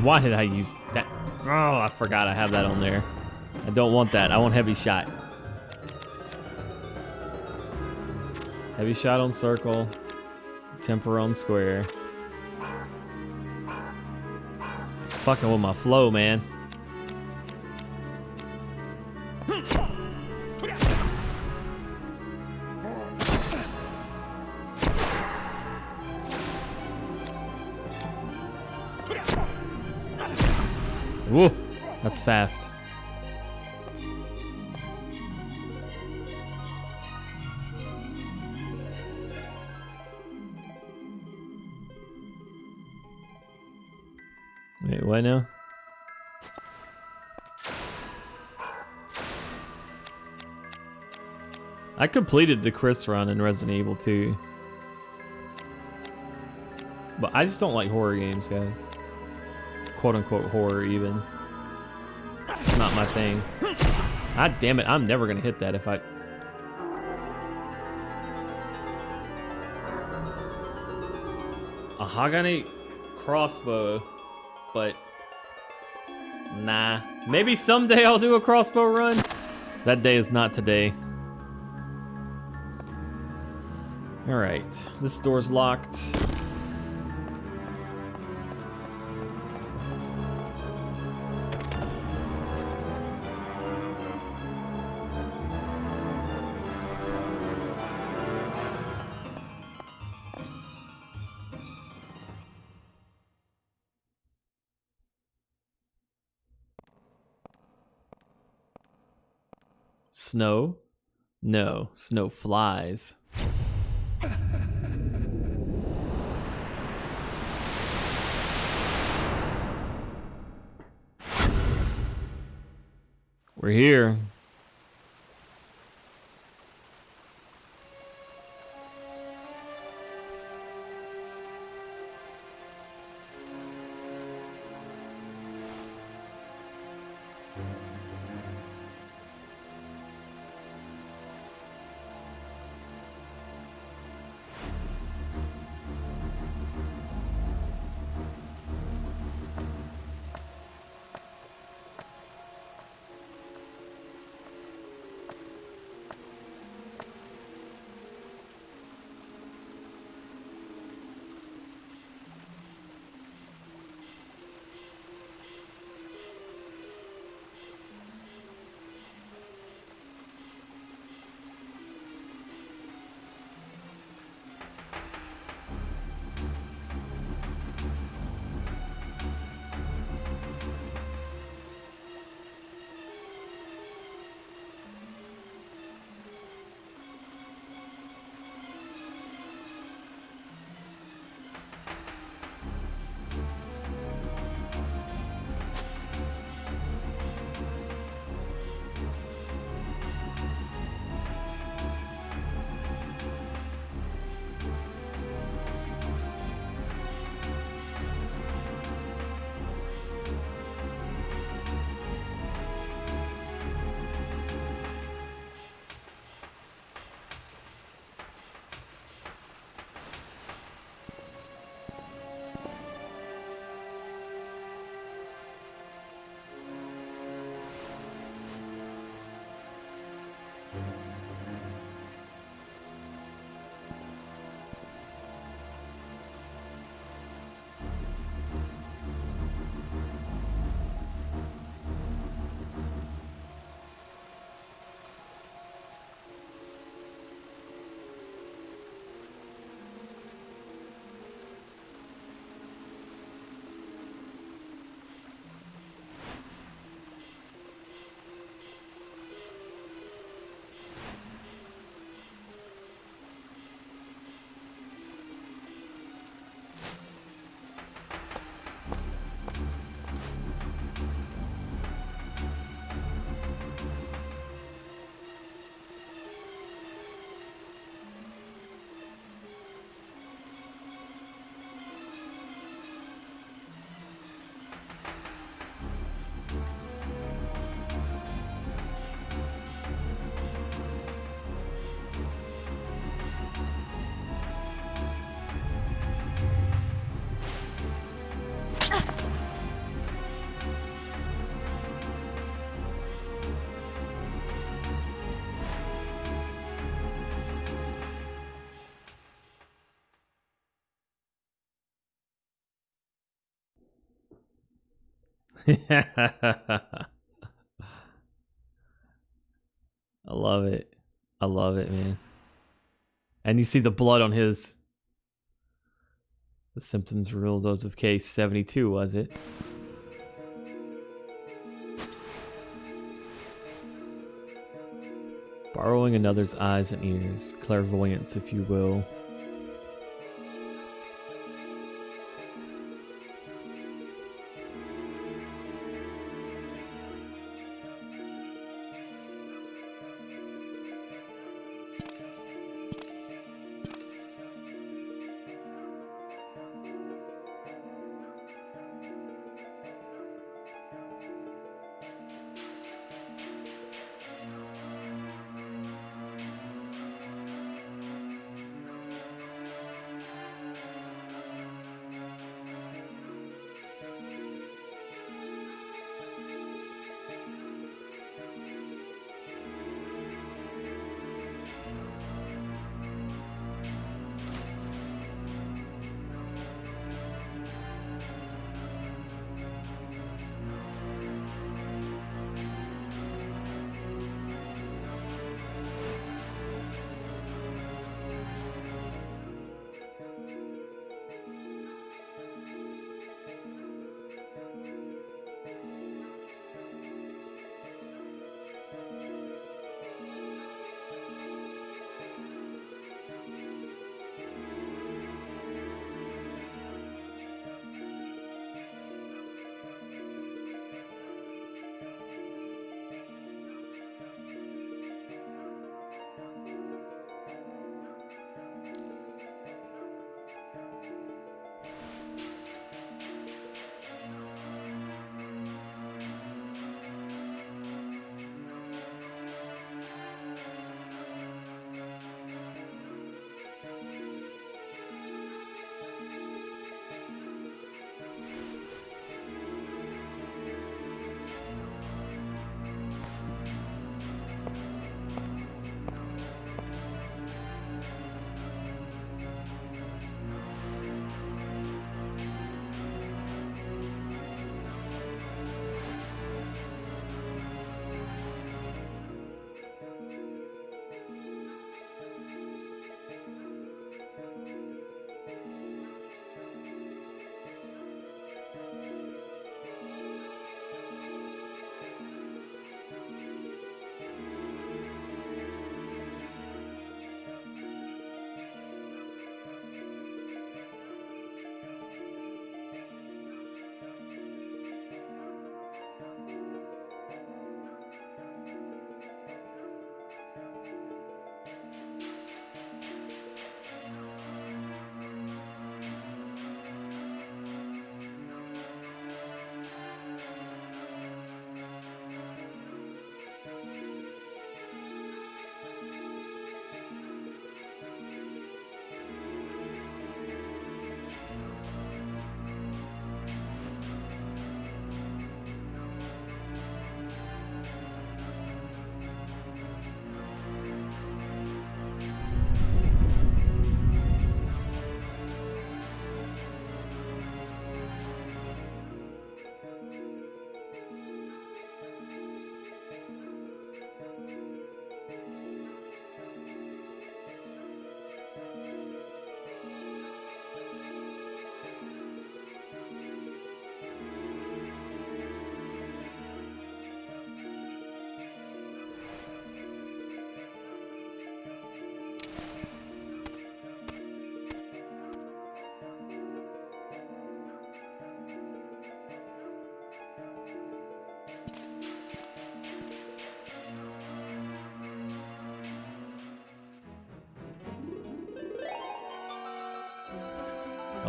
Why did I use that? Oh, I forgot I have that on there. I don't want that. I want heavy shot. Heavy shot on circle. Temper on square. Fucking with my flow, man. Whoa, that's fast. Wait, what now? I completed the Chris run in Resident Evil 2. But I just don't like horror games, guys. Quote-unquote horror, even. It's not my thing. God damn it, I'm never gonna hit that if I... A Hagane crossbow, but... Nah. Maybe someday I'll do a crossbow run. That day is not today. Alright, this door's locked. Snow? No, snow flies. We're here. I love it. I love it, man. And you see the blood on his. The symptoms were real, those of case 72, was it? Borrowing another's eyes and ears, clairvoyance, if you will.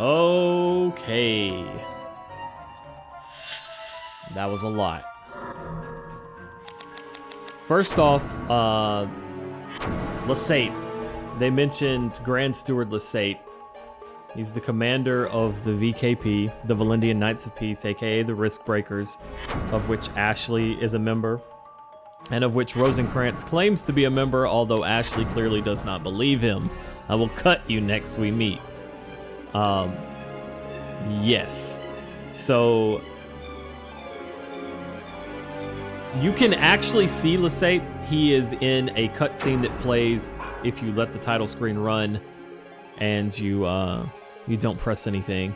Okay. That was a lot. First off, Lasate. They mentioned Grand Steward Lasate. He's the commander of the VKP, the Valendian Knights of Peace, aka the Risk Breakers, of which Ashley is a member, and of which Rosencrantz claims to be a member, although Ashley clearly does not believe him. I will cut you next we meet. Yes. So You can actually see Lesate. He is in a cutscene that plays if you let the title screen run and you don't press anything.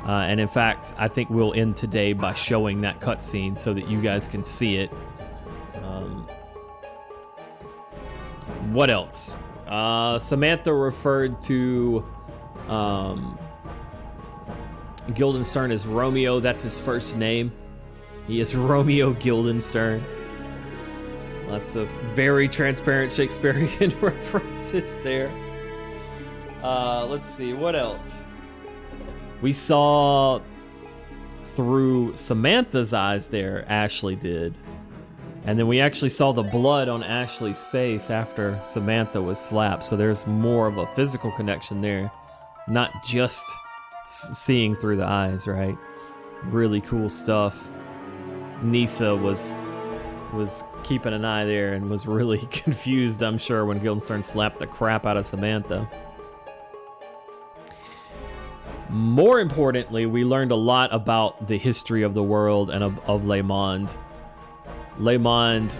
And in fact, I think we'll end today by showing that cutscene so that you guys can see it. What else? Samantha referred to Guildenstern as Romeo. That's his first name. He is Romeo Guildenstern. Lots of very transparent Shakespearean references there. Let's see, what else? We saw through Samantha's eyes there, Ashley did. And then we actually saw the blood on Ashley's face after Samantha was slapped. So there's more of a physical connection there. Not just seeing through the eyes, right? Really cool stuff. Nisa was keeping an eye there and was really confused, I'm sure, when Guildenstern slapped the crap out of Samantha. More importantly, we learned a lot about the history of the world and of Le Monde. Le Monde,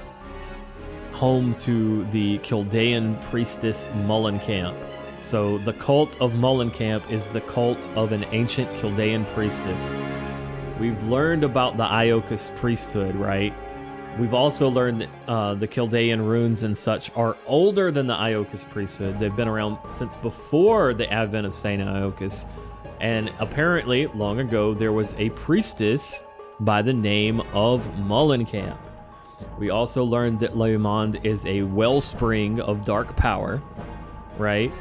home to the Kildaean priestess Mullencamp. So the cult of Mullencamp is the cult of an ancient Kildaean priestess. We've learned about the Iokus priesthood, right? We've also learned that the Kildaean runes and such are older than the Iokus priesthood. They've been around since before the advent of Saint Iokus. And apparently, long ago, there was a priestess by the name of Mullencamp. We also learned that Le Monde is a wellspring of dark power, right?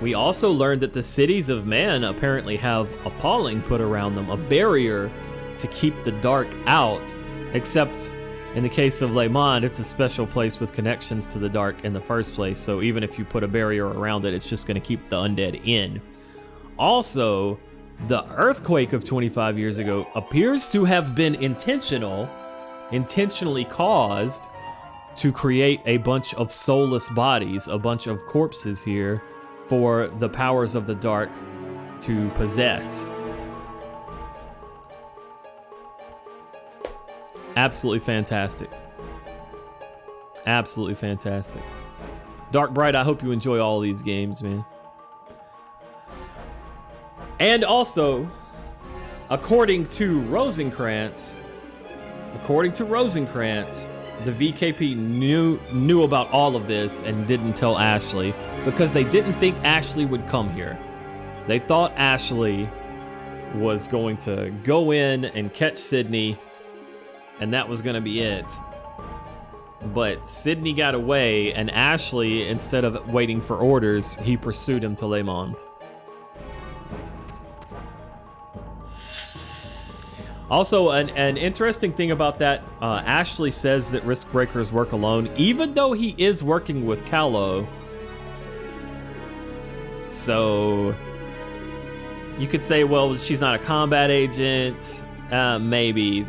We also learned that the cities of man apparently have a paling put around them, a barrier to keep the dark out, except in the case of Le Monde, it's a special place with connections to the dark in the first place, so even if you put a barrier around it, it's just going to keep the undead in. Also, the earthquake of 25 years ago appears to have been intentionally caused to create a bunch of soulless bodies, a bunch of corpses here for the powers of the dark to possess. Absolutely fantastic. Absolutely fantastic. Dark Bright, I hope you enjoy all of these games, man. And also, according to Rosencrantz, the VKP knew about all of this and didn't tell Ashley because they didn't think Ashley would come here. They thought Ashley was going to go in and catch Sydney, and that was going to be it. But Sydney got away, and Ashley, instead of waiting for orders, he pursued him to Le Monde. Also, an interesting thing about that, Ashley says that Risk Breakers work alone, even though he is working with Callow. So, you could say, well, she's not a combat agent, maybe.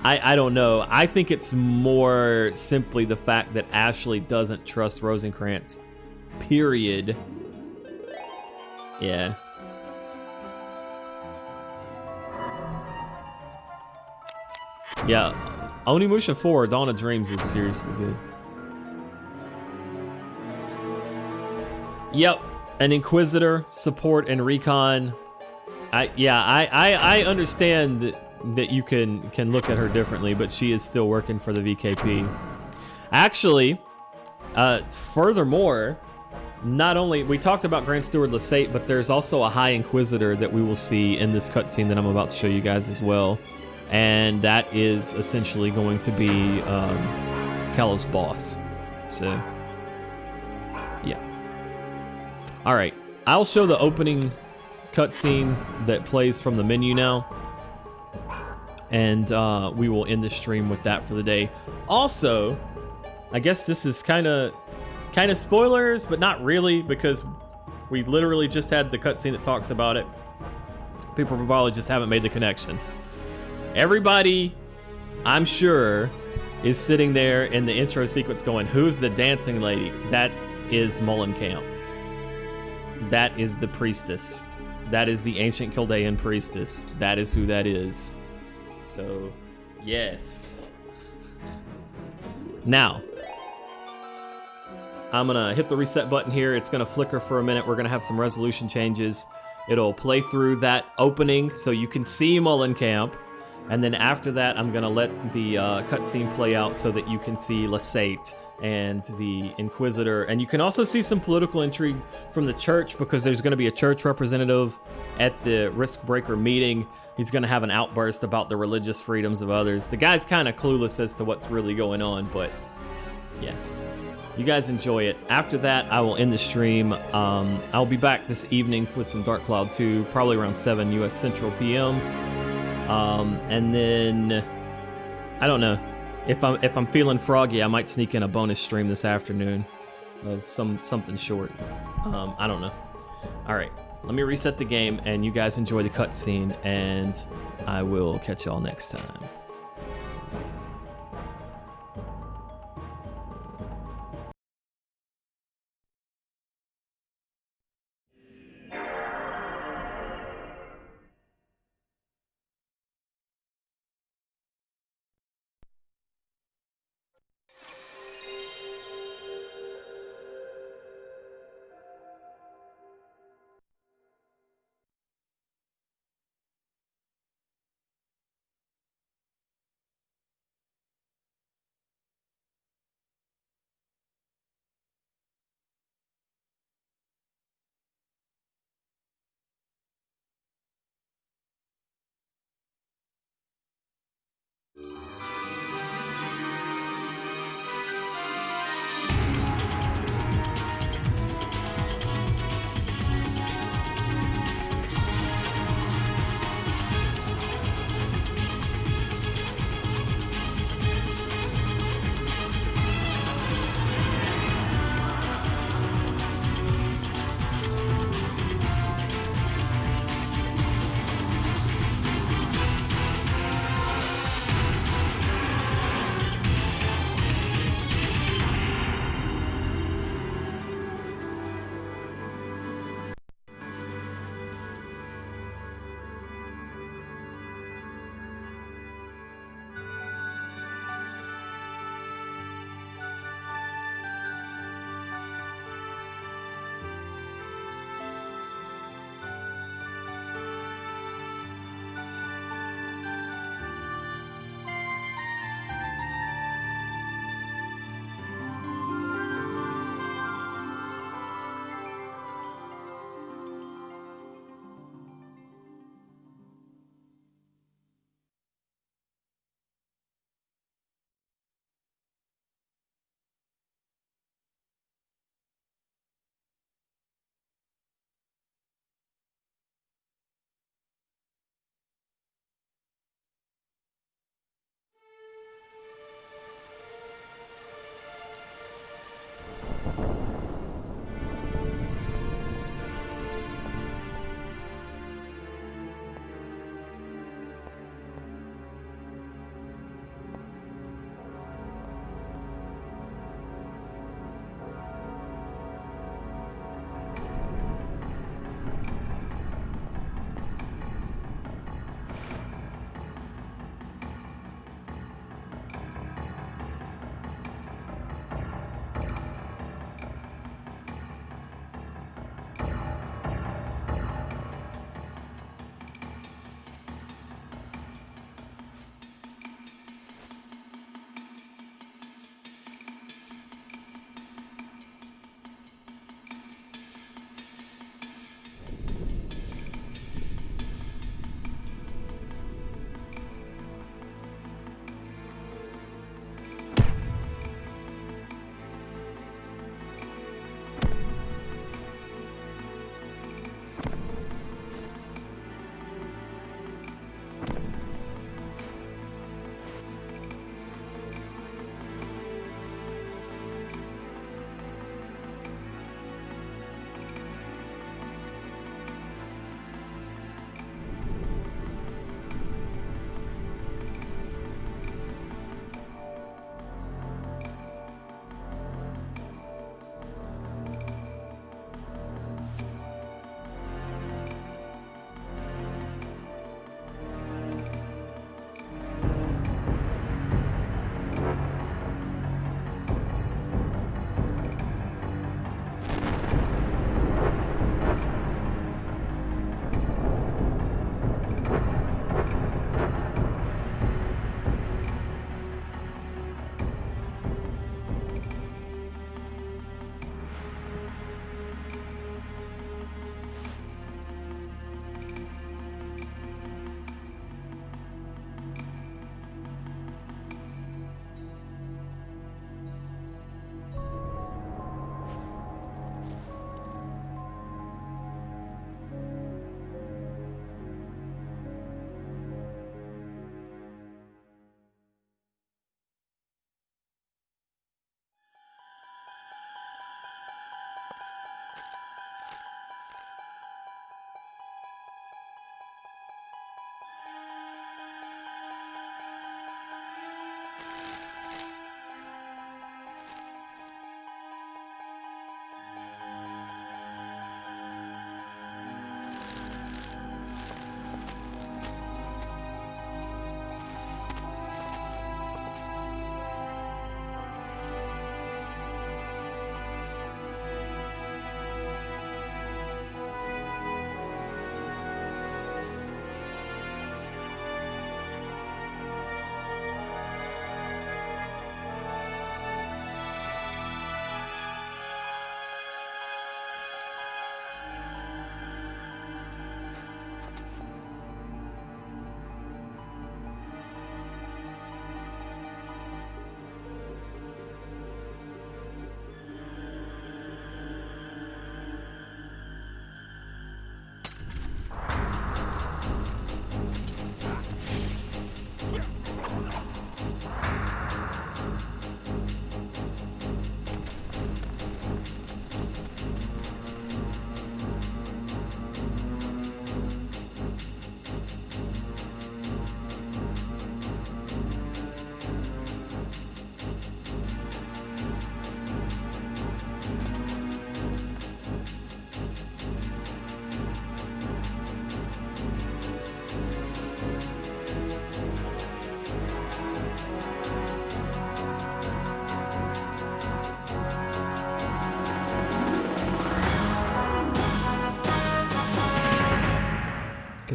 I don't know. I think it's more simply the fact that Ashley doesn't trust Rosencrantz, period. Yeah. Yeah, Onimusha 4, Dawn of Dreams is seriously good. Yep, an Inquisitor, support, and recon. I understand that you can look at her differently, but she is still working for the VKP. Actually, furthermore, not only, we talked about Grand Steward Lesate, but there's also a High Inquisitor that we will see in this cutscene that I'm about to show you guys as well. And that is essentially going to be Callow's boss. So, yeah. All right, I'll show the opening cutscene that plays from the menu now, and we will end the stream with that for the day. Also, I guess this is kind of spoilers, but not really, because we literally just had the cutscene that talks about it. People probably just haven't made the connection. Everybody, I'm sure, is sitting there in the intro sequence going, who's the dancing lady? That is Mullencamp. That is the priestess. That is the ancient Kildaean priestess. That is who that is. So, yes. Now, I'm gonna hit the reset button here. It's gonna flicker for a minute. We're gonna have some resolution changes. It'll play through that opening so you can see Mullencamp. And then after that, I'm gonna let the cutscene play out so that you can see Lasate and the Inquisitor. And you can also see some political intrigue from the church, because there's gonna be a church representative at the Risk Breaker meeting. He's gonna have an outburst about the religious freedoms of others. The guy's kind of clueless as to what's really going on, but yeah. You guys enjoy it. After that, I will end the stream. I'll be back this evening with some Dark Cloud 2, probably around 7 US Central PM. And then I don't know, if I'm feeling froggy, I might sneak in a bonus stream this afternoon of something short. I don't know. All right, let me reset the game, and you guys enjoy the cutscene, and I will catch y'all next time.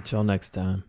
Catch y'all next time.